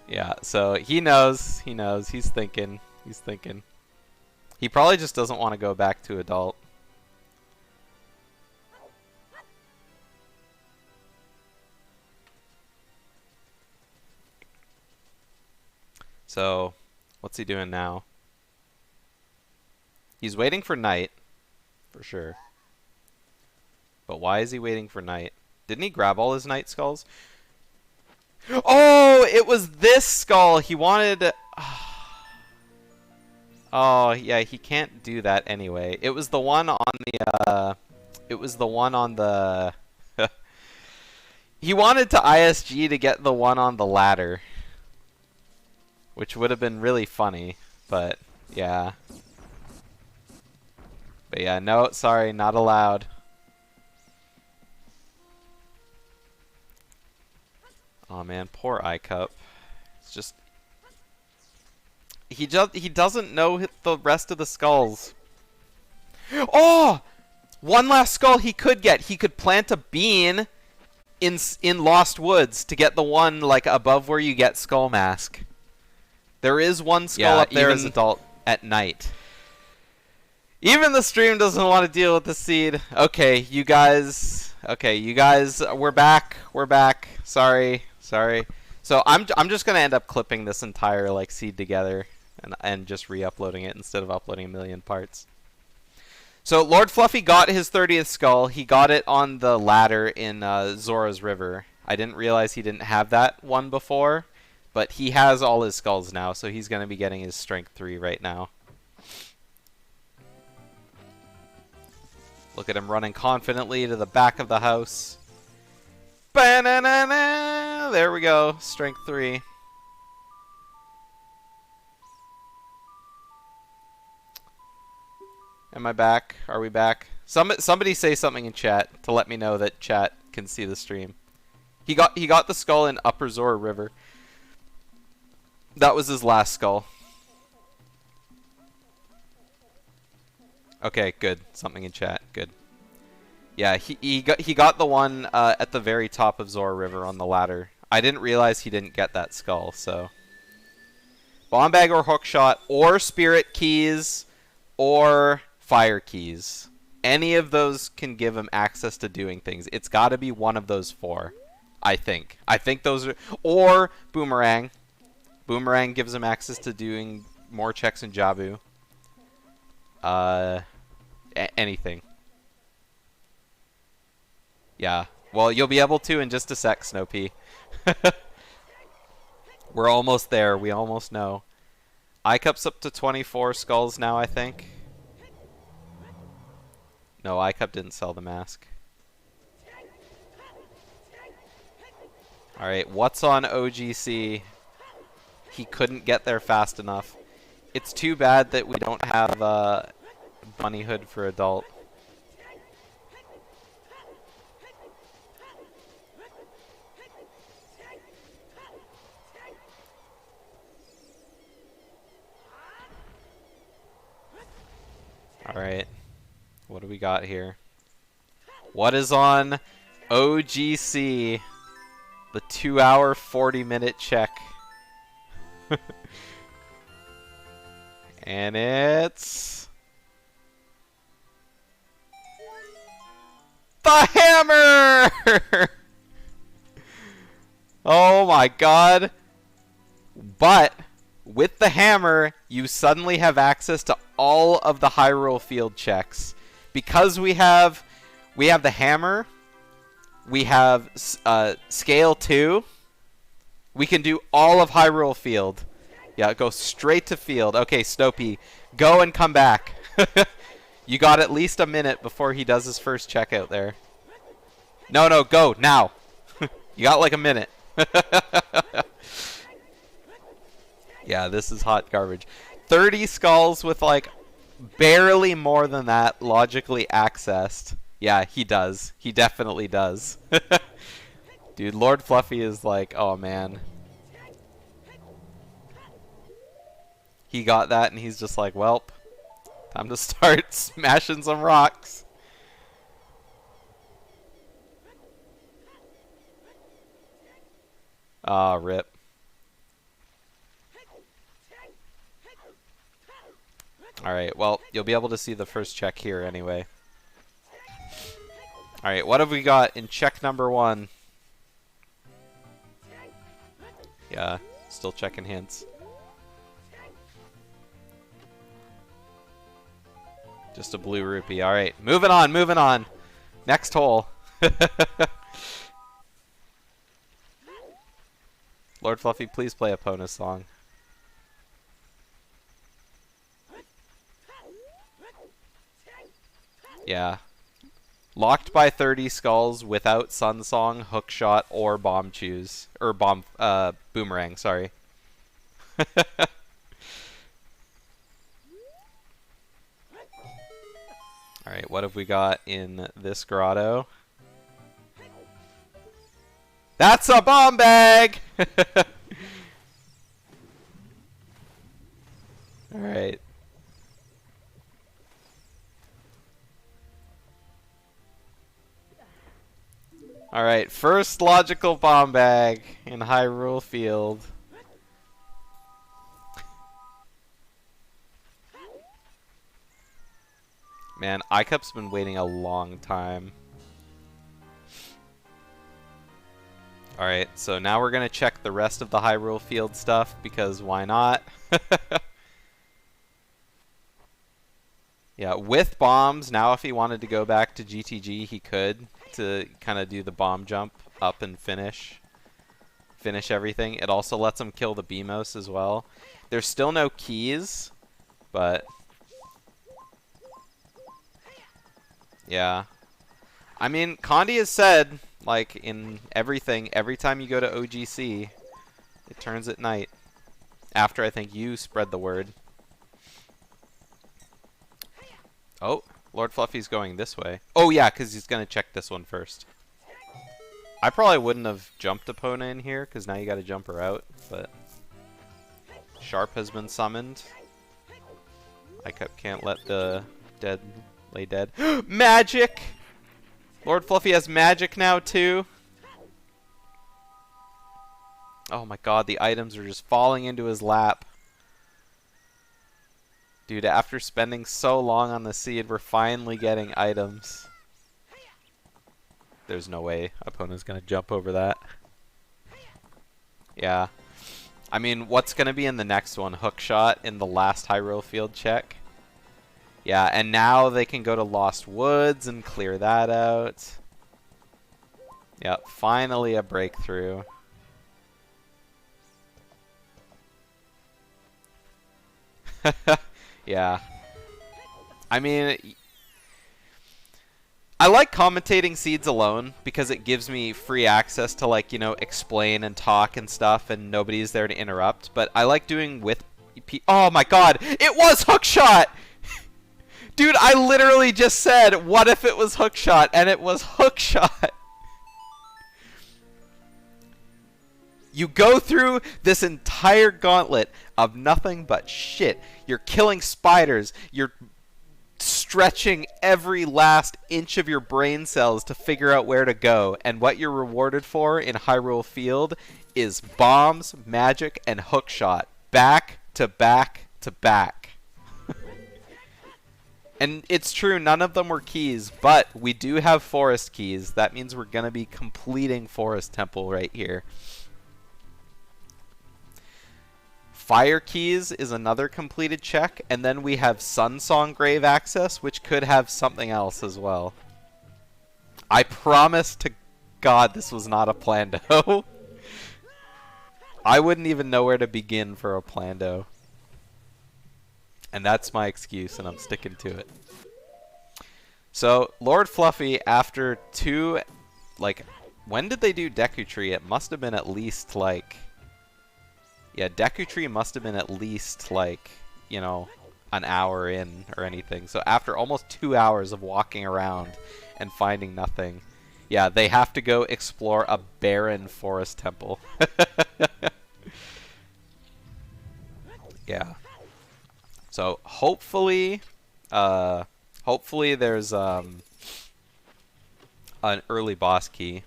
Yeah, so he knows, he's thinking. He probably just doesn't want to go back to adult. So, what's he doing now? He's waiting for night, for sure. But why is he waiting for night? Didn't he grab all his night skulls? Oh, it was this skull. He wanted... Oh, yeah, he can't do that anyway. It was the one on the, It was the one on the... He wanted to ISG to get the one on the ladder. Which would have been really funny, but, yeah. But yeah, no, sorry, not allowed. Oh man, poor iCup. It's just... He doesn't know the rest of the skulls. Oh! One last skull he could get. He could plant a bean in Lost Woods to get the one, like, above where you get Skull Mask. There is one skull up there as adult at night. Even the stream doesn't want to deal with the seed. Okay, you guys, we're back. Sorry. So I'm just gonna end up clipping this entire like seed together and just re-uploading it instead of uploading a million parts. So LordFluffy got his 30th skull. He got it on the ladder in Zora's River. I didn't realize he didn't have that one before. But he has all his skulls now, so he's going to be getting his strength 3 right now. Look at him running confidently to the back of the house. Ba-na-na-na! There we go, strength 3. Am I back? Are we back? Somebody say something in chat to let me know that chat can see the stream. He got the skull in Upper Zora River. That was his last skull. Okay, good. Something in chat. Good. Yeah, he got the one at the very top of Zora River on the ladder. I didn't realize he didn't get that skull, so. Bomb bag or hookshot, or spirit keys, or fire keys. Any of those can give him access to doing things. It's got to be one of those four, I think. I think those are... Or boomerang. Boomerang gives him access to doing more checks in Jabu. Anything. Yeah. Well, you'll be able to in just a sec, Snowpea. We're almost there. We almost know. iCup's up to 24 skulls now, I think. No, iCup didn't sell the mask. Alright, what's on OGC? He couldn't get there fast enough. It's too bad that we don't have Bunny Hood for adult. Alright. What do we got here? What is on OGC? The 2-hour, 40-minute check. And it's... the hammer! Oh my god. But with the hammer, you suddenly have access to all of the Hyrule Field checks. Because we have the hammer, we have Scale 2, we can do all of Hyrule Field. Yeah, go straight to field. Okay, Snopey, go and come back. You got at least a minute before he does his first check out there. No, go, now. You got like a minute. Yeah, this is hot garbage. 30 skulls with like barely more than that logically accessed. Yeah, he does. He definitely does. Dude, LordFluffy is like, oh man. He got that and he's just like, welp, time to start smashing some rocks. Ah, rip. Alright, well, you'll be able to see the first check here anyway. Alright, what have we got in check number 1? Yeah, still checking hints. Just a blue rupee. Alright, moving on. Next hole. LordFluffy, please play a Pona song. Yeah. Locked by 30 skulls without Sun Song, Hookshot, or Bomb Choose. Or Boomerang, sorry. Alright, what have we got in this grotto? That's a bomb bag! Alright. Alright, first logical bomb bag in Hyrule Field. Man, iCup's been waiting a long time. Alright, so now we're gonna check the rest of the Hyrule Field stuff, because why not? Yeah, with bombs, now if he wanted to go back to GTG, he could, to kind of do the bomb jump up and finish everything. It also lets him kill the Beamos as well. There's still no keys, but... yeah. I mean, Condi has said, like, in everything, every time you go to OGC, it turns at night. After, I think, you spread the word. Oh, LordFluffy's going this way. Oh, yeah, because he's going to check this one first. I probably wouldn't have jumped Epona in here, because now you gotta jump her out, but... Sharp has been summoned. Icup can't let the dead lay dead. Magic! LordFluffy has magic now, too. Oh my god, the items are just falling into his lap. Dude, after spending so long on the seed, we're finally getting items. There's no way Epona's gonna jump over that. Yeah. I mean, what's gonna be in the next one? Hookshot in the last Hyrule Field check? Yeah, and now they can go to Lost Woods and clear that out. Yep, finally a breakthrough. Yeah. I mean, I like commentating seeds alone because it gives me free access to, like, you know, explain and talk and stuff, and nobody's there to interrupt. But I like doing with oh my god, it was Hookshot! Dude, I literally just said, what if it was Hookshot? And it was Hookshot! You go through this entire gauntlet of nothing but shit. You're killing spiders. You're stretching every last inch of your brain cells to figure out where to go. And what you're rewarded for in Hyrule Field is bombs, magic, and hookshot. Back to back to back. And it's true, none of them were keys, but we do have forest keys. That means we're going to be completing Forest Temple right here. Fire keys is another completed check, and then we have Sunsong Grave access, which could have something else as well. I promise to God this was not a Plando. I wouldn't even know where to begin for a Plando. And that's my excuse, and I'm sticking to it. So, LordFluffy, after two, like, when did they do Deku Tree? It must have been at least, like... Yeah, Deku Tree must have been at least, like, you know, an hour in or anything. So after almost 2 hours of walking around and finding nothing, yeah, they have to go explore a barren forest temple. Yeah. So hopefully, hopefully there's an early boss key.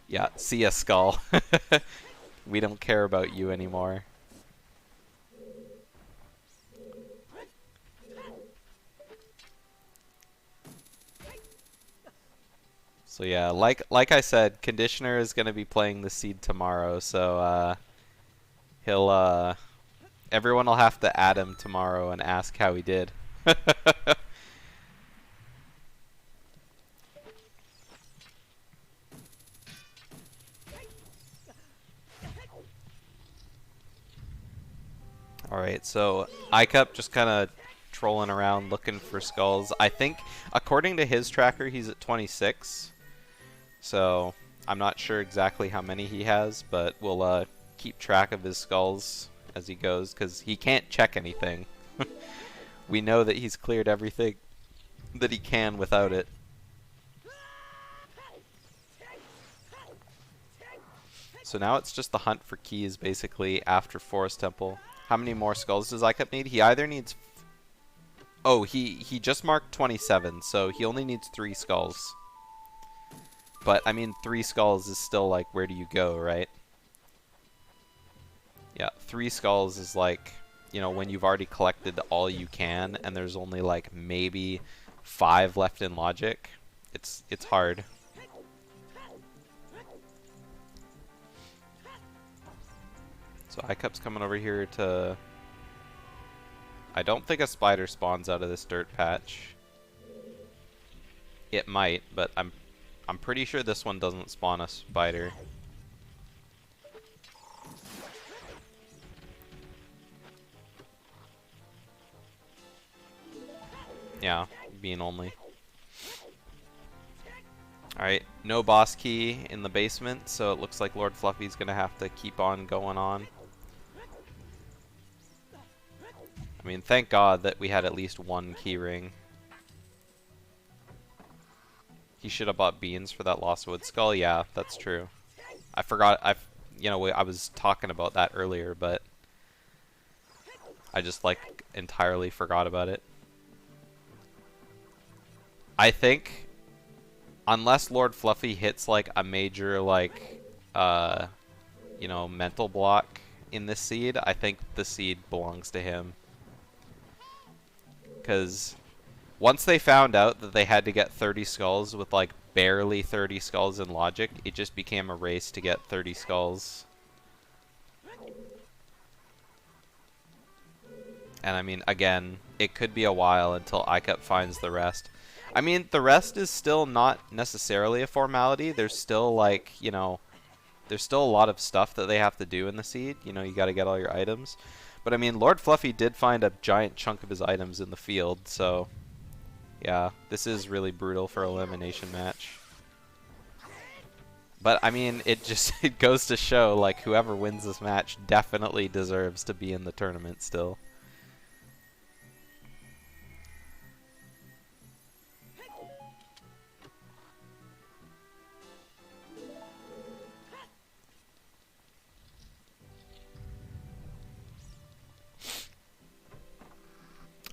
Yeah, see ya, Skull. We don't care about you anymore. So yeah, like I said, Conditioner is going to be playing the seed tomorrow, so he'll everyone will have to add him tomorrow and ask how he did. Alright, so Icup just kind of trolling around looking for skulls. I think, according to his tracker, he's at 26. So, I'm not sure exactly how many he has, but we'll keep track of his skulls as he goes, because he can't check anything. We know that he's cleared everything that he can without it. So now it's just the hunt for keys, basically, after Forest Temple. How many more skulls does Icup need? He either needs... Oh, he just marked 27, so he only needs 3 skulls. But, I mean, 3 skulls is still, like, where do you go, right? Yeah, 3 skulls is, like, you know, when you've already collected all you can, and there's only, like, maybe 5 left in Logic. It's hard. So Icup's coming over here to... I don't think a spider spawns out of this dirt patch. It might, but I'm pretty sure this one doesn't spawn a spider. Yeah, bean only. Alright, no boss key in the basement, so it looks like LordFluffy's gonna have to keep on going on. I mean, thank God that we had at least one key ring. He should have bought beans for that Lost Wood Skull. Yeah, that's true. I forgot. You know, I was talking about that earlier, but I just like entirely forgot about it. I think unless LordFluffy hits like a major like you know, mental block in this seed, I think the seed belongs to him. Because once they found out that they had to get 30 skulls with like barely 30 skulls in logic, it just became a race to get 30 skulls. And I mean, again, it could be a while until iCup finds the rest. I mean, the rest is still not necessarily a formality. There's still like, you know, there's still a lot of stuff that they have to do in the seed. You know, you got to get all your items. But I mean, LordFluffy did find a giant chunk of his items in the field, so yeah, this is really brutal for elimination match. But I mean, it goes to show like whoever wins this match definitely deserves to be in the tournament still.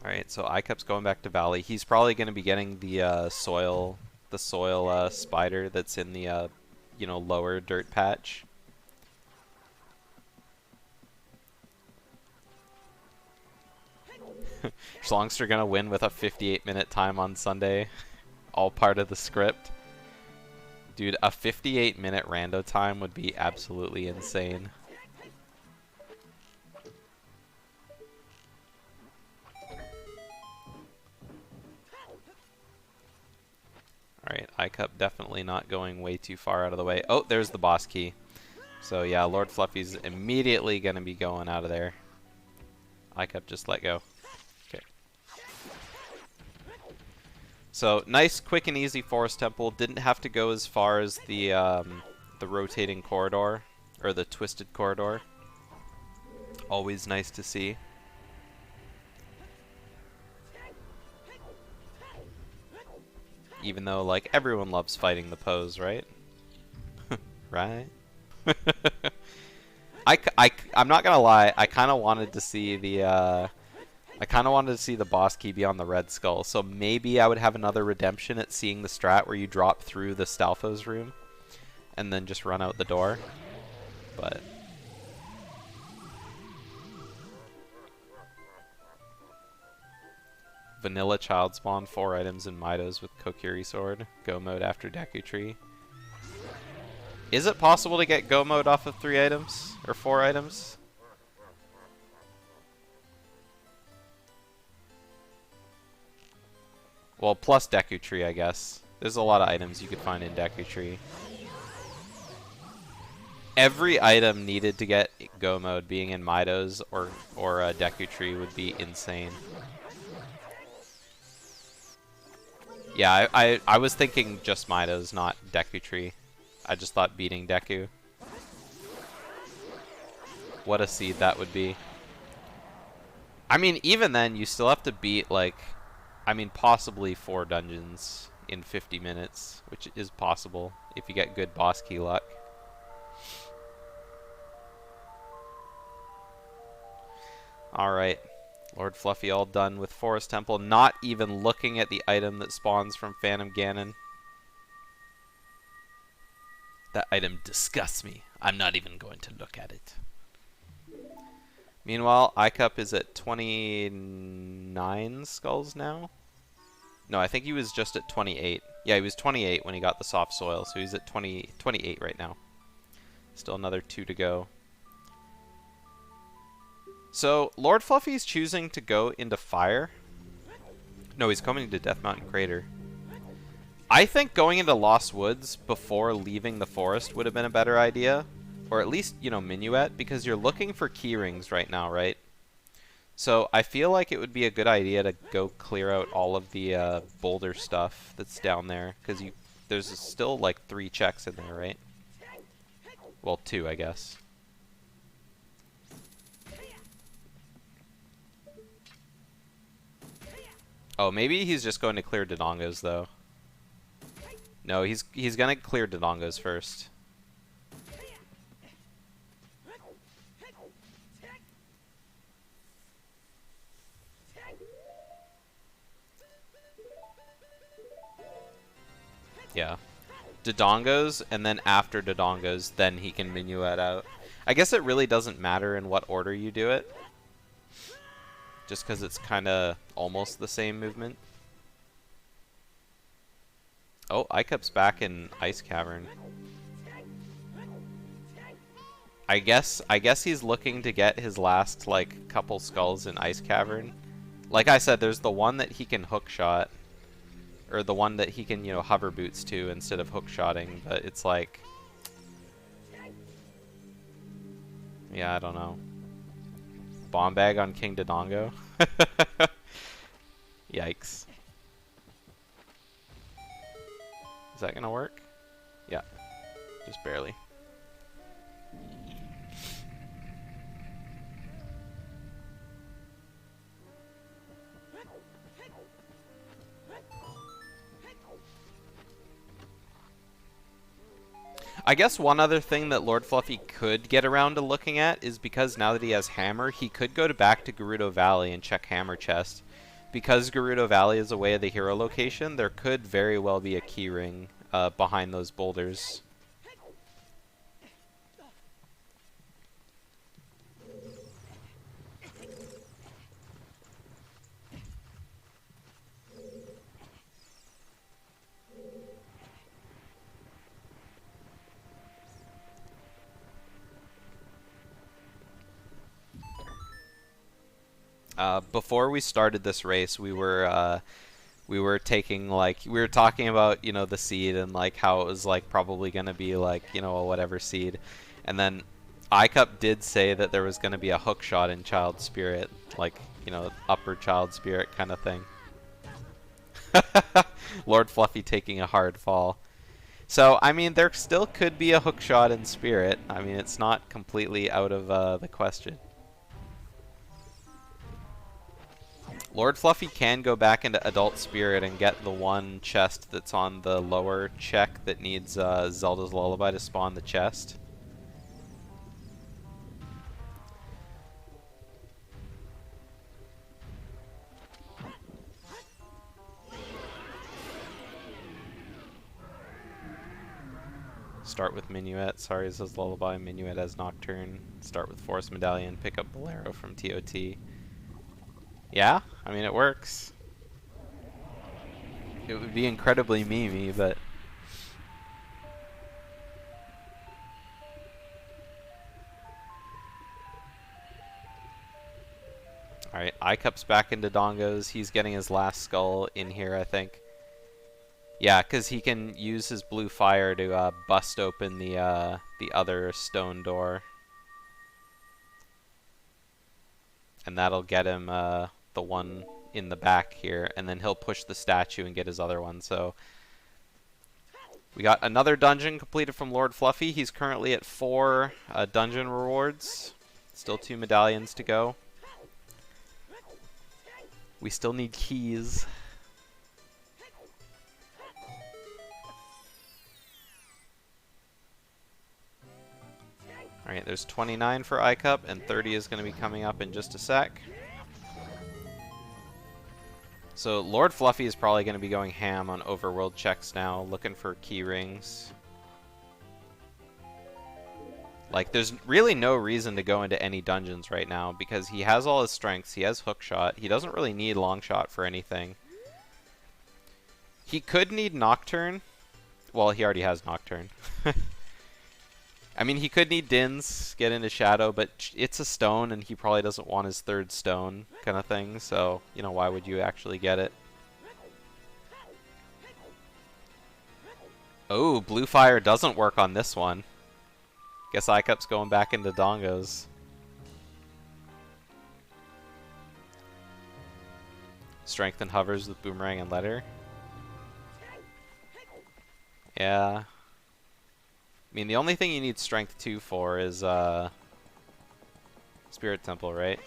Alright, so iCup's going back to Valley. He's probably going to be getting the soil spider that's in the, you know, lower dirt patch. Schlongster going to win with a 58-minute time on Sunday. All part of the script. Dude, a 58-minute rando time would be absolutely insane. Alright, iCup definitely not going way too far out of the way. Oh, there's the boss key. So yeah, LordFluffy's immediately going to be going out of there. iCup just let go. Okay. So, nice, quick and easy Forest Temple. Didn't have to go as far as the rotating corridor, or the twisted corridor. Always nice to see. Even though, like, everyone loves fighting the pose, right? Right? I'm not gonna lie, I kind of wanted to see the, boss key be on the red skull, so maybe I would have another redemption at seeing the strat where you drop through the Stalfo's room, and then just run out the door, but... Vanilla Child Spawn, 4 items in Midos with Kokiri Sword. Go mode after Deku Tree. Is it possible to get go mode off of 3 items? Or 4 items? Well, plus Deku Tree, I guess. There's a lot of items you could find in Deku Tree. Every item needed to get go mode being in Midos or Deku Tree would be insane. Yeah, I was thinking just Midos, not Deku Tree. I just thought beating Deku. What a seed that would be. I mean, even then, you still have to beat, like, I mean, possibly 4 dungeons in 50 minutes, which is possible if you get good boss key luck. Alright. LordFluffy all done with Forest Temple, not even looking at the item that spawns from Phantom Ganon. That item disgusts me. I'm not even going to look at it. Meanwhile, iCup is at 29 skulls now? No, I think he was just at 28. Yeah, he was 28 when he got the soft soil, so he's at 28 right now. Still another 2 to go. So, LordFluffy's choosing to go into fire. No, he's coming to Death Mountain Crater. I think going into Lost Woods before leaving the forest would have been a better idea. Or at least, you know, Minuet, because you're looking for key rings right now, right? So, I feel like it would be a good idea to go clear out all of the boulder stuff that's down there. Because there's still like 3 checks in there, right? Well, 2, I guess. Oh, maybe he's just going to clear Dodongos, though. No, he's gonna clear Dodongos first. Yeah. Dodongos, and then after Dodongos, then he can minuet out. I guess it really doesn't matter in what order you do it. Just because it's kind of almost the same movement. Oh, Icup's back in Ice Cavern. I guess he's looking to get his last, like, couple skulls in Ice Cavern. Like I said, there's the one that he can hook shot. Or the one that he can, you know, hover boots to instead of hook shotting, but it's like... Yeah, I don't know. Bomb bag on King Dodongo? Yikes. Is that gonna work? Yeah. Just barely. I guess one other thing that LordFluffy could get around to looking at is because now that he has Hammer, he could go back to Gerudo Valley and check Hammer Chest. Because Gerudo Valley is away of the hero location, there could very well be a keyring behind those boulders. Before we started this race, we were taking, like, we were talking about, you know, the seed and like how it was like probably gonna be like, you know, a whatever seed, and then iCup did say that there was gonna be a hook shot in Child Spirit, like, you know, upper Child Spirit kind of thing. LordFluffy taking a hard fall. So I mean, there still could be a hook shot in Spirit. I mean, it's not completely out of the question. LordFluffy can go back into Adult Spirit and get the one chest that's on the lower check that needs Zelda's Lullaby to spawn the chest. Start with Minuet. Sorry, it says Lullaby. Minuet as Nocturne. Start with Force Medallion. Pick up Bolero from TOT. Yeah, I mean, it works. It would be incredibly memey, but... Alright, iCup's back into Dongos. He's getting his last skull in here, I think. Yeah, because he can use his blue fire to bust open the other stone door. And that'll get him the one in the back here, and then he'll push the statue and get his other one. So we got another dungeon completed from LordFluffy. He's currently at 4 dungeon rewards. Still 2 medallions to go. We still need keys. Alright, there's 29 for iCup, and 30 is going to be coming up in just a sec. So LordFluffy is probably going to be going ham on overworld checks now, looking for key rings. Like, there's really no reason to go into any dungeons right now, because he has all his strengths, he has hookshot, he doesn't really need longshot for anything. He could need Nocturne. Well, he already has Nocturne. I mean, he could need Dins, get into Shadow, but it's a stone, and he probably doesn't want his 3rd stone kind of thing, so, you know, why would you actually get it? Oh, Blue Fire doesn't work on this one. Guess iCup's going back into Dongos. Strength and hovers with Boomerang and Letter. Yeah. I mean, the only thing you need Strength 2 for is, Spirit Temple, right?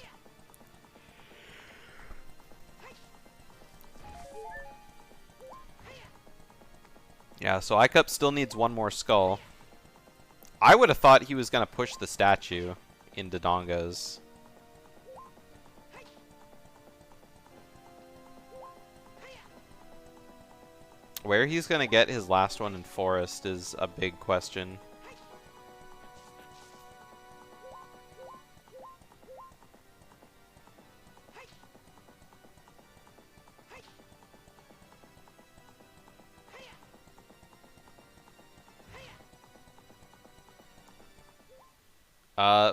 Yeah, so iCup still needs one more skull. I would have thought he was going to push the statue into Dongo's. Where he's going to get his last one in Forest is a big question.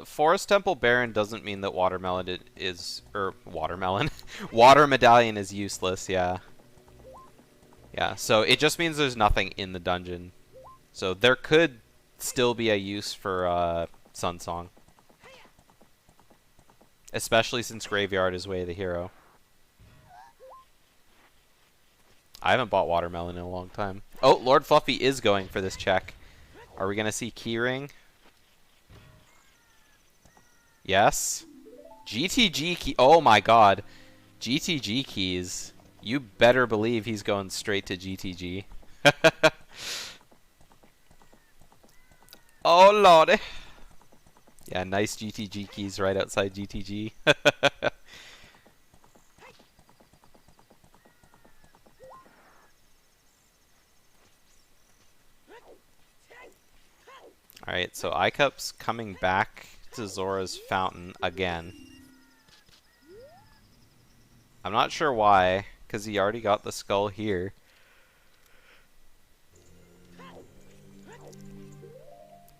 Forest Temple Baron doesn't mean that Watermelon is, or Watermelon, Water Medallion is useless, yeah. Yeah, so it just means there's nothing in the dungeon. So there could still be a use for, Sun Song. Especially since Graveyard is Way of the Hero. I haven't bought Watermelon in a long time. Oh, LordFluffy is going for this check. Are we gonna see Keyring? Yes. GTG key. Oh my god. GTG keys. You better believe he's going straight to GTG. Oh lordy. Yeah, nice GTG keys right outside GTG. Alright, so iCup's coming back to Zora's Fountain again. I'm not sure why, because he already got the skull here.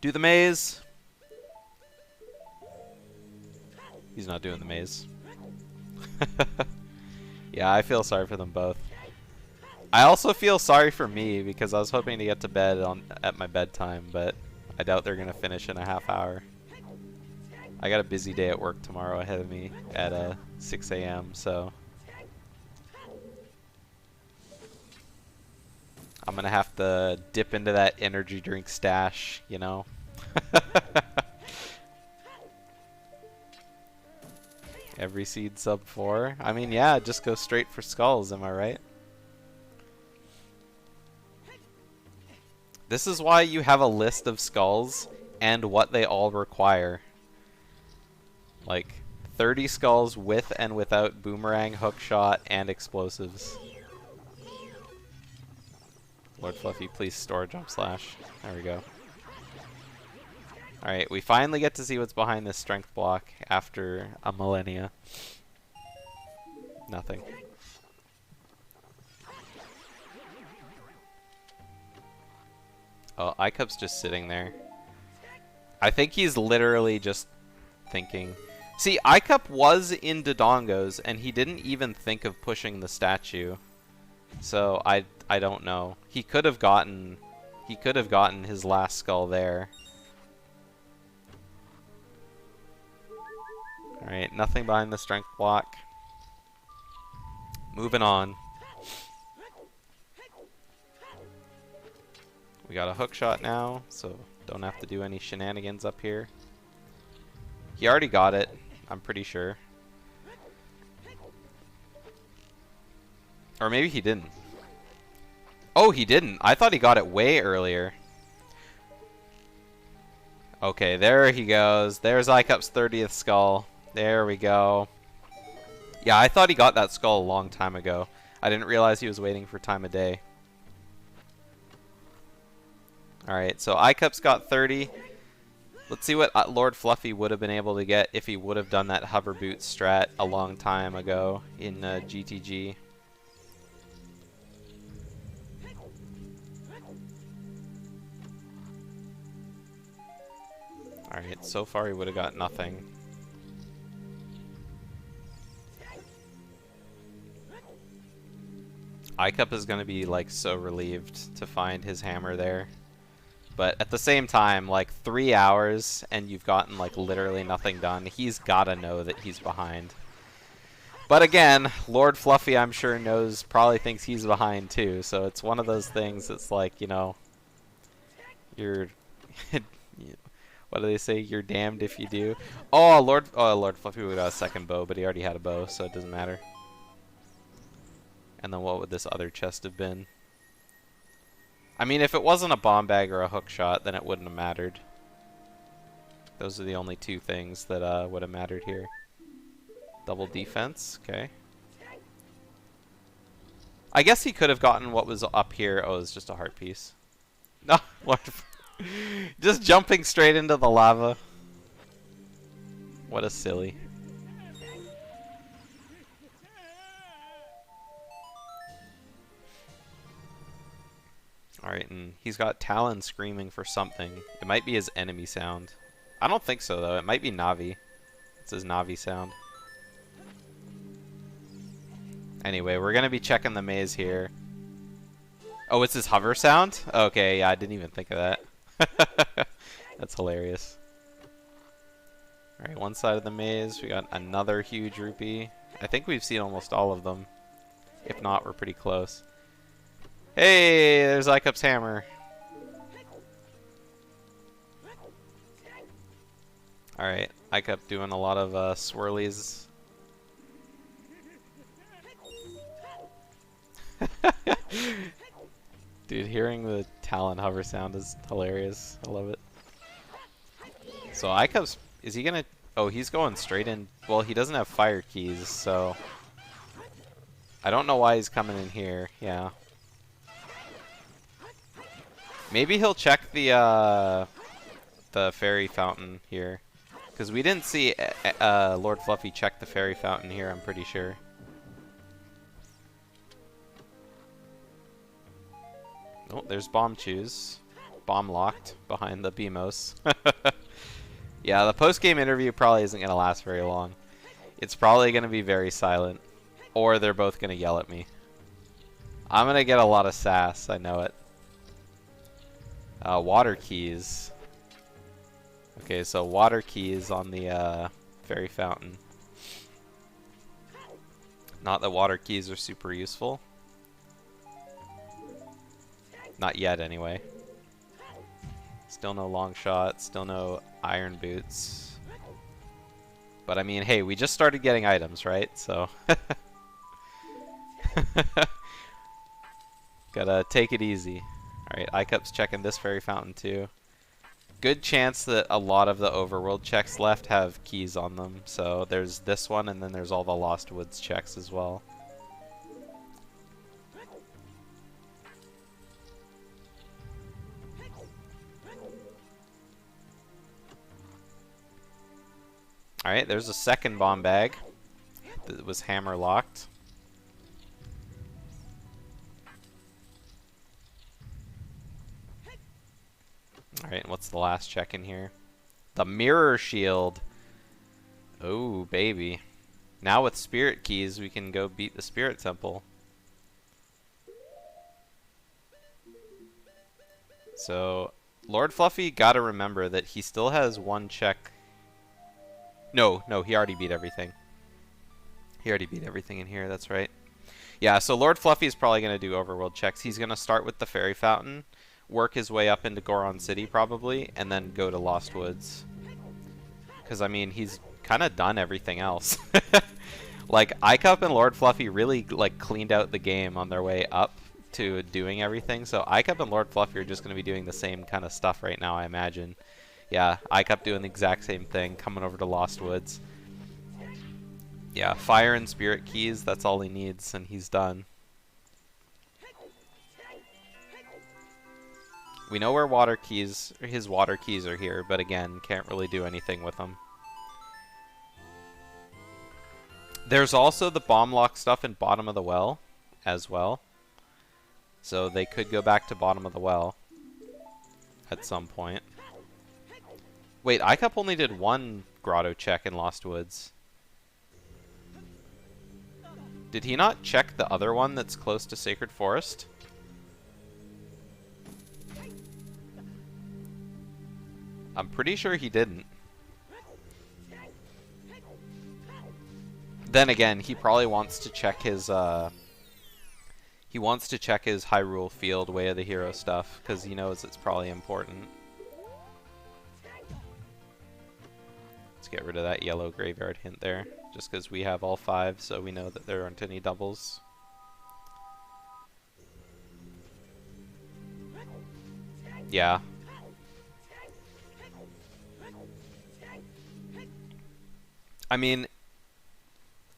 Do the maze! He's not doing the maze. Yeah, I feel sorry for them both. I also feel sorry for me, because I was hoping to get to bed at my bedtime, but I doubt they're going to finish in a half hour. I got a busy day at work tomorrow ahead of me at 6 a.m., so I'm gonna have to dip into that energy drink stash, you know? Every seed sub 4. I mean, yeah, just go straight for skulls, am I right? This is why you have a list of skulls and what they all require. Like 30 skulls with and without boomerang, hookshot, and explosives. LordFluffy, please store jump slash. There we go. Alright, we finally get to see what's behind this strength block after a millennia. Nothing. Oh, iCup's just sitting there. I think he's literally just thinking. See, iCup was in Dodongo's, and he didn't even think of pushing the statue. So I don't know. He could have gotten his last skull there. All right, nothing behind the strength block. Moving on. We got a hook shot now, so don't have to do any shenanigans up here. He already got it, I'm pretty sure. Or maybe he didn't. Oh, he didn't. I thought he got it way earlier. Okay, there he goes. There's iCup's 30th skull. There we go. Yeah, I thought he got that skull a long time ago. I didn't realize he was waiting for time of day. Alright, so iCup's got 30. Let's see what LordFluffy would have been able to get if he would have done that hover boot strat a long time ago in GTG. Alright, so far he would have got nothing. iCup is going to be like so relieved to find his hammer there. But at the same time, like 3 hours and you've gotten like literally nothing done, he's gotta know that he's behind. But again, LordFluffy I'm sure probably thinks he's behind too, so it's one of those things that's like, you know, you're what do they say? You're damned if you do. Oh, LordFluffy would have got a second bow, but he already had a bow, so it doesn't matter. And then what would this other chest have been? I mean, if it wasn't a bomb bag or a hook shot, then it wouldn't have mattered. Those are the only two things that would have mattered here. Double defense, okay. I guess he could have gotten what was up here. Oh, it's just a heart piece. No, what? Just jumping straight into the lava. What a silly. Alright, and he's got Talon screaming for something. It might be his enemy sound. I don't think so, though. It might be Navi. It's his Navi sound. Anyway, we're going to be checking the maze here. Oh, it's his hover sound? Okay, yeah, I didn't even think of that. That's hilarious. Alright, one side of the maze. We got another huge rupee. I think we've seen almost all of them. If not, we're pretty close. Hey, there's Icup's hammer. Alright, Icup doing a lot of swirlies. Dude, hearing the Talon hover sound is hilarious. I love it. So Icup's, is he gonna, oh, he's going straight in. Well, he doesn't have fire keys, so I don't know why he's coming in here. Yeah. Maybe he'll check the fairy fountain here, because we didn't see LordFluffy check the fairy fountain here, I'm pretty sure. Oh, there's bomb chews. Bomb locked behind the BMOS. Yeah, the post-game interview probably isn't going to last very long. It's probably going to be very silent, or they're both going to yell at me. I'm going to get a lot of sass, I know it. Water keys. Okay, so water keys on the fairy fountain. Not that water keys are super useful. Not yet, anyway. Still no long shot, still no iron boots. But I mean, hey, we just started getting items, right? So gotta take it easy. Alright, Icup's checking this fairy fountain too. Good chance that a lot of the overworld checks left have keys on them. So there's this one, and then there's all the Lost Woods checks as well. Alright, there's a second bomb bag that was hammer locked. Alright, what's the last check in here? The mirror shield. Oh, baby. Now with spirit keys, we can go beat the spirit temple. So, LordFluffy gotta remember that he still has one check. No, he already beat everything. He already beat everything in here, that's right. Yeah, so LordFluffy is probably going to do overworld checks. He's going to start with the fairy fountain, work his way up into Goron City probably, and then go to Lost Woods. Because, I mean, he's kind of done everything else. Like, Icup and LordFluffy really, like, cleaned out the game on their way up to doing everything. So Icup and LordFluffy are just going to be doing the same kind of stuff right now, I imagine. Yeah, Icup doing the exact same thing, coming over to Lost Woods. Yeah, fire and spirit keys, that's all he needs, and he's done. We know where water keys, his water keys are here, but again, can't really do anything with them. There's also the bomb lock stuff in Bottom of the Well as well. So they could go back to Bottom of the Well at some point. Wait, Icup only did one grotto check in Lost Woods. Did he not check the other one that's close to Sacred Forest? I'm pretty sure he didn't. Then again, he probably wants to check his Hyrule Field Way of the Hero stuff, because he knows it's probably important. Let's get rid of that yellow graveyard hint there, just because we have all 5, so we know that there aren't any doubles. Yeah. I mean,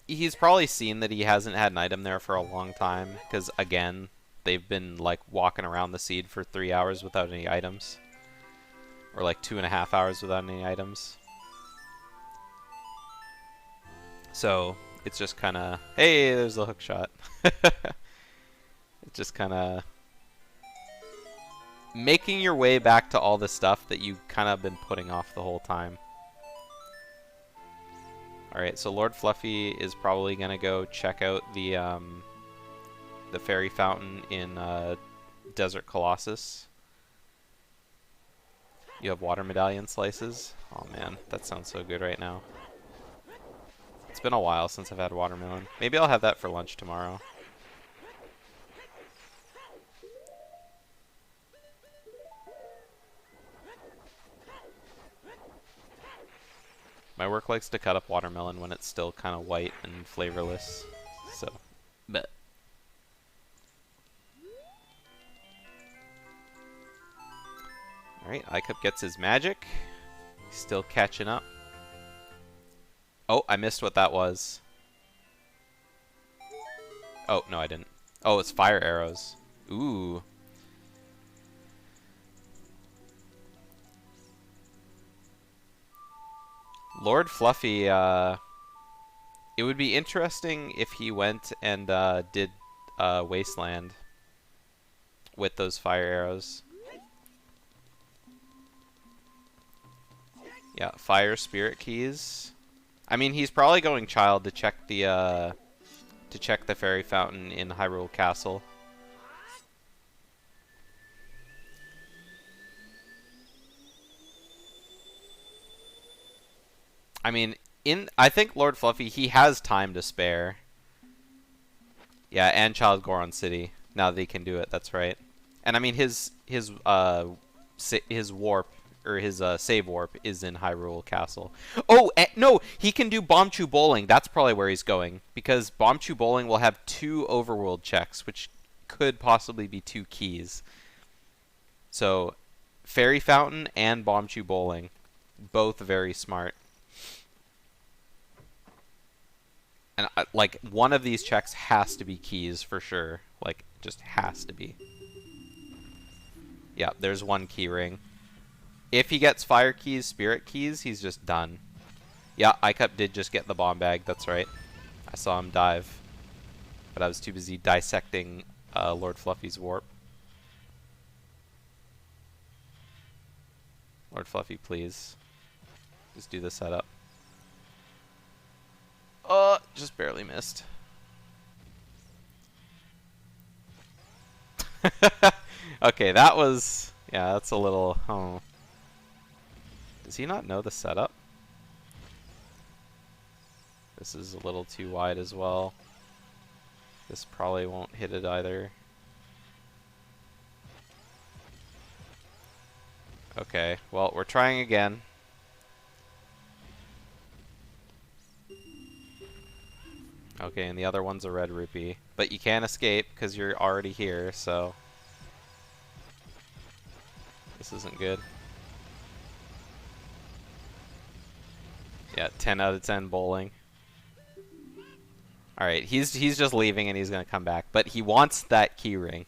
he's probably seen that he hasn't had an item there for a long time, because, again, they've been, like, walking around the seed for 3 hours without any items. Or, like, 2.5 hours without any items. So, it's just kind of, hey, there's the hook shot. It's just kind of making your way back to all the stuff that you kind of been putting off the whole time. Alright, so LordFluffy is probably going to go check out the fairy fountain in Desert Colossus. You have water medallion slices. Oh man, that sounds so good right now. It's been a while since I've had watermelon. Maybe I'll have that for lunch tomorrow. My work likes to cut up watermelon when it's still kind of white and flavorless. So, bet. Alright, iCup gets his magic. He's still catching up. Oh, I missed what that was. Oh, no, I didn't. Oh, it's fire arrows. Ooh. LordFluffy, it would be interesting if he went and did Wasteland with those fire arrows. Yeah, fire spirit keys. I mean, he's probably going child to check the fairy fountain in Hyrule Castle. I mean, I think LordFluffy, he has time to spare. Yeah, and Child Goron City. Now that he can do it, that's right. And I mean, his warp, or his save warp, is in Hyrule Castle. Oh, no, he can do Bombchu Bowling. That's probably where he's going, because Bombchu Bowling will have 2 overworld checks, which could possibly be 2 keys. So, Fairy Fountain and Bombchu Bowling, both very smart. And, like, one of these checks has to be keys for sure. Like, just has to be. Yeah, there's 1 key ring. If he gets fire keys, spirit keys, he's just done. Yeah, iCup did just get the bomb bag, that's right. I saw him dive. But I was too busy dissecting LordFluffy's warp. LordFluffy, please. Just do the setup. Oh, just barely missed. Okay, that was... Yeah, that's a little... Oh. Does he not know the setup? This is a little too wide as well. This probably won't hit it either. Okay, well, we're trying again. Okay, and the other one's a red rupee. But you can't escape because you're already here, so... This isn't good. Yeah, 10 out of 10 bowling. Alright, he's just leaving and he's going to come back. But he wants that key ring.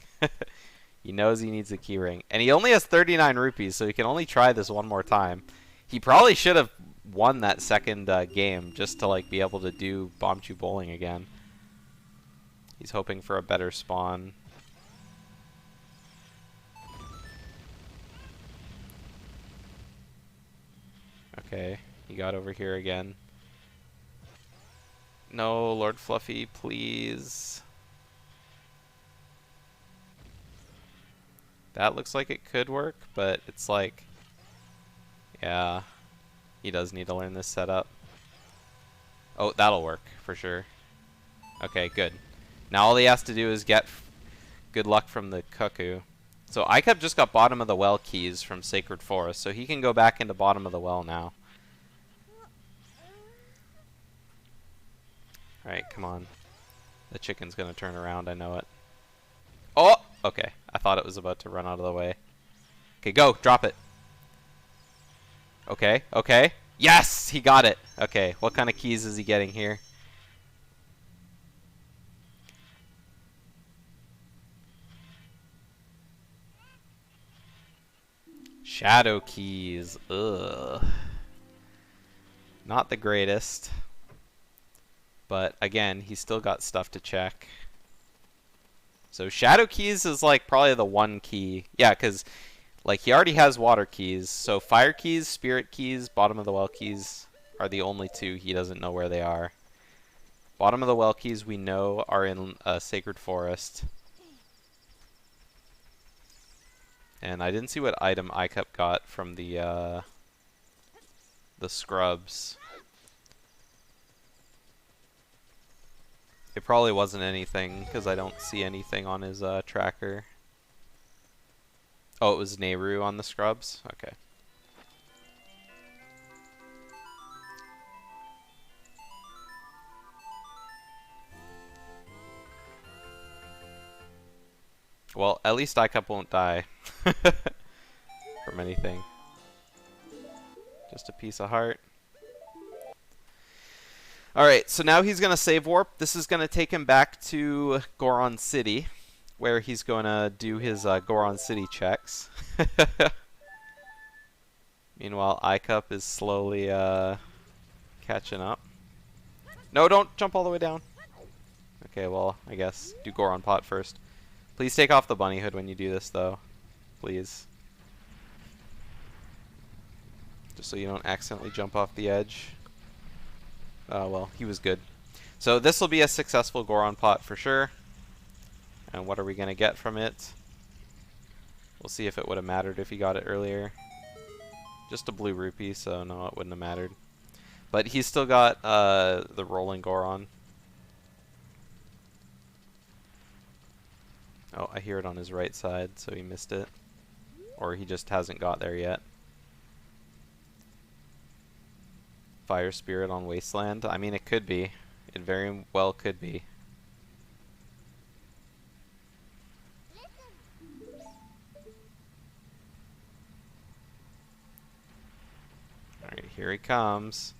He knows he needs a key ring. And he only has 39 rupees, so he can only try this one more time. He probably should have won that second game just to like be able to do Bombchu Bowling again. He's hoping for a better spawn. Okay, he got over here again. No, LordFluffy, please. That looks like it could work, but it's like... Yeah, he does need to learn this setup. Oh, that'll work, for sure. Okay, good. Now all he has to do is get good luck from the cuckoo. So iCup just got bottom of the well keys from Sacred Forest, so he can go back into bottom of the well now. Alright, come on. The chicken's gonna turn around, I know it. Oh! Okay, I thought it was about to run out of the way. Okay, go. Drop it. Okay, okay. Yes! He got it. Okay, what kind of keys is he getting here? Shadow keys. Ugh. Not the greatest. But again, he's still got stuff to check. So shadow keys is like probably the one key. Yeah, because like he already has water keys. So fire keys, spirit keys, bottom of the well keys are the only two he doesn't know where they are. Bottom of the well keys we know are in a sacred forest. And I didn't see what item icup got from the scrubs. It probably wasn't anything, because I don't see anything on his tracker. Oh, it was Nehru on the scrubs? Okay. Well, at least iCup won't die from anything. Just a piece of heart. Alright, so now he's going to save warp. This is going to take him back to Goron City, where he's going to do his Goron City checks. Meanwhile, iCup is slowly catching up. No, don't jump all the way down. Okay, well, I guess do Goron Pot first. Please take off the bunny hood when you do this, though. Please. Just so you don't accidentally jump off the edge. Well, he was good. So this will be a successful Goron Pot for sure. And what are we going to get from it? We'll see if it would have mattered if he got it earlier. Just a blue rupee, so no, it wouldn't have mattered. But he's still got the rolling Goron. Oh, I hear it on his right side, so he missed it. Or he just hasn't got there yet. Fire Spirit on Wasteland? I mean, it could be. It very well could be. Alright, here he comes.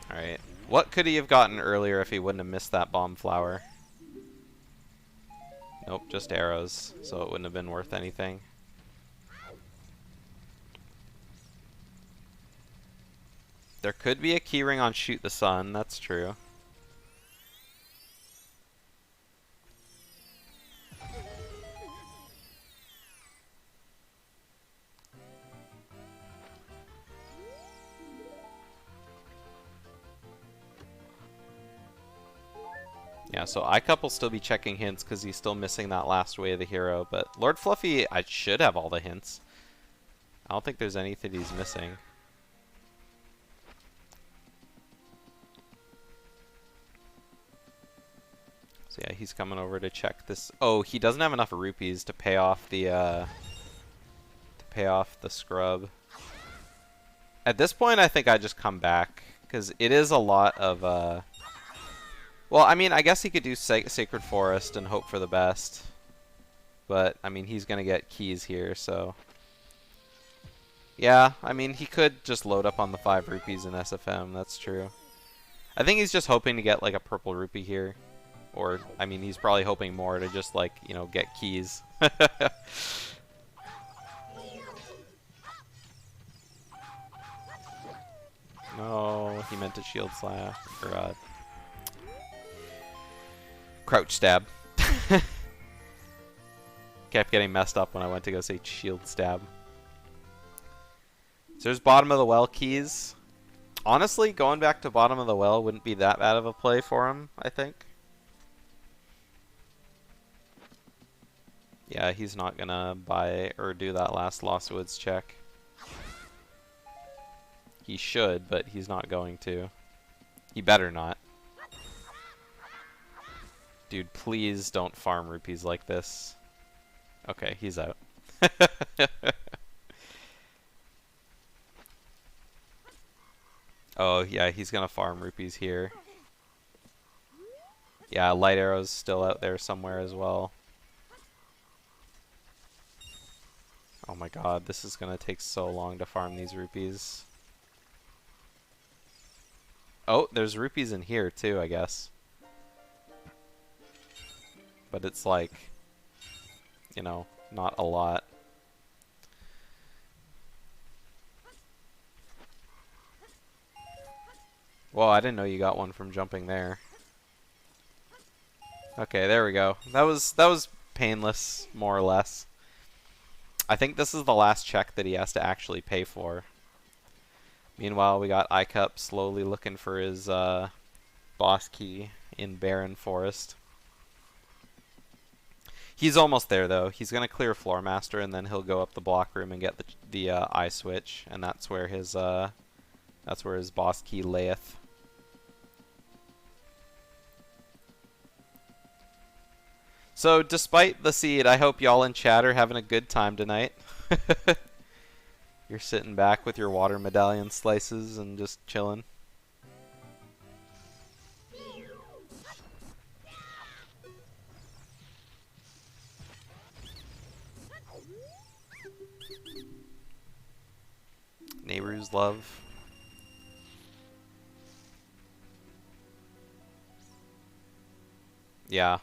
Alright. What could he have gotten earlier if he wouldn't have missed that bomb flower? Nope, just arrows, so it wouldn't have been worth anything. There could be a keyring on Shoot the Sun, that's true. Yeah, so iCup will still be checking hints because he's still missing that last way of the hero, but LordFluffy, I should have all the hints. I don't think there's anything he's missing. So yeah, he's coming over to check this. Oh, he doesn't have enough rupees to pay off the scrub. At this point, I think I just come back because it is a lot of well, I mean, I guess he could do Sacred Forest and hope for the best. But, I mean, he's going to get keys here, so... Yeah, I mean, he could just load up on the 5 rupees in SFM, that's true. I think he's just hoping to get, like, a purple rupee here. Or, I mean, he's probably hoping more to just, like, you know, get keys. No, he meant to shield slap, or, crouch stab. Kept getting messed up when I went to go say shield stab. So there's bottom of the well keys. Honestly, going back to bottom of the well wouldn't be that bad of a play for him, I think. Yeah, he's not gonna buy or do that last Lost Woods check. He should, but he's not going to. He better not. Dude, please don't farm rupees like this. Okay, he's out. Oh, yeah, he's gonna farm rupees here. Yeah, light arrow's still out there somewhere as well. Oh my god, this is gonna take so long to farm these rupees. Oh, there's rupees in here too, I guess. But it's like, you know, not a lot. Whoa, I didn't know you got one from jumping there. Okay, there we go. That was painless, more or less. I think this is the last check that he has to actually pay for. Meanwhile, we got iCup slowly looking for his boss key in Barren Forest. He's almost there though. He's gonna clear Floor Master and then he'll go up the block room and get the eye switch, and that's where his boss key layeth. So, despite the seed, I hope y'all in chat are having a good time tonight. You're sitting back with your water medallion slices and just chilling. Neighbors love. Yeah.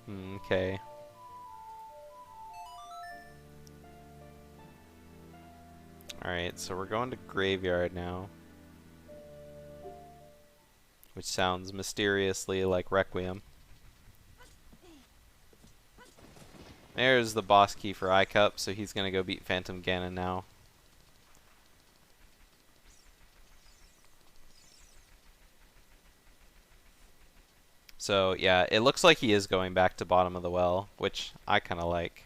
Okay. Alright, so we're going to Graveyard now. Which sounds mysteriously like Requiem. There's the boss key for iCup, so he's gonna go beat Phantom Ganon now. So, yeah, it looks like he is going back to bottom of the well, which I kind of like.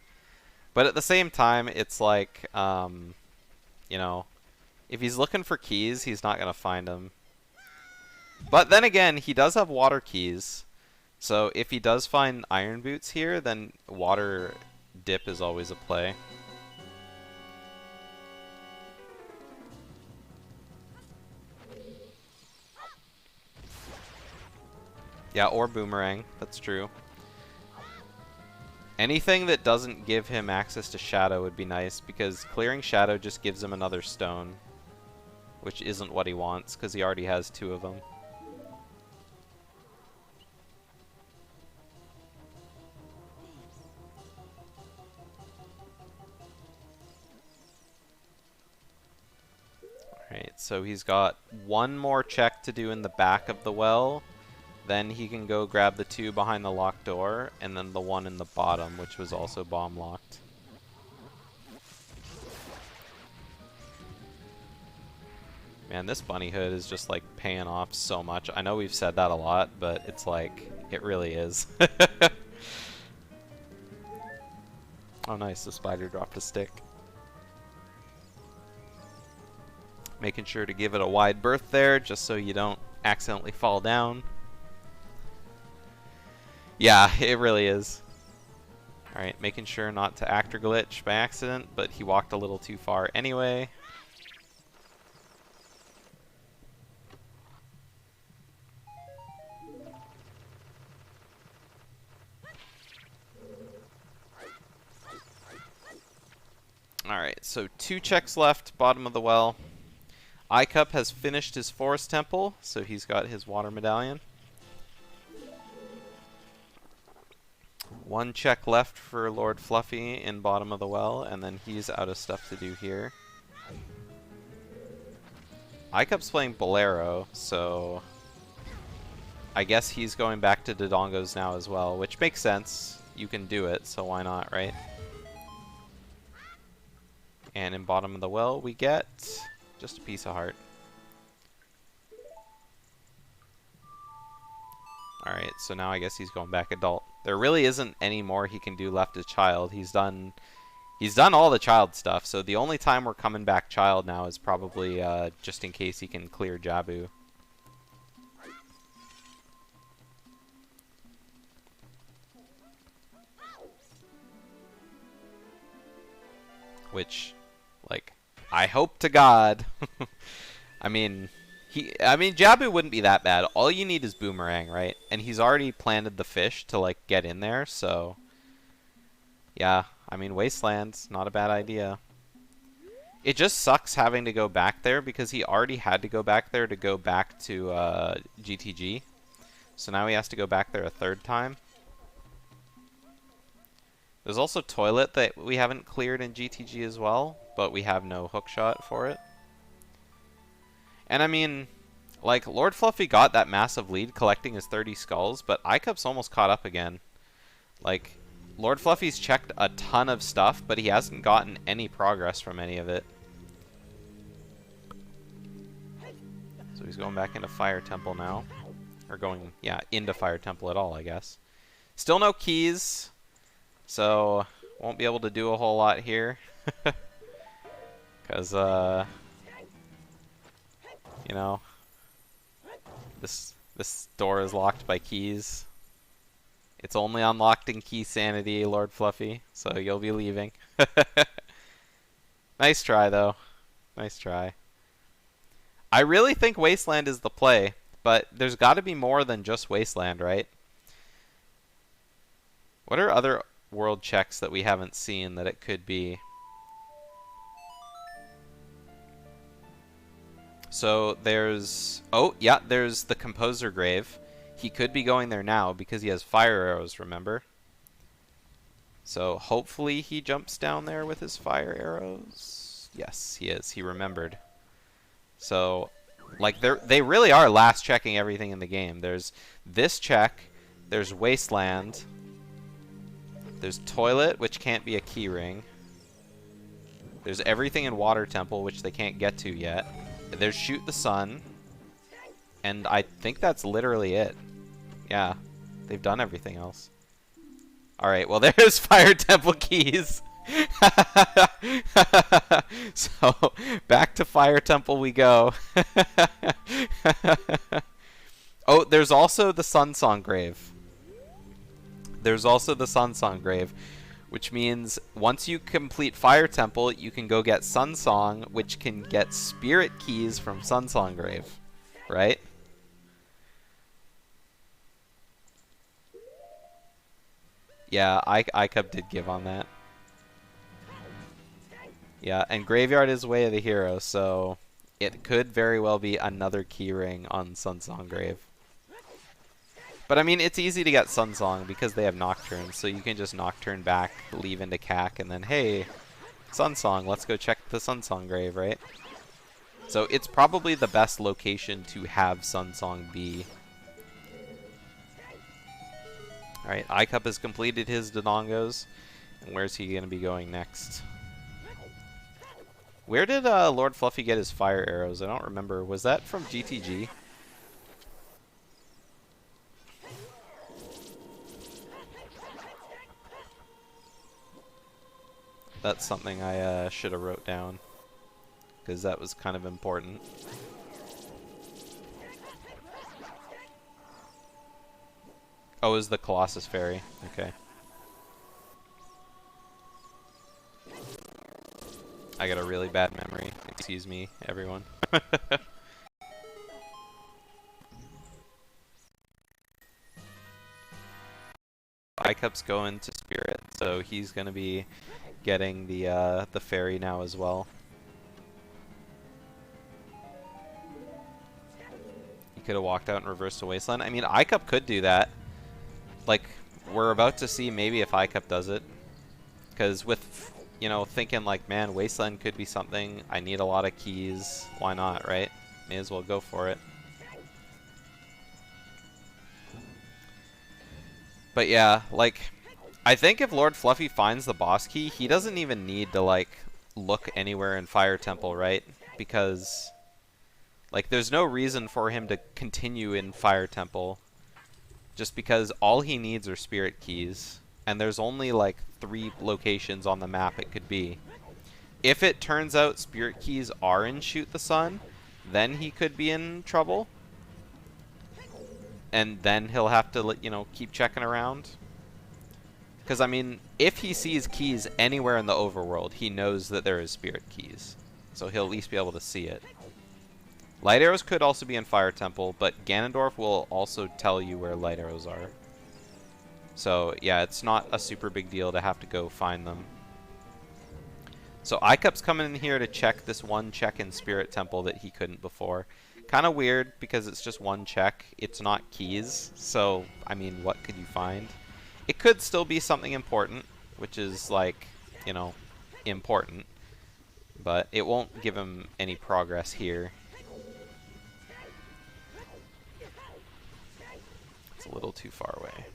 But at the same time, it's like, you know, if he's looking for keys, he's not going to find them. But then again, he does have water keys. So if he does find iron boots here, then water dip is always a play. Yeah, or boomerang. That's true. Anything that doesn't give him access to shadow would be nice, because clearing shadow just gives him another stone, which isn't what he wants, because he already has 2 of them. Alright, so he's got 1 more check to do in the back of the well. Then he can go grab the 2 behind the locked door, and then the 1 in the bottom, which was also bomb locked. Man, this bunny hood is just like paying off so much. I know we've said that a lot, but it's like, it really is. Oh nice, the spider dropped a stick. Making sure to give it a wide berth there, just so you don't accidentally fall down. Yeah, it really is. Alright, making sure not to actor glitch by accident, but he walked a little too far anyway. Alright, so 2 checks left, bottom of the well. iCup has finished his forest temple, so he's got his water medallion. 1 check left for LordFluffy in bottom of the well, and then he's out of stuff to do here. iCup's playing Bolero, so I guess he's going back to Dodongos now as well, which makes sense. You can do it, so why not, right? And in bottom of the well, we get just a piece of heart. Alright, so now I guess he's going back adult. There really isn't any more he can do left as child. He's done all the child stuff, so the only time we're coming back child now is probably just in case he can clear Jabu. Which, like, I hope to God. I mean, I mean, Jabu wouldn't be that bad. All you need is Boomerang, right? And he's already planted the fish to, like, get in there, so... Yeah, I mean, Wasteland's not a bad idea. It just sucks having to go back there, because he already had to go back there to go back to, GTG. So now he has to go back there a third time. There's also Toilet that we haven't cleared in GTG as well, but we have no hookshot for it. And I mean, like, LordFluffy got that massive lead collecting his 30 skulls, but iCup's almost caught up again. Like, LordFluffy's checked a ton of stuff, but he hasn't gotten any progress from any of it. So he's going back into Fire Temple now. Or going, yeah, into Fire Temple at all, I guess. Still no keys, so won't be able to do a whole lot here. Because, you know, this door is locked by keys. It's only unlocked in key sanity, LordFluffy, so you'll be leaving. Nice try, though. Nice try. I really think Wasteland is the play, but there's got to be more than just Wasteland, right? What are other world checks that we haven't seen that it could be? So there's... Oh, yeah, there's the Composer Grave. He could be going there now because he has fire arrows, remember? So hopefully he jumps down there with his fire arrows. Yes, he is. He remembered. So, like, they really are last checking everything in the game. There's this check. There's Wasteland. There's Toilet, which can't be a key ring. There's everything in Water Temple, which they can't get to yet. There's Shoot the Sun. And I think that's literally it. Yeah, they've done everything else. Alright, well there's Fire Temple keys. So, back to Fire Temple we go. Oh, there's also the Sun Song Grave. There's also the Sun Song Grave, which means once you complete Fire Temple, you can go get Sun Song, which can get Spirit Keys from Sun Song Grave, right? Yeah, iCup did give on that. Yeah, and Graveyard is Way of the Hero, so it could very well be another keyring on Sunsong Grave. But I mean, it's easy to get Sunsong because they have Nocturne, so you can just Nocturne back, leave into CAC, and then, hey, Sunsong, let's go check the Sunsong Grave, right? So it's probably the best location to have Sunsong be. Alright, iCup has completed his Dodongos, and where's he going to be going next? Where did LordFluffy get his fire arrows? I don't remember. Was that from GTG? That's something I should have wrote down, because that was kind of important. Oh, it was the Colossus Fairy. Okay. I got a really bad memory. Excuse me, everyone. iCup's going to Spirit, so he's gonna be getting the fairy now as well. He could have walked out and reversed to Wasteland. I mean, iCup could do that. Like, we're about to see maybe if iCup does it. Because with, you know, thinking like, man, Wasteland could be something. I need a lot of keys. Why not, right? May as well go for it. But yeah, like, I think if LordFluffy finds the boss key, he doesn't even need to, like, look anywhere in Fire Temple, right? Because, like, there's no reason for him to continue in Fire Temple. Just because all he needs are Spirit Keys. And there's only, like, 3 locations on the map it could be. If it turns out Spirit Keys are in Shoot the Sun, then he could be in trouble. And then he'll have to, you know, keep checking around. Because, I mean, if he sees keys anywhere in the overworld, he knows that there is Spirit Keys. So he'll at least be able to see it. Light arrows could also be in Fire Temple, but Ganondorf will also tell you where light arrows are. So, yeah, it's not a super big deal to have to go find them. So, Icup's coming in here to check this one check in Spirit Temple that he couldn't before. Kind of weird, because it's just one check. It's not keys, so, I mean, what could you find? It could still be something important, which is, like, you know, important. But it won't give him any progress here. It's a little too far away.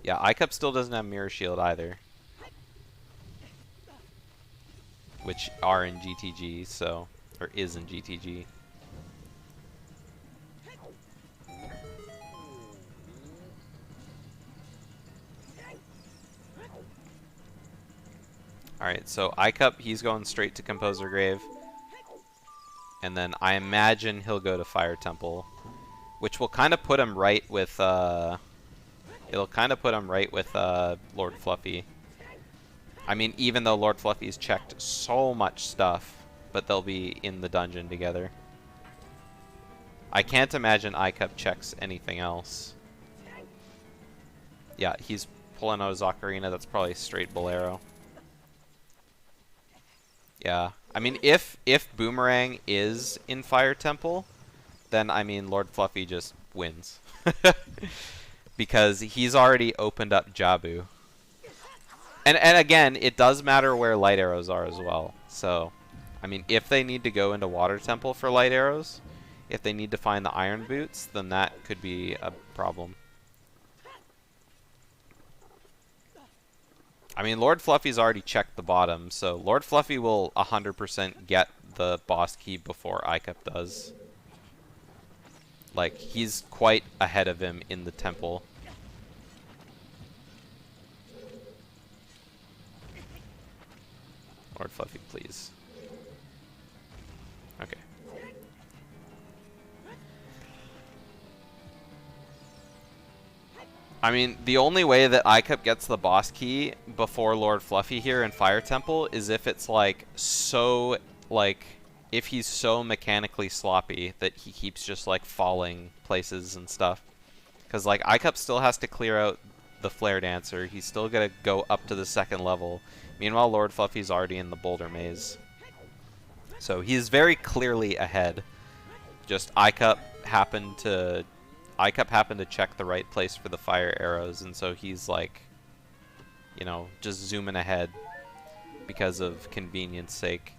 Yeah, Icup still doesn't have Mirror Shield either. Which are in GTG, so... Or is in GTG. Alright, so Icup, he's going straight to Composer Grave. And then I imagine he'll go to Fire Temple. Which will kind of put him right with, it'll kind of put him right with, LordFluffy. I mean, even though LordFluffy's checked so much stuff, but they'll be in the dungeon together. I can't imagine Icup checks anything else. Yeah, he's pulling out his Ocarina, that's probably straight Bolero. Yeah, I mean, if Boomerang is in Fire Temple, then, I mean, LordFluffy just wins. Because he's already opened up Jabu. And again, it does matter where light arrows are as well. So, I mean, if they need to go into Water Temple for light arrows, if they need to find the Iron Boots, then that could be a problem. I mean, LordFluffy's already checked the bottom, so LordFluffy will 100% get the boss key before Icup does. Like, he's quite ahead of him in the temple. LordFluffy, please. Okay. I mean, the only way that Icup gets the boss key before LordFluffy here in Fire Temple is if it's, like, so, like... If he's so mechanically sloppy that he keeps just, like, falling places and stuff. Because, like, Icup still has to clear out the Flare Dancer. He's still gonna go up to the 2nd level. Meanwhile, LordFluffy's already in the Boulder Maze. So, he's very clearly ahead. Just Icup happened to check the right place for the fire arrows, and so he's, like, you know, just zooming ahead because of convenience sake.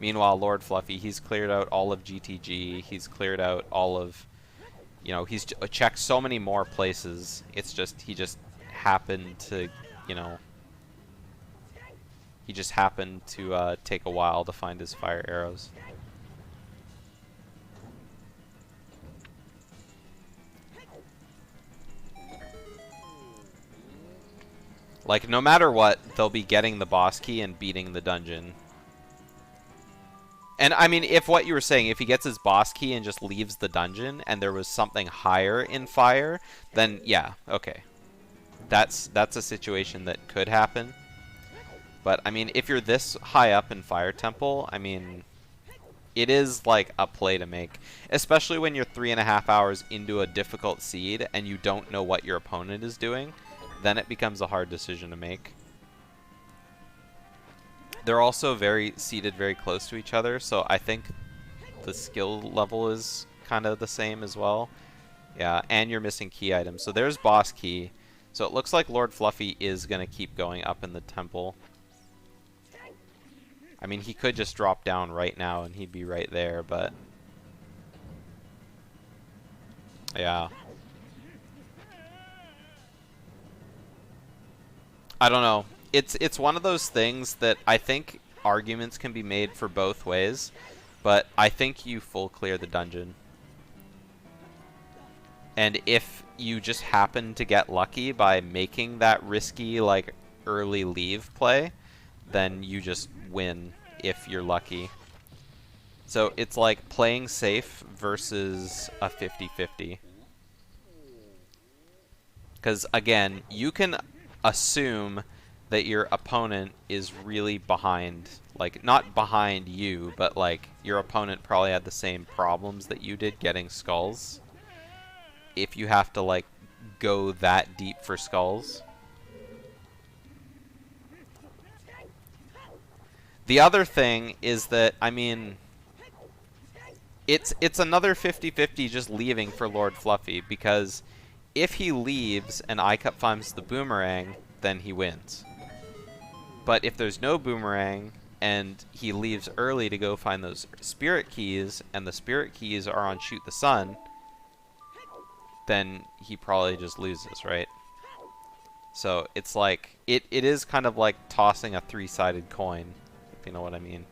Meanwhile, LordFluffy, he's cleared out all of GTG, he's cleared out all of, you know, he's checked so many more places. It's just, he just happened to, you know, he just happened to take a while to find his fire arrows. Like, no matter what, they'll be getting the boss key and beating the dungeon. And, I mean, if what you were saying, if he gets his boss key and just leaves the dungeon, and there was something higher in fire, then, yeah, okay. That's a situation that could happen. But, I mean, if you're this high up in Fire Temple, I mean, it is, like, a play to make. Especially when you're 3.5 hours into a difficult seed, and you don't know what your opponent is doing, then it becomes a hard decision to make. They're also seated very close to each other, so I think the skill level is kind of the same as well. Yeah, and you're missing key items. So there's boss key. So it looks like LordFluffy is going to keep going up in the temple. I mean, he could just drop down right now and he'd be right there, but... yeah. I don't know. It's one of those things that I think arguments can be made for both ways, but I think you full clear the dungeon. And if you just happen to get lucky by making that risky, like, early leave play, then you just win if you're lucky. So it's like playing safe versus a 50-50. Because, again, you can assume that your opponent is really behind, Like, not behind you, but like your opponent probably had the same problems that you did getting skulls. If you have to like go that deep for skulls. The other thing is that, I mean, it's another 50-50 just leaving for LordFluffy, because if he leaves and iCup finds the boomerang, then he wins. But if there's no boomerang and he leaves early to go find those spirit keys, and the spirit keys are on Shoot the Sun, then he probably just loses, right? So it's like, it is kind of like tossing a three-sided coin, if you know what I mean.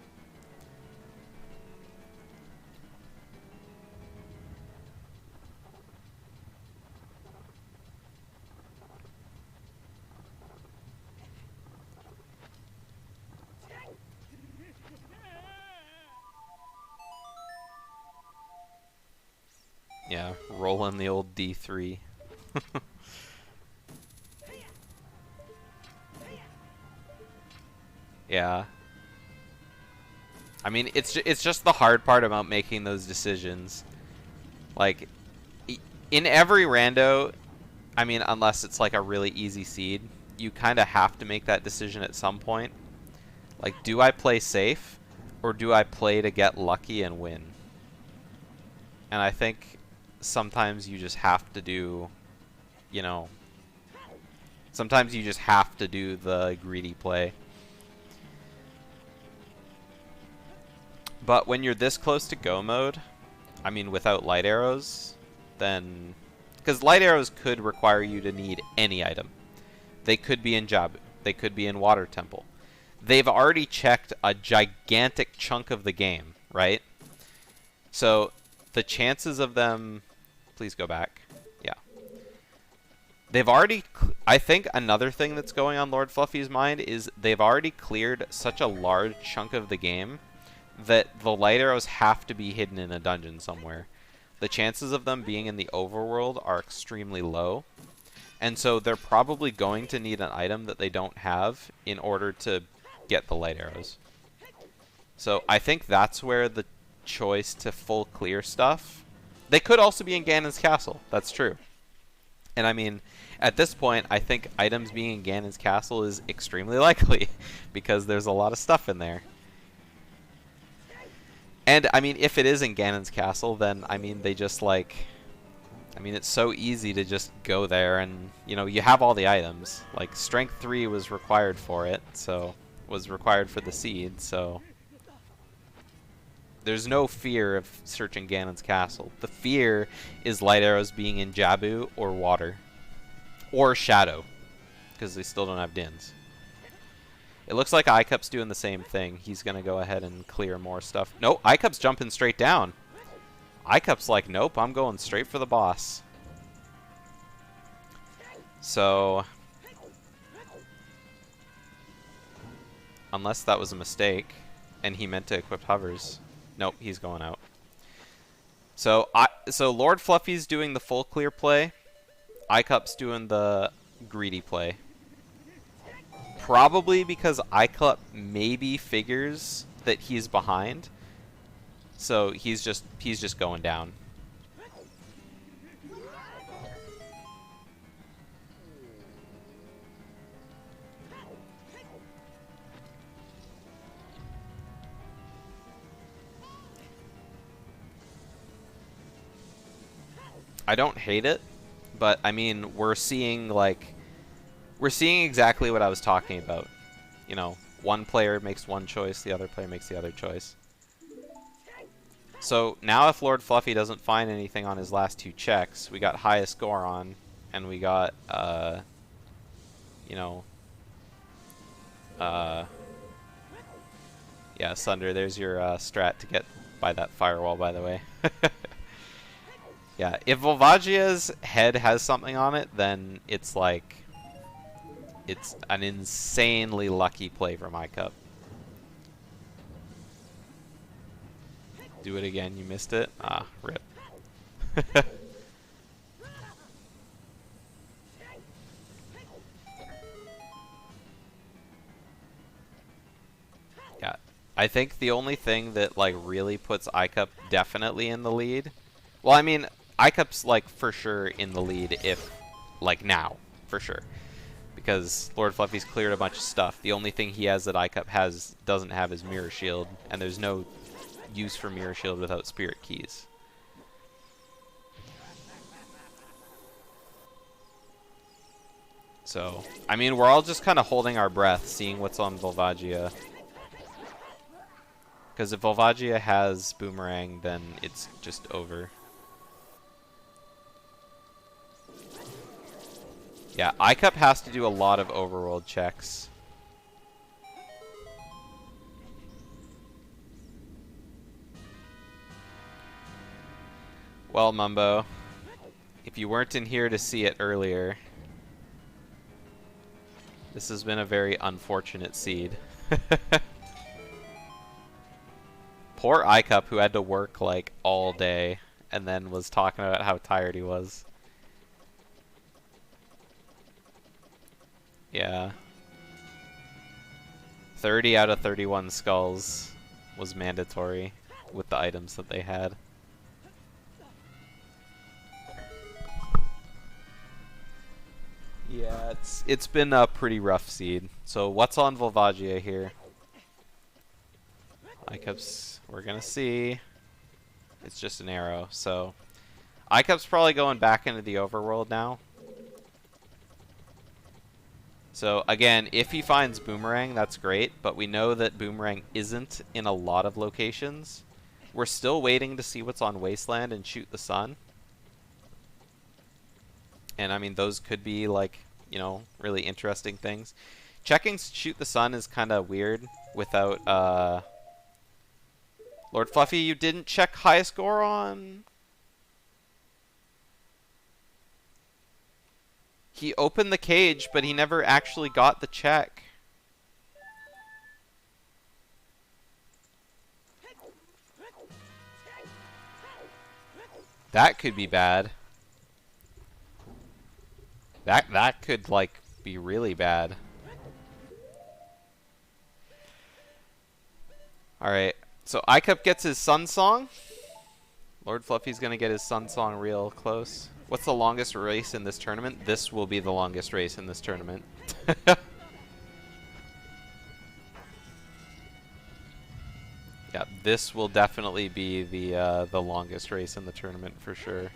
Yeah, rolling the old D3. Yeah. I mean, it's just the hard part about making those decisions. Like, in every rando, I mean, unless it's like a really easy seed, you kind of have to make that decision at some point. Like, do I play safe, or do I play to get lucky and win? And I think sometimes you just have to do, you know, sometimes you just have to do the greedy play. But when you're this close to go mode, I mean, without light arrows, then... Because light arrows could require you to need any item. They could be in Jabu. They could be in Water Temple. They've already checked a gigantic chunk of the game, right? So the chances of them... Please go back. Yeah. They've already... I think another thing that's going on LordFluffy's mind is they've already cleared such a large chunk of the game that the light arrows have to be hidden in a dungeon somewhere. The chances of them being in the overworld are extremely low. And so they're probably going to need an item that they don't have in order to get the light arrows. So I think that's where the choice to full clear stuff... They could also be in Ganon's castle. That's true. And I mean, at this point, I think items being in Ganon's castle is extremely likely because there's a lot of stuff in there. And I mean, if it is in Ganon's castle, then I mean, they just like... I mean, it's so easy to just go there and, you know, you have all the items. Like, Strength 3 was required for it, so... was required for the seed, so... There's no fear of searching Ganon's castle. The fear is light arrows being in Jabu or water. Or Shadow. Because they still don't have Dins. It looks like iCup's doing the same thing. He's going to go ahead and clear more stuff. No, iCup's jumping straight down. iCup's like, nope, I'm going straight for the boss. So... unless that was a mistake, and he meant to equip hovers. Nope, he's going out. So LordFluffy's doing the full clear play. iCup's doing the greedy play. Probably because iCup maybe figures that he's behind. So he's just going down. I don't hate it, but I mean, we're seeing exactly what I was talking about. You know, one player makes one choice, the other player makes the other choice. So now if LordFluffy doesn't find anything on his last two checks, we got highest score on, and we got, you know, yeah, Sunder, there's your strat to get by that firewall, by the way. Yeah, if Volvagia's head has something on it, then it's like... it's an insanely lucky play from iCup. Do it again, you missed it? Ah, rip. Yeah, I think the only thing that like really puts iCup definitely in the lead. Well, I mean, iCup's like for sure in the lead if like now, for sure. Because Lord Fluffy's cleared a bunch of stuff. The only thing he has that iCup doesn't have is Mirror Shield, and there's no use for Mirror Shield without Spirit Keys. So, I mean, we're all just kind of holding our breath, seeing what's on Volvagia. Because if Volvagia has Boomerang, then it's just over. Yeah, iCup has to do a lot of overworld checks. Well, Mumbo, if you weren't in here to see it earlier, this has been a very unfortunate seed. Poor iCup, who had to work like all day and then was talking about how tired he was. Yeah. 30 out of 31 skulls was mandatory with the items that they had. Yeah, it's been a pretty rough seed. So what's on Volvagia here? iCup's, we're gonna see. It's just an arrow, so iCup's probably going back into the overworld now. So again, if he finds Boomerang, that's great, but we know that Boomerang isn't in a lot of locations. We're still waiting to see what's on Wasteland and Shoot the Sun. And I mean, those could be like, you know, really interesting things. Checking Shoot the Sun is kind of weird without, LordFluffy, you didn't check highest score on? He opened the cage, but he never actually got the check. That could be bad. That could, like, be really bad. Alright, so iCup gets his Sun Song. LordFluffy's gonna get his Sun Song real close. What's the longest race in this tournament? This will be the longest race in this tournament. Yeah, this will definitely be the longest race in the tournament for sure.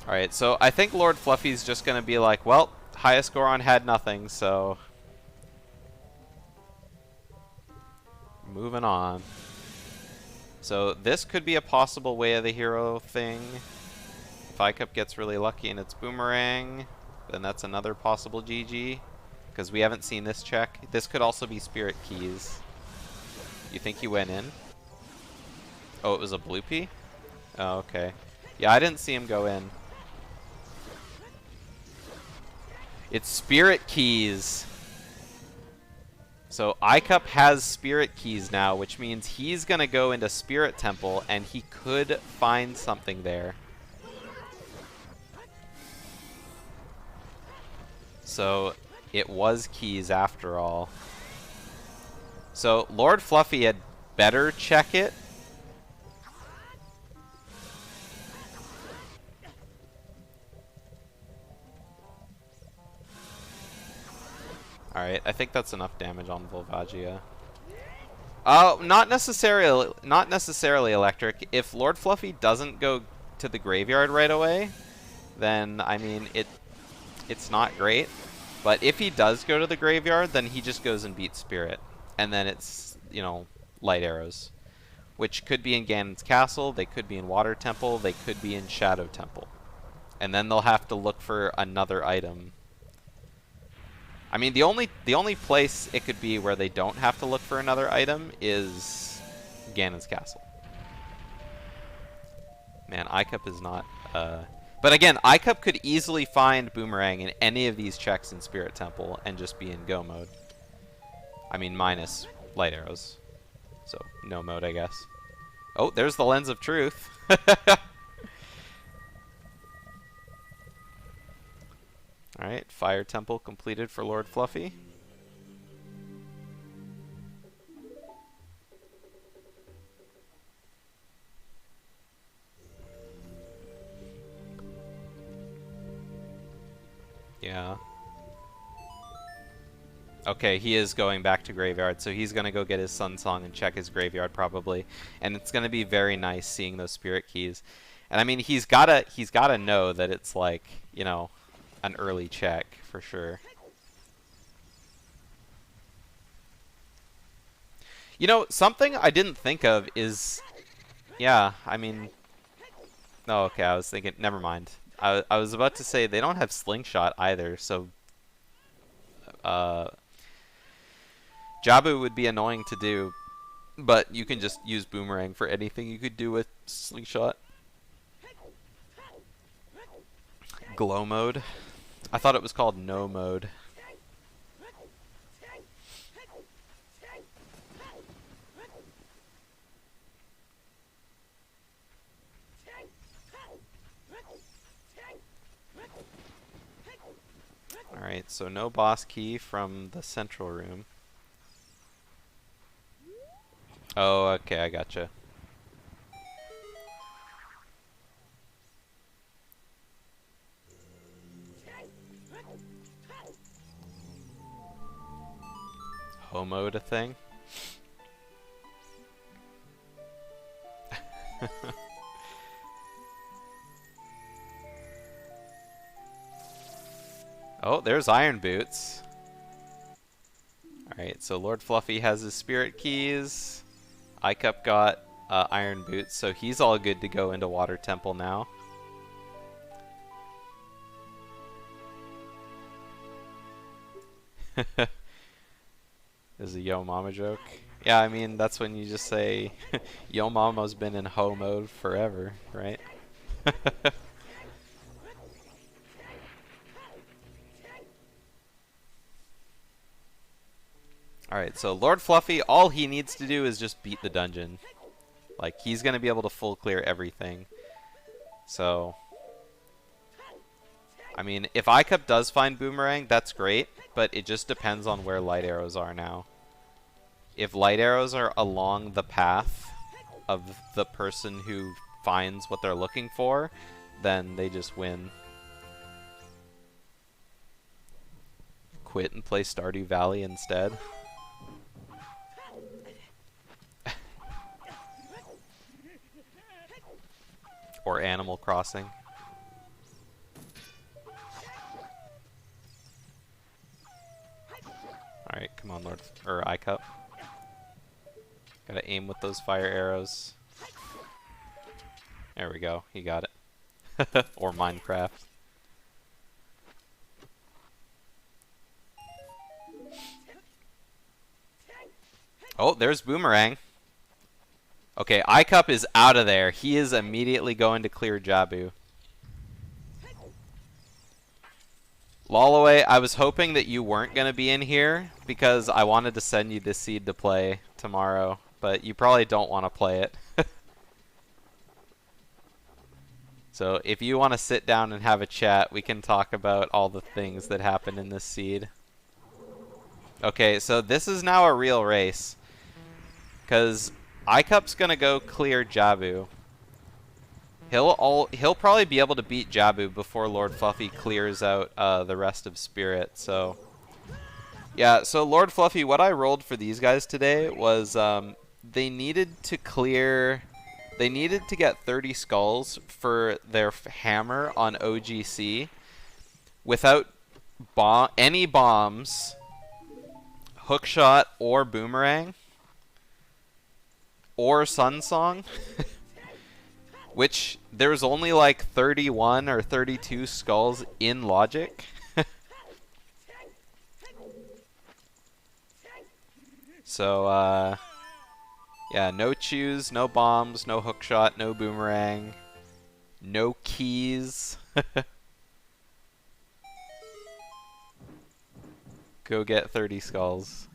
Alright, so I think LordFluffy's just gonna be like, well, highest score on had nothing, so moving on. So this could be a possible Way of the Hero thing. If iCup gets really lucky and it's Boomerang, then that's another possible GG. Because we haven't seen this check. This could also be Spirit Keys. You think he went in? Oh, it was a Bloopy? Oh, okay. Yeah, I didn't see him go in. It's Spirit Keys. So iCup has Spirit Keys now, which means he's gonna go into Spirit Temple and he could find something there. So it was keys after all. So LordFluffy had better check it. Alright, I think that's enough damage on Volvagia. Oh, not necessarily electric. If LordFluffy doesn't go to the graveyard right away, then I mean it's not great. But if he does go to the graveyard, then he just goes and beats Spirit. And then it's, you know, light arrows. Which could be in Ganon's Castle, they could be in Water Temple, they could be in Shadow Temple. And then they'll have to look for another item. I mean, the only place it could be where they don't have to look for another item is Ganon's Castle. Man, iCup is not... But again, iCup could easily find Boomerang in any of these checks in Spirit Temple and just be in go mode. I mean, minus light arrows. So, no mode, I guess. Oh, there's the Lens of Truth. Alright, Fire Temple completed for LordFluffy. Okay, he is going back to graveyard, so he's gonna go get his Sun Song and check his graveyard probably, and it's gonna be very nice seeing those spirit keys. And I mean, he's gotta know that it's like, you know, an early check for sure. You know, something I didn't think of is, yeah, I mean, no, okay, I was thinking, never mind. I was about to say they don't have slingshot either, so Jabu would be annoying to do, but you can just use boomerang for anything you could do with slingshot. Glow mode. I thought it was called no mode. Alright, so no boss key from the central room. Oh, okay, I gotcha. Homoed a thing? Oh, there's Iron Boots. Alright, so LordFluffy has his spirit keys. Icup got Iron Boots, so he's all good to go into Water Temple now. Is a Yo Mama joke? Yeah, I mean, that's when you just say, Yo Mama's been in ho mode forever, right? Alright, so LordFluffy, all he needs to do is just beat the dungeon. Like, he's going to be able to full clear everything. So, I mean, if Icup does find Boomerang, that's great, but it just depends on where light arrows are now. If light arrows are along the path of the person who finds what they're looking for, then they just win. Quit and play Stardew Valley instead. Or Animal Crossing. Alright, come on, Icup. Gotta aim with those fire arrows. There we go, he got it. Or Minecraft. Oh, there's Boomerang. Okay, Icup is out of there. He is immediately going to clear Jabu. Lolloway, I was hoping that you weren't going to be in here because I wanted to send you this seed to play tomorrow, but you probably don't want to play it. So if you want to sit down and have a chat, we can talk about all the things that happened in this seed. Okay, so this is now a real race. Because Icup's gonna go clear Jabu. He'll probably be able to beat Jabu before LordFluffy clears out the rest of Spirit. So yeah, so LordFluffy, what I rolled for these guys today was they needed to get 30 skulls for their hammer on OGC without any bombs, hookshot, or boomerang. Or Sun Song, which there's only like 31 or 32 skulls in Logic. So, yeah, no chews, no bombs, no hookshot, no boomerang, no keys. Go get 30 skulls.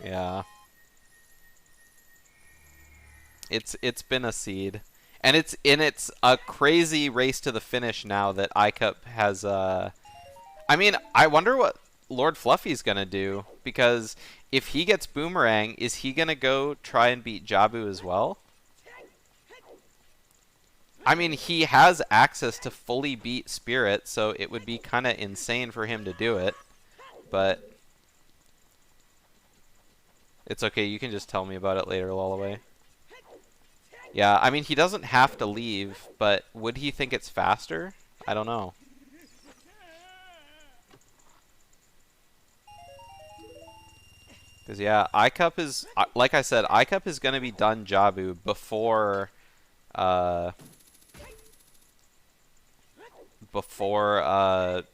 Yeah. It's been a seed. And it's a crazy race to the finish now that Icup has I mean, I wonder what LordFluffy's gonna do, because if he gets Boomerang, is he gonna go try and beat Jabu as well? I mean, he has access to fully beat Spirit, so it would be kind of insane for him to do it. But it's okay, you can just tell me about it later, Lullaby. Yeah, I mean, he doesn't have to leave, but would he think it's faster? I don't know. Because, yeah, iCup is, like I said, iCup is going to be done Jabu before,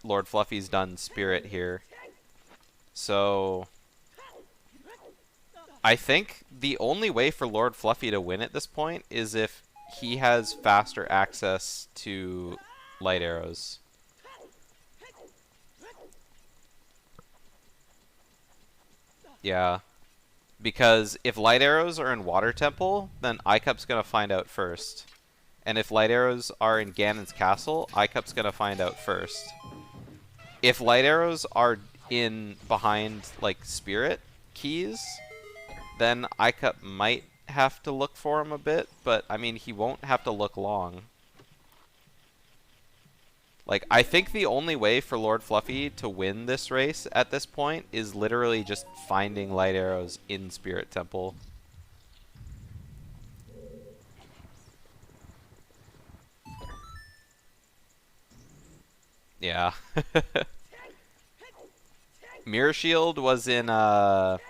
Lord Fluffy's done Spirit here. So, I think the only way for Lord Fluffy to win at this point is if he has faster access to light arrows. Yeah. Because if light arrows are in Water Temple, then iCup's gonna find out first. And if light arrows are in Ganon's castle, iCup's gonna find out first. If light arrows are in behind like Spirit keys, then iCup might have to look for him a bit, but I mean he won't have to look long. Like, I think the only way for Lord Fluffy to win this race at this point is literally just finding light arrows in Spirit Temple. Yeah. Mirror Shield was in GTG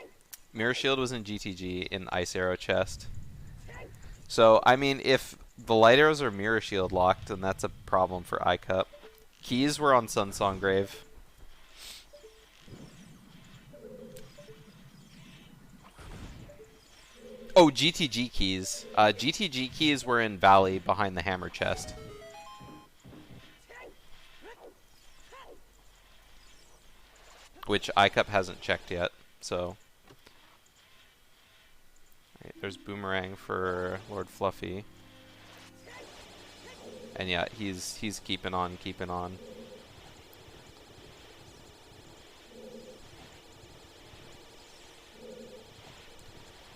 in Ice Arrow chest. So, I mean, if the light arrows are Mirror Shield locked, then that's a problem for iCup. Keys were on Sunsong Grave. Oh, GTG keys. GTG keys were in Valley behind the hammer chest. Which iCup hasn't checked yet, so. Right, there's Boomerang for Lord Fluffy. And yeah, he's keeping on, keeping on.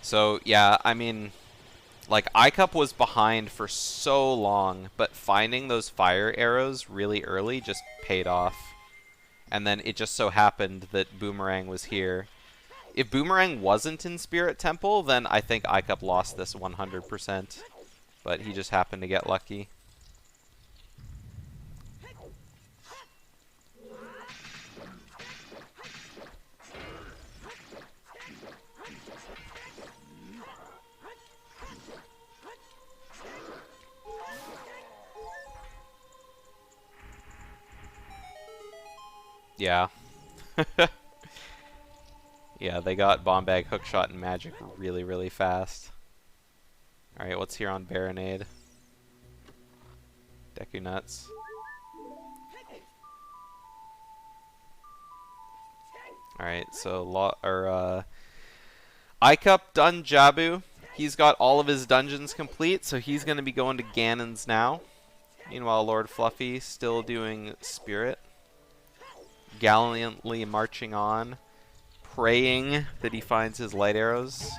So yeah, I mean, like iCup was behind for so long, but finding those fire arrows really early just paid off. And then it just so happened that Boomerang was here. If Boomerang wasn't in Spirit Temple, then I think iCup lost this 100%. But he just happened to get lucky. Yeah. Yeah, they got Bomb Bag, Hookshot, and Magic really, really fast. Alright, what's here on Baronade? Deku Nuts. Alright, so iCup done Jabu. He's got all of his dungeons complete, so he's going to be going to Ganon's now. Meanwhile, Lord Fluffy still doing Spirit. Gallantly marching on, praying that he finds his light arrows.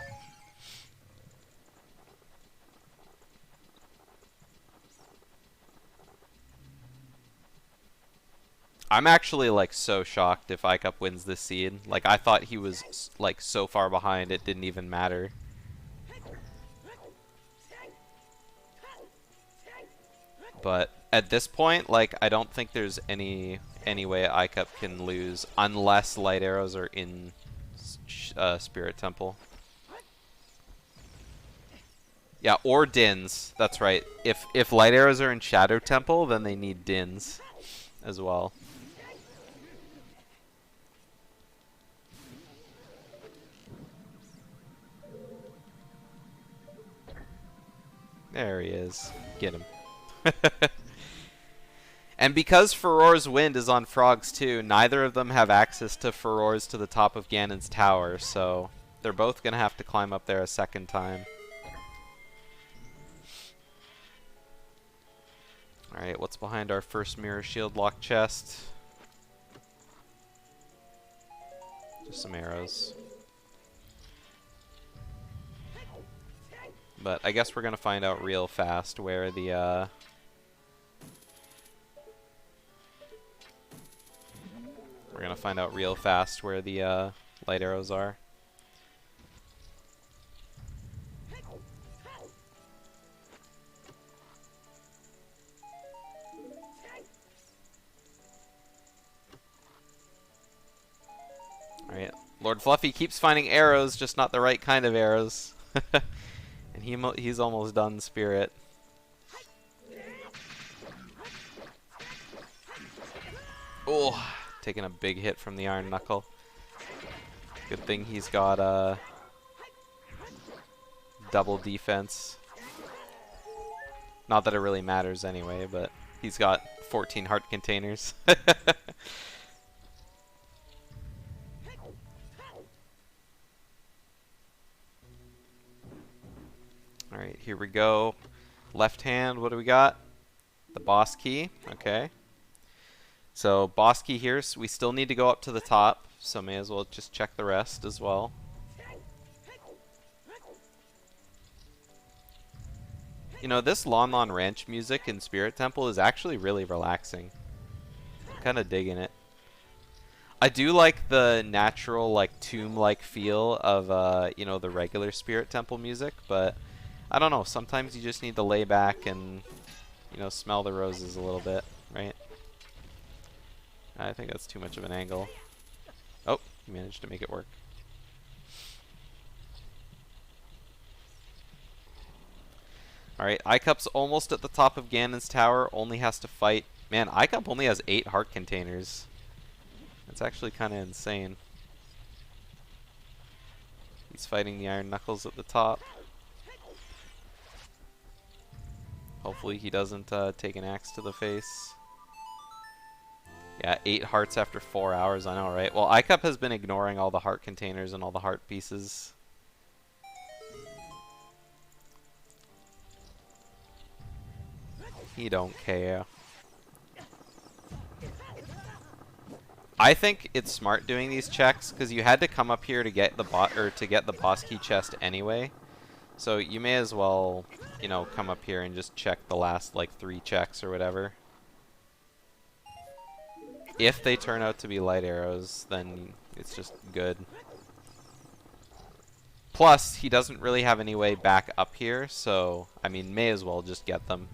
I'm actually like so shocked if iCup wins this seed. Like I thought he was like so far behind it didn't even matter. But at this point, like I don't think there's any way iCup can lose unless light arrows are in Spirit Temple. Yeah, or Dins. That's right. If light arrows are in Shadow Temple, then they need Dins as well. There he is. Get him. And because Furor's Wind is on Frogs too, neither of them have access to Furor's to the top of Ganon's tower, so they're both going to have to climb up there a second time. Alright, what's behind our first Mirror Shield lock chest? Just some arrows. But I guess we're going to find out real fast where the We're gonna find out real fast where the light arrows are. Alright, Lord Fluffy keeps finding arrows, just not the right kind of arrows. And he's almost done Spirit. Oh, taking a big hit from the Iron Knuckle. Good thing he's got double defense. Not that it really matters anyway, but he's got 14 heart containers. Alright, here we go. Left hand, what do we got? The boss key, okay. So, boss key here, so we still need to go up to the top, so may as well just check the rest as well. You know, this Lon Lon Ranch music in Spirit Temple is actually really relaxing. I'm kind of digging it. I do like the natural, like, tomb-like feel of, you know, the regular Spirit Temple music, but I don't know, sometimes you just need to lay back and, you know, smell the roses a little bit, right? I think that's too much of an angle. Oh, he managed to make it work. Alright, Icup's almost at the top of Ganon's tower, only has to fight... Man, Icup only has 8 heart containers. That's actually kind of insane. He's fighting the Iron Knuckles at the top. Hopefully he doesn't take an axe to the face. Yeah, 8 hearts after 4 hours, I know, right? Well, Icup has been ignoring all the heart containers and all the heart pieces. He don't care. I think it's smart doing these checks because you had to come up here to get the boss key chest anyway. So you may as well, you know, come up here and just check the last like 3 checks or whatever. If they turn out to be light arrows, then it's just good. Plus, he doesn't really have any way back up here, so, I mean, may as well just get them.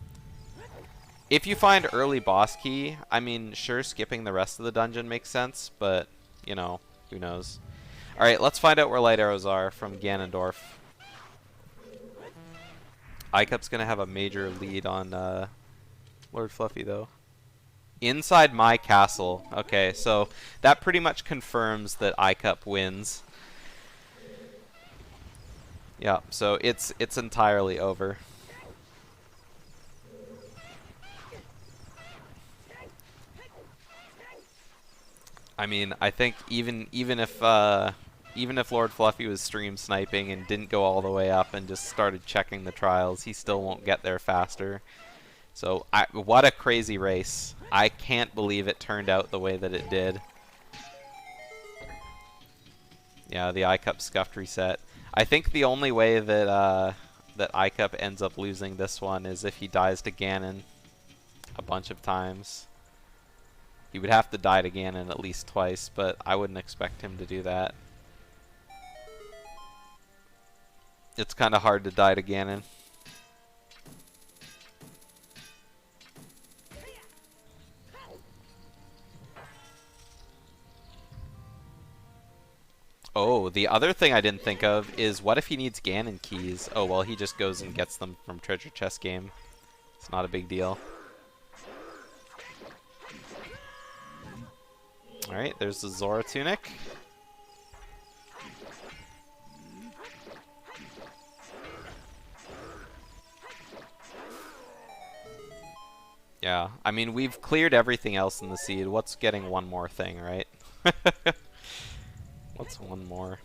If you find early boss key, I mean, sure, skipping the rest of the dungeon makes sense, but, you know, who knows. Alright, let's find out where light arrows are from Ganondorf. Icup's gonna have a major lead on Lord Fluffy, though. Inside my castle. Okay, so that pretty much confirms that Icup wins. Yeah, so it's entirely over. I mean, I think even if Lord Fluffy was stream sniping and didn't go all the way up and just started checking the trials, he still won't get there faster. So, what a crazy race. I can't believe it turned out the way that it did. Yeah, the Icup scuffed reset. I think the only way that that Icup ends up losing this one is if he dies to Ganon a bunch of times. He would have to die to Ganon at least twice, but I wouldn't expect him to do that. It's kind of hard to die to Ganon. Oh, the other thing I didn't think of is what if he needs Ganon keys? Oh, well, he just goes and gets them from Treasure Chest Game. It's not a big deal. Alright, there's the Zora Tunic. Yeah, I mean, we've cleared everything else in the seed. What's getting one more thing, right? What's one more?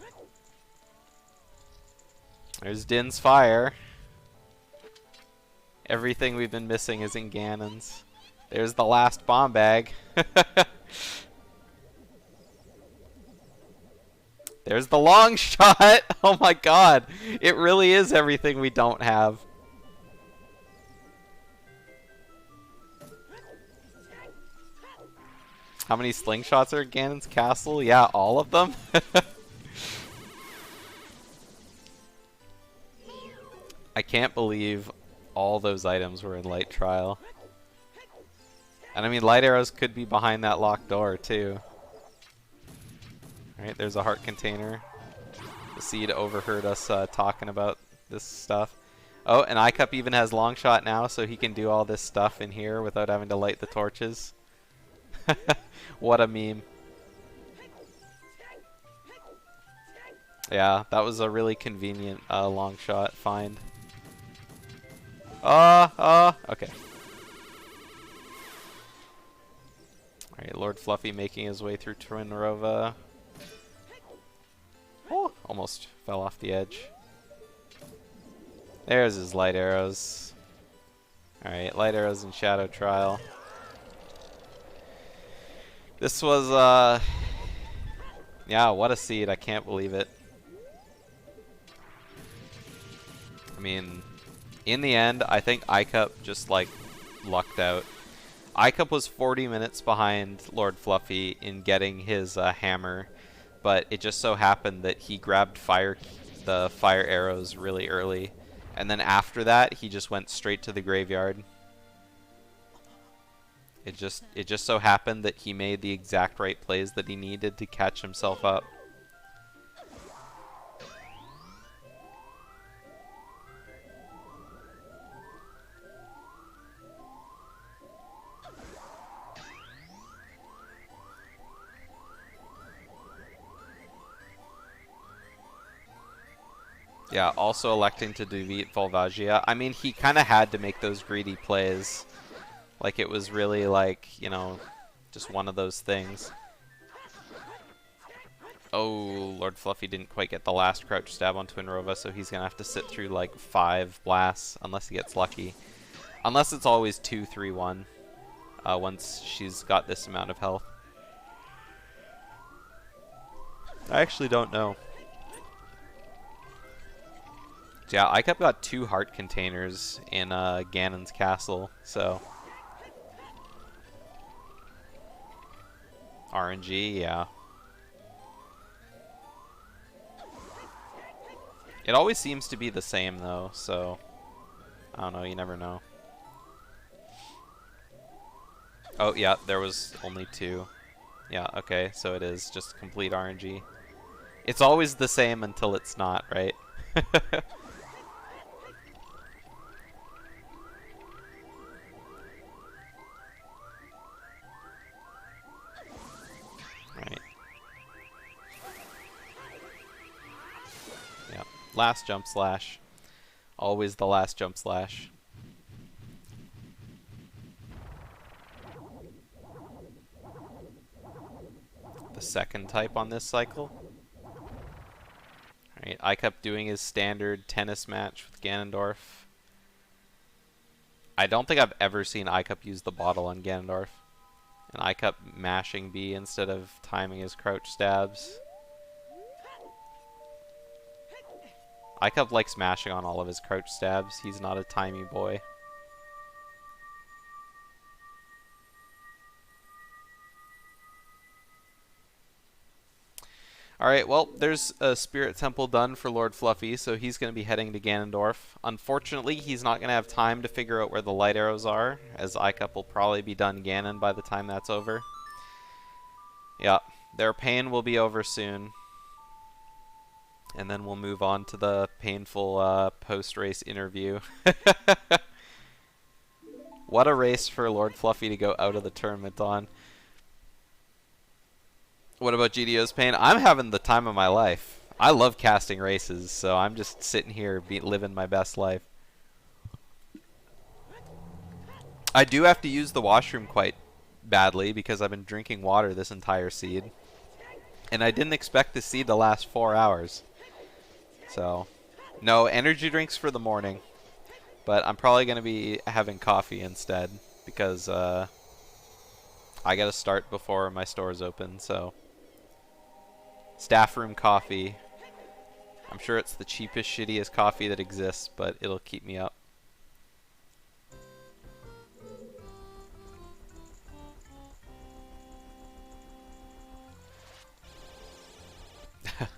There's Din's Fire. Everything we've been missing is in Ganon's. There's the last bomb bag. There's the long shot! Oh my god! It really is everything we don't have. How many slingshots are at Ganon's castle? Yeah, all of them? I can't believe all those items were in Light Trial. And I mean, light arrows could be behind that locked door, too. Alright, there's a heart container. The seed overheard us talking about this stuff. Oh, and iCup even has long shot now, so he can do all this stuff in here without having to light the torches. What a meme. Yeah, that was a really convenient long shot find. Okay. Alright, LordFluffy making his way through Twinrova. Oh, almost fell off the edge. There's his light arrows. Alright, light arrows and shadow trial. This was, yeah, what a seed. I can't believe it. I mean, in the end, I think iCup just, like, lucked out. iCup was 40 minutes behind LordFluffy in getting his hammer, but it just so happened that he grabbed the fire arrows really early, and then after that, he just went straight to the graveyard. It just so happened that he made the exact right plays that he needed to catch himself up. Yeah, also electing to defeat Volvagia. I mean, he kind of had to make those greedy plays. Like, it was really, like, you know, just one of those things. Oh, LordFluffy didn't quite get the last crouch stab on Twinrova, so he's going to have to sit through, like, 5 blasts, unless he gets lucky. Unless it's always 2-3-1, once she's got this amount of health. I actually don't know. Yeah, iCup got 2 heart containers in Ganon's castle, so... RNG, yeah. It always seems to be the same, though, so... I don't know, you never know. Oh, yeah, there was only 2. Yeah, okay, so it is just complete RNG. It's always the same until it's not, right? Right. Yeah, last jump slash. Always the last jump slash. The second type on this cycle. Alright, iCup doing his standard tennis match with Ganondorf. I don't think I've ever seen iCup use the bottle on Ganondorf. And iCup mashing B instead of timing his crouch stabs. iCup likes mashing on all of his crouch stabs. He's not a timey boy. Alright, well, there's a Spirit Temple done for LordFluffy, so he's going to be heading to Ganondorf. Unfortunately, he's not going to have time to figure out where the light arrows are, as iCup will probably be done Ganon by the time that's over. Yeah, their pain will be over soon. And then we'll move on to the painful post-race interview. What a race for LordFluffy to go out of the tournament on. What about GDO's pain? I'm having the time of my life. I love casting races, so I'm just sitting here living my best life. I do have to use the washroom quite badly because I've been drinking water this entire seed. And I didn't expect the seed to last 4 hours. So, no energy drinks for the morning. But I'm probably going to be having coffee instead because I got to start before my store's open, so... Staff room coffee. I'm sure it's the cheapest, shittiest coffee that exists, but it'll keep me up.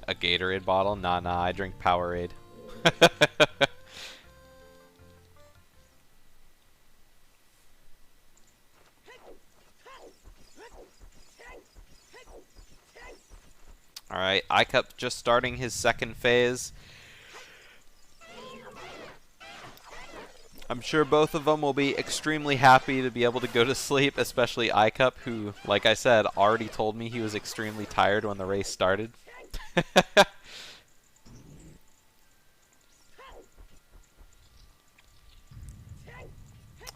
A Gatorade bottle? Nah, I drink Powerade. Alright, iCup just starting his second phase. I'm sure both of them will be extremely happy to be able to go to sleep, especially iCup, who, like I said, already told me he was extremely tired when the race started.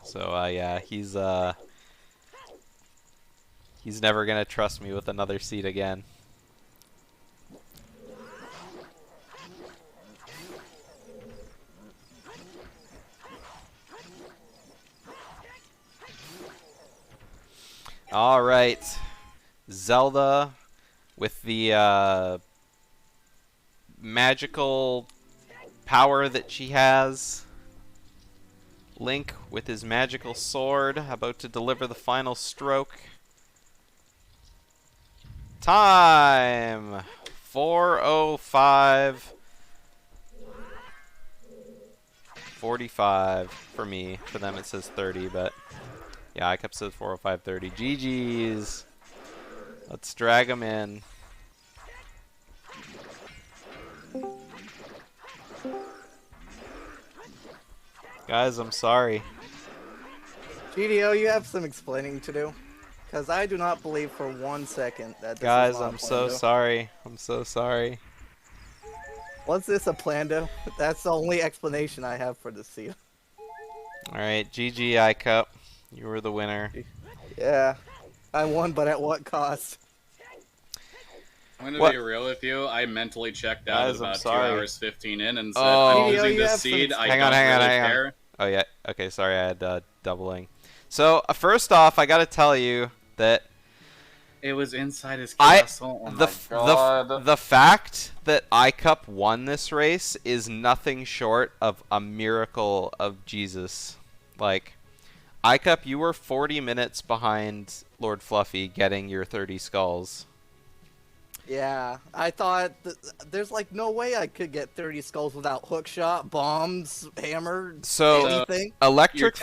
So, yeah, he's never gonna trust me with another seat again. Alright, Zelda with the magical power that she has. Link with his magical sword, about to deliver the final stroke. Time! 4:05. 45 for me. For them it says 30, but yeah, iCup says 4:05:30. GG's. Let's drag him in. Guys, I'm sorry. GDO, you have some explaining to do. Because I do not believe for 1 second that this Guys, is not I'm so sorry. I'm so sorry. Was this a Plando? That's the only explanation I have for this scene. Alright, GG iCup. You were the winner. Yeah. I won, but at what cost? I'm gonna be real with you. I mentally checked out Guys, at about I'm sorry. 2 hours 15 in and said, Oh. I'm using You this have some- seed. I Hang on, don't hang on, really hang on. care. Oh yeah, okay, sorry, I had doubling. So, first off, I gotta tell you that It was inside his castle. Oh my god. the fact that iCup won this race is nothing short of a miracle of Jesus. Like, iCup, you were 40 minutes behind LordFluffy getting your 30 skulls. Yeah, I thought there's like no way I could get 30 skulls without hookshot, bombs, hammer, So, anything. electric...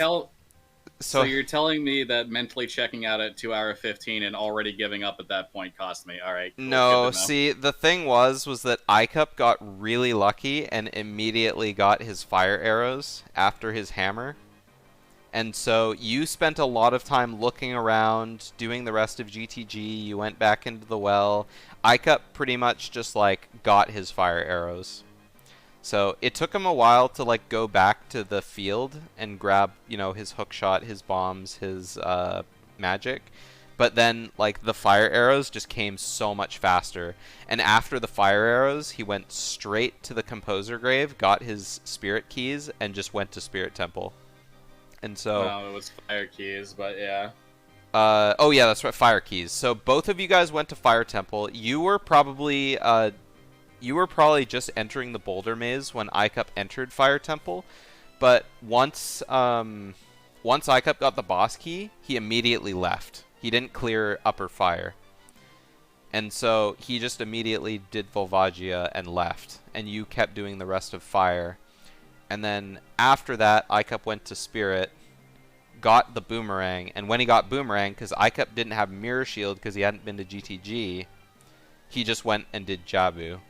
So you're telling me that mentally checking out at 2 hours 15 and already giving up at that point cost me. All right. Cool, No, good to know. see, the thing was that iCup got really lucky and immediately got his fire arrows after his hammer. And so you spent a lot of time looking around, doing the rest of GTG, you went back into the well. iCup pretty much just, like, got his fire arrows. So it took him a while to, like, go back to the field and grab, you know, his hookshot, his bombs, his magic. But then, like, the fire arrows just came so much faster. And after the fire arrows, he went straight to the Composer Grave, got his spirit keys, and just went to Spirit Temple. And so... No, it was fire keys, but yeah. oh yeah, that's right, fire keys. So both of you guys went to Fire Temple. You were probably just entering the boulder maze when iCup entered Fire Temple. But once iCup got the boss key, he immediately left. He didn't clear upper fire. And so he just immediately did Volvagia and left. And you kept doing the rest of fire. And then after that, iCup went to Spirit, got the Boomerang. And when he got Boomerang, because iCup didn't have Mirror Shield because he hadn't been to GTG, he just went and did Jabu.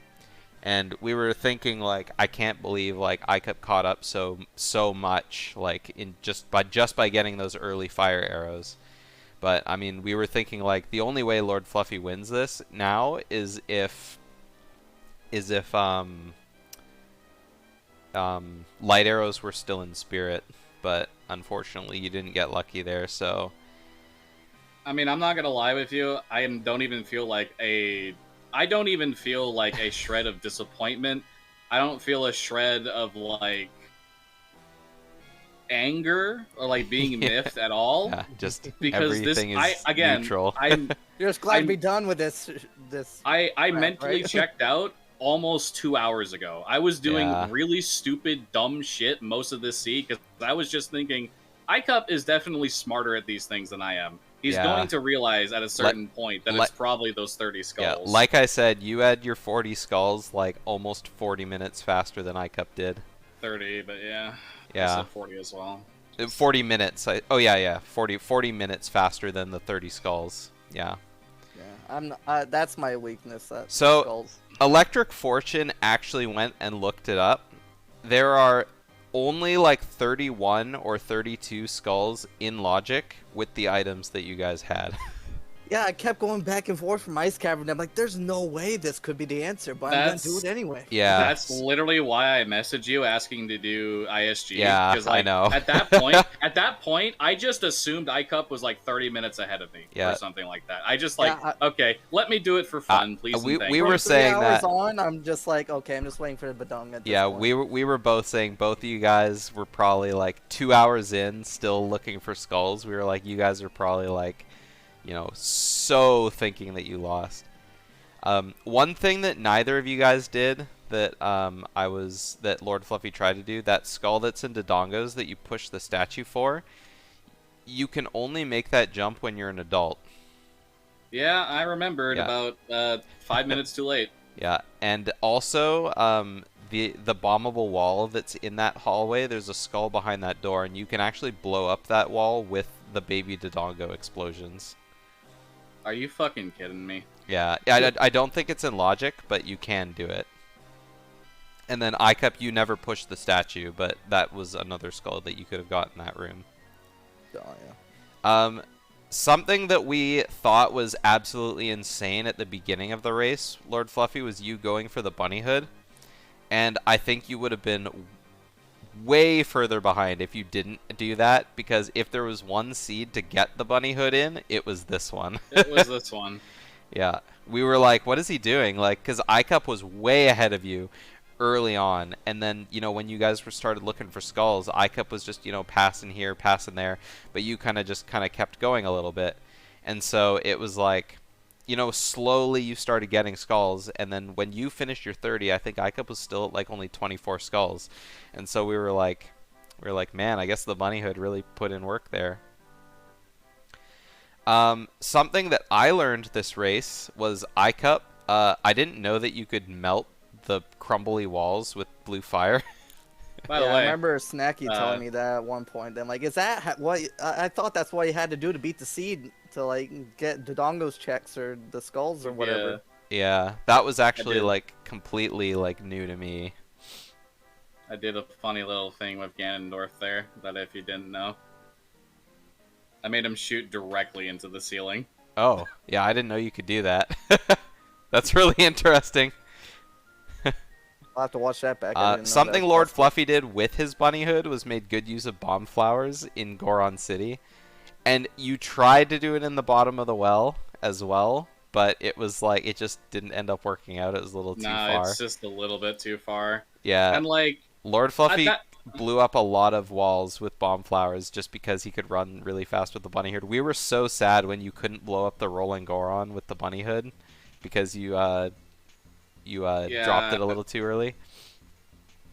And we were thinking, like, I can't believe, like, iCup caught up so much, like, in just by getting those early fire arrows. But I mean, we were thinking, like, the only way LordFluffy wins this now is if light arrows were still in Spirit. But unfortunately, you didn't get lucky there. So, I mean, I'm not gonna lie with you. I don't even feel like a shred of disappointment. I don't feel a shred of, like, anger or, like, being miffed at all. yeah, just because everything is neutral. You're just glad to be done with this. I crap, mentally right? checked out almost 2 hours ago. I was doing Yeah. really stupid, dumb shit most of this seed because I was just thinking, iCup is definitely smarter at these things than I am. He's going to realize at a certain point that it's probably those 30 skulls. Yeah, like I said, you had your 40 skulls like almost 40 minutes faster than iCup did. 30, but yeah. Yeah. I said 40 as well. 40 minutes. Oh yeah. 40 minutes faster than the 30 skulls. Yeah. Yeah, I'm not, that's my weakness. So, skulls. Electric Fortune actually went and looked it up. There are only like 31 or 32 skulls in Logic with the items that you guys had. Yeah, I kept going back and forth from Ice Cavern. I'm like, there's no way this could be the answer, but I'm gonna do it anyway. Yeah. That's literally why I messaged you asking to do ISG. Yeah, like, I know. At that point, I just assumed iCup was like 30 minutes ahead of me or something like that. I just okay, let me do it for fun, please. We were saying that. On, I'm just like, okay, I'm just waiting for the badong at this point. we were both saying both of you guys were probably like 2 hours in, still looking for skulls. We were like, you guys are probably like, you know, so thinking that you lost. One thing that neither of you guys did that that LordFluffy tried to do, that skull that's in Dodongos that you push the statue for, you can only make that jump when you're an adult. Yeah, I remembered about 5 minutes too late. Yeah, and also the bombable wall that's in that hallway, there's a skull behind that door, and you can actually blow up that wall with the baby Dodongo explosions. Are you fucking kidding me? Yeah, I don't think it's in Logic, but you can do it. And then iCup, you never pushed the statue, but that was another skull that you could have got in that room. Oh, yeah. Something that we thought was absolutely insane at the beginning of the race, LordFluffy, was you going for the bunny hood. And I think you would have been way further behind if you didn't do that, because if there was one seed to get the bunny hood in, it was this one. It was this one. Yeah, we were like, what is he doing? Like, because iCup was way ahead of you early on, and then, you know, when you guys started looking for skulls, iCup was just, you know, passing here, passing there, but you kind of kept going a little bit. And so it was like, you know, slowly you started getting skulls, and then when you finished your 30, I think iCup was still at like only 24 skulls. And so we were like, man, I guess the bunny hood really put in work there. Something that I learned this race was iCup. I didn't know that you could melt the crumbly walls with blue fire. By the way, I remember Snacky telling me that at one point. I'm like, is that what? I thought that's what you had to do to beat the seed, to like get Dodongo's checks or the skulls or whatever. Yeah, that was actually like completely like new to me. I did a funny little thing with Ganondorf there, that if you didn't know. I made him shoot directly into the ceiling. Oh, yeah, I didn't know you could do that. That's really interesting. I'll have to watch that back. Something LordFluffy did with his bunny hood was made good use of bomb flowers in Goron City. And you tried to do it in the bottom of the well as well, but it was like, it just didn't end up working out. It was a little too far. It's just a little bit too far. Yeah. And like, LordFluffy blew up a lot of walls with bomb flowers just because he could run really fast with the bunny hood. We were so sad when you couldn't blow up the rolling Goron with the bunny hood because you dropped it a little too early.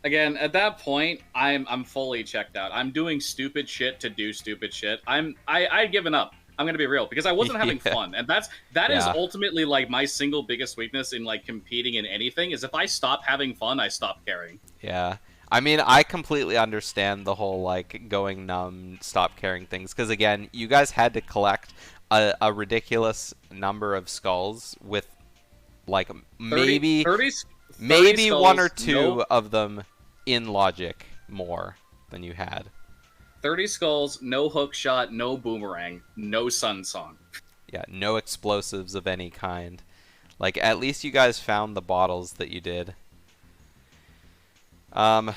Again, at that point, I'm fully checked out. I'm doing stupid shit to do stupid shit. I'd given up. I'm gonna be real, because I wasn't having fun, and that is ultimately like my single biggest weakness in like competing in anything, is if I stop having fun, I stop caring. Yeah. I mean, I completely understand the whole, like, going numb, stop caring things. Because, again, you guys had to collect a ridiculous number of skulls with, like, maybe 30 one or skulls, two of them in Logic more than you had. 30 skulls, no hook shot, no boomerang, no sun song. Yeah, no explosives of any kind. Like, at least you guys found the bottles that you did.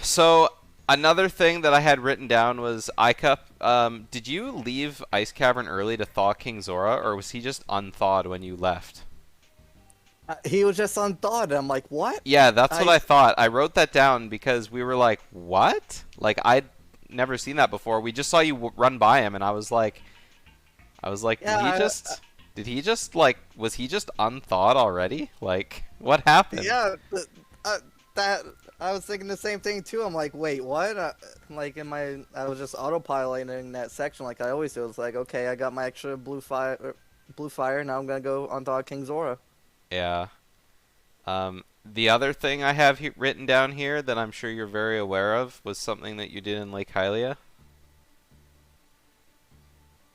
So another thing that I had written down was iCup. Did you leave Ice Cavern early to thaw King Zora, or was he just unthawed when you left? He was just unthawed. I'm like, what? Yeah, that's what I thought. I wrote that down because we were like, what? Like, I'd never seen that before. We just saw you run by him, and I was like, yeah, did he just like, was he just unthawed already? Like, what happened? Yeah, that I was thinking the same thing too. I'm like, wait, what? Like I was just autopiloting that section like I always do. It's like, okay, I got my extra blue fire. Now I'm gonna go onto King Zora. Yeah. The other thing I have written down here that I'm sure you're very aware of was something that you did in Lake Hylia.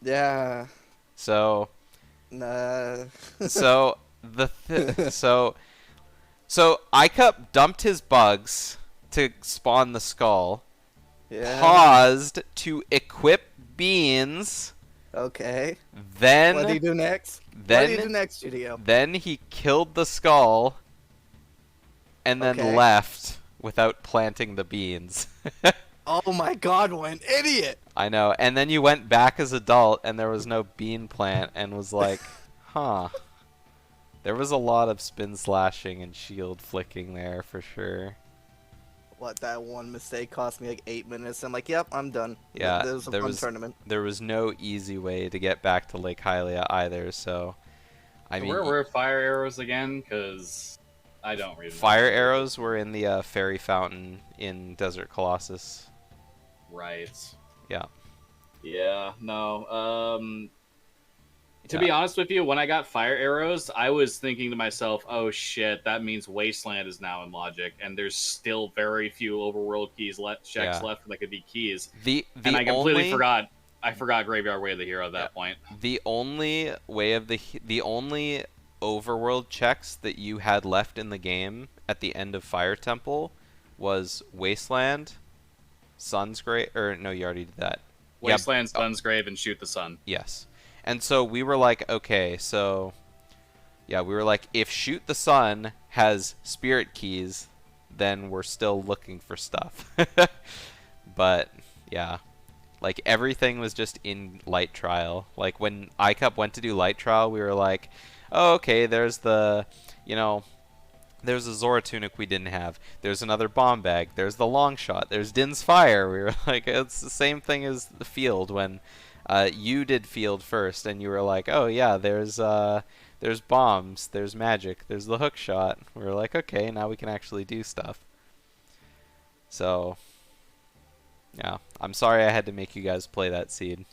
Yeah. So. Nah. So so iCup dumped his bugs to spawn the skull. Yeah. Paused to equip beans. Okay. Then What did he do next? Then what did he do next, Studio? Then he killed the skull and then Okay. left without planting the beans. Oh my God! What an idiot! I know. And then you went back as adult and there was no bean plant and was like, huh. There was a lot of spin slashing and shield flicking there for sure. What, that one mistake cost me like 8 minutes. I'm like, yep, I'm done. Yeah, This was a fun tournament. There was no easy way to get back to Lake Hylia either, so I mean, where were fire arrows again? Because I don't really know. Fire arrows were in the fairy fountain in Desert Colossus. Right. Yeah. Yeah, no. To be honest with you, when I got fire arrows, I was thinking to myself, oh shit, that means Wasteland is now in Logic, and there's still very few overworld keys checks left that could be keys. And I completely forgot. I forgot Graveyard Way of the Hero at that point. The only way of the only overworld checks that you had left in the game at the end of Fire Temple was Wasteland, Sun's Grave, or no, you already did that. Wasteland, Sun's Grave, and Shoot the Sun. Yes. And so we were like, okay, so yeah, we were like, if Shoot the Sun has spirit keys, then we're still looking for stuff. But yeah, like everything was just in Light Trial. Like when iCup went to do Light Trial, we were like, oh, okay, there's the, there's a Zora tunic we didn't have. There's another bomb bag. There's the long shot. There's Din's Fire. We were like, it's the same thing as the field when you did field first, and you were like, oh yeah, there's bombs, there's magic, there's the hook shot. We were like, okay, now we can actually do stuff. So, yeah, I'm sorry I had to make you guys play that seed.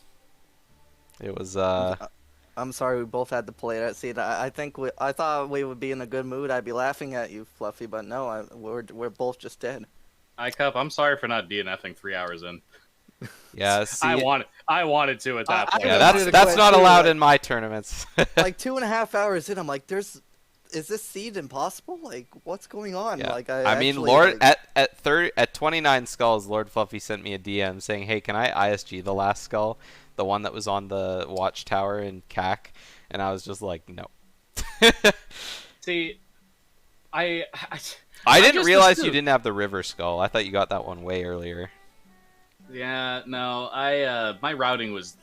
It was I'm sorry we both had to play that seed. I thought we would be in a good mood. I'd be laughing at you, Fluffy, but no, we're both just dead. iCup, I'm sorry for not DNFing 3 hours in. Yeah, see, I wanted to at that point. Yeah, that's not allowed in my tournaments. Like 2.5 hours in, I'm like, is this seed impossible? Like, what's going on? Yeah. Like, I mean, Lord, at 29 skulls, LordFluffy sent me a DM saying, "Hey, can I ISG the last skull, the one that was on the watchtower in CAC?" And I was just like, no. See, I didn't realize you didn't have the river skull. I thought you got that one way earlier. Yeah, no, my routing was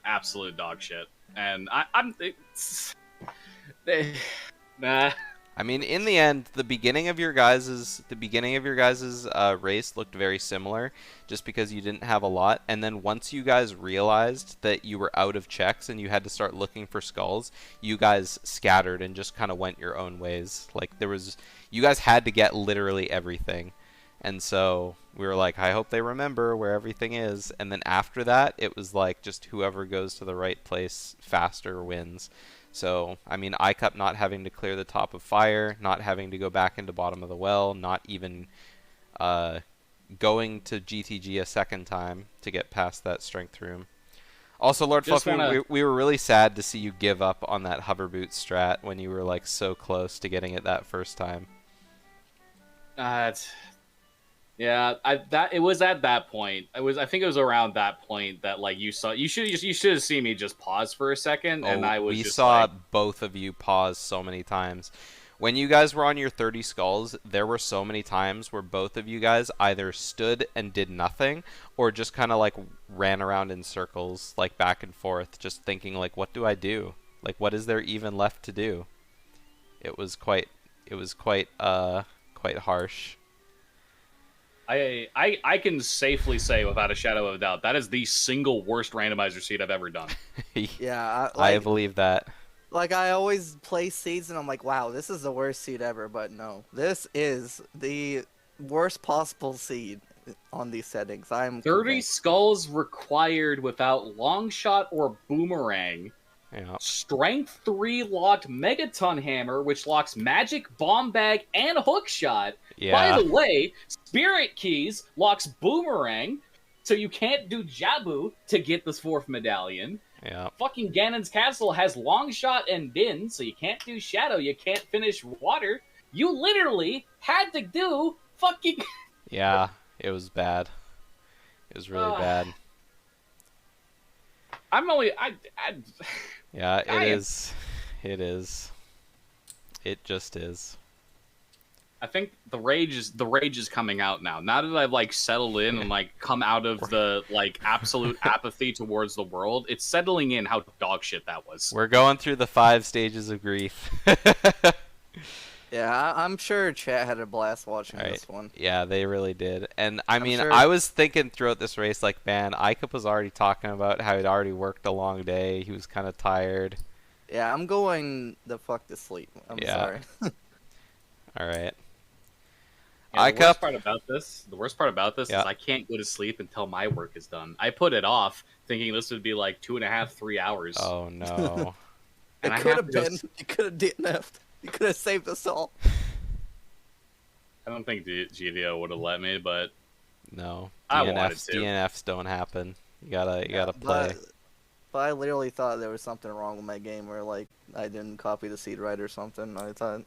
absolute dog shit, and nah. I mean, in the end, the beginning of your guys's race looked very similar, just because you didn't have a lot. And then once you guys realized that you were out of checks and you had to start looking for skulls, you guys scattered and just kind of went your own ways. Like you guys had to get literally everything. And so we were like, I hope they remember where everything is. And then after that, it was like just whoever goes to the right place faster wins. So, I mean, iCup not having to clear the top of fire, not having to go back into bottom of the well, not even going to GTG a second time to get past that strength room. Also, LordFluffy, we were really sad to see you give up on that hover boot strat when you were like so close to getting it that first time. Yeah, it was at that point. I think it was around that point that like you should have seen me just pause for a second, and we saw both of you pause so many times. When you guys were on your 30 skulls, there were so many times where both of you guys either stood and did nothing, or just kind of like ran around in circles, like back and forth, just thinking like, what do I do? Like, what is there even left to do? It was quite harsh. I can safely say without a shadow of a doubt that is the single worst randomizer seed I've ever done. Yeah, I believe that. Like, I always play seeds and I'm like, wow, this is the worst seed ever. But no, this is the worst possible seed on these settings. I'm 30 convinced. skulls required without long shot or boomerang. Yeah. Strength 3 locked Megaton Hammer, which locks Magic, Bomb Bag, and Hook Shot. Yeah. By the way, Spirit Keys locks Boomerang, so you can't do Jabu to get this 4th medallion. Yeah. Fucking Ganon's Castle has Long Shot and Din, so you can't do Shadow, you can't finish Water. You literally had to do fucking... Yeah, it was bad. It was really bad. Yeah, it is. It is. It just is. I think the rage is coming out now. Now that I've like settled in and like come out of the like absolute apathy towards the world, it's settling in how dog shit that was. We're going through the 5 stages of grief. Yeah, I'm sure chat had a blast watching Right. this one. Yeah, they really did. And I mean, sure- I was thinking throughout this race, like, man, Icup was already talking about how he'd already worked a long day. He was kind of tired. Yeah, I'm going the fuck to sleep. I'm Yeah. sorry. All right. Yeah, the Icup. worst part about this Yeah. is I can't go to sleep until my work is done. I put it off thinking this would be like 2.5, 3 hours. Oh no. And It I could have have to go been. You could have DNF'd. You could have saved us all. I don't think GDO would have let me, but No. I wanted DNFs, to. DNFs don't happen. You gotta play. But I literally thought there was something wrong with my game, or like I didn't copy the seed right or something. I thought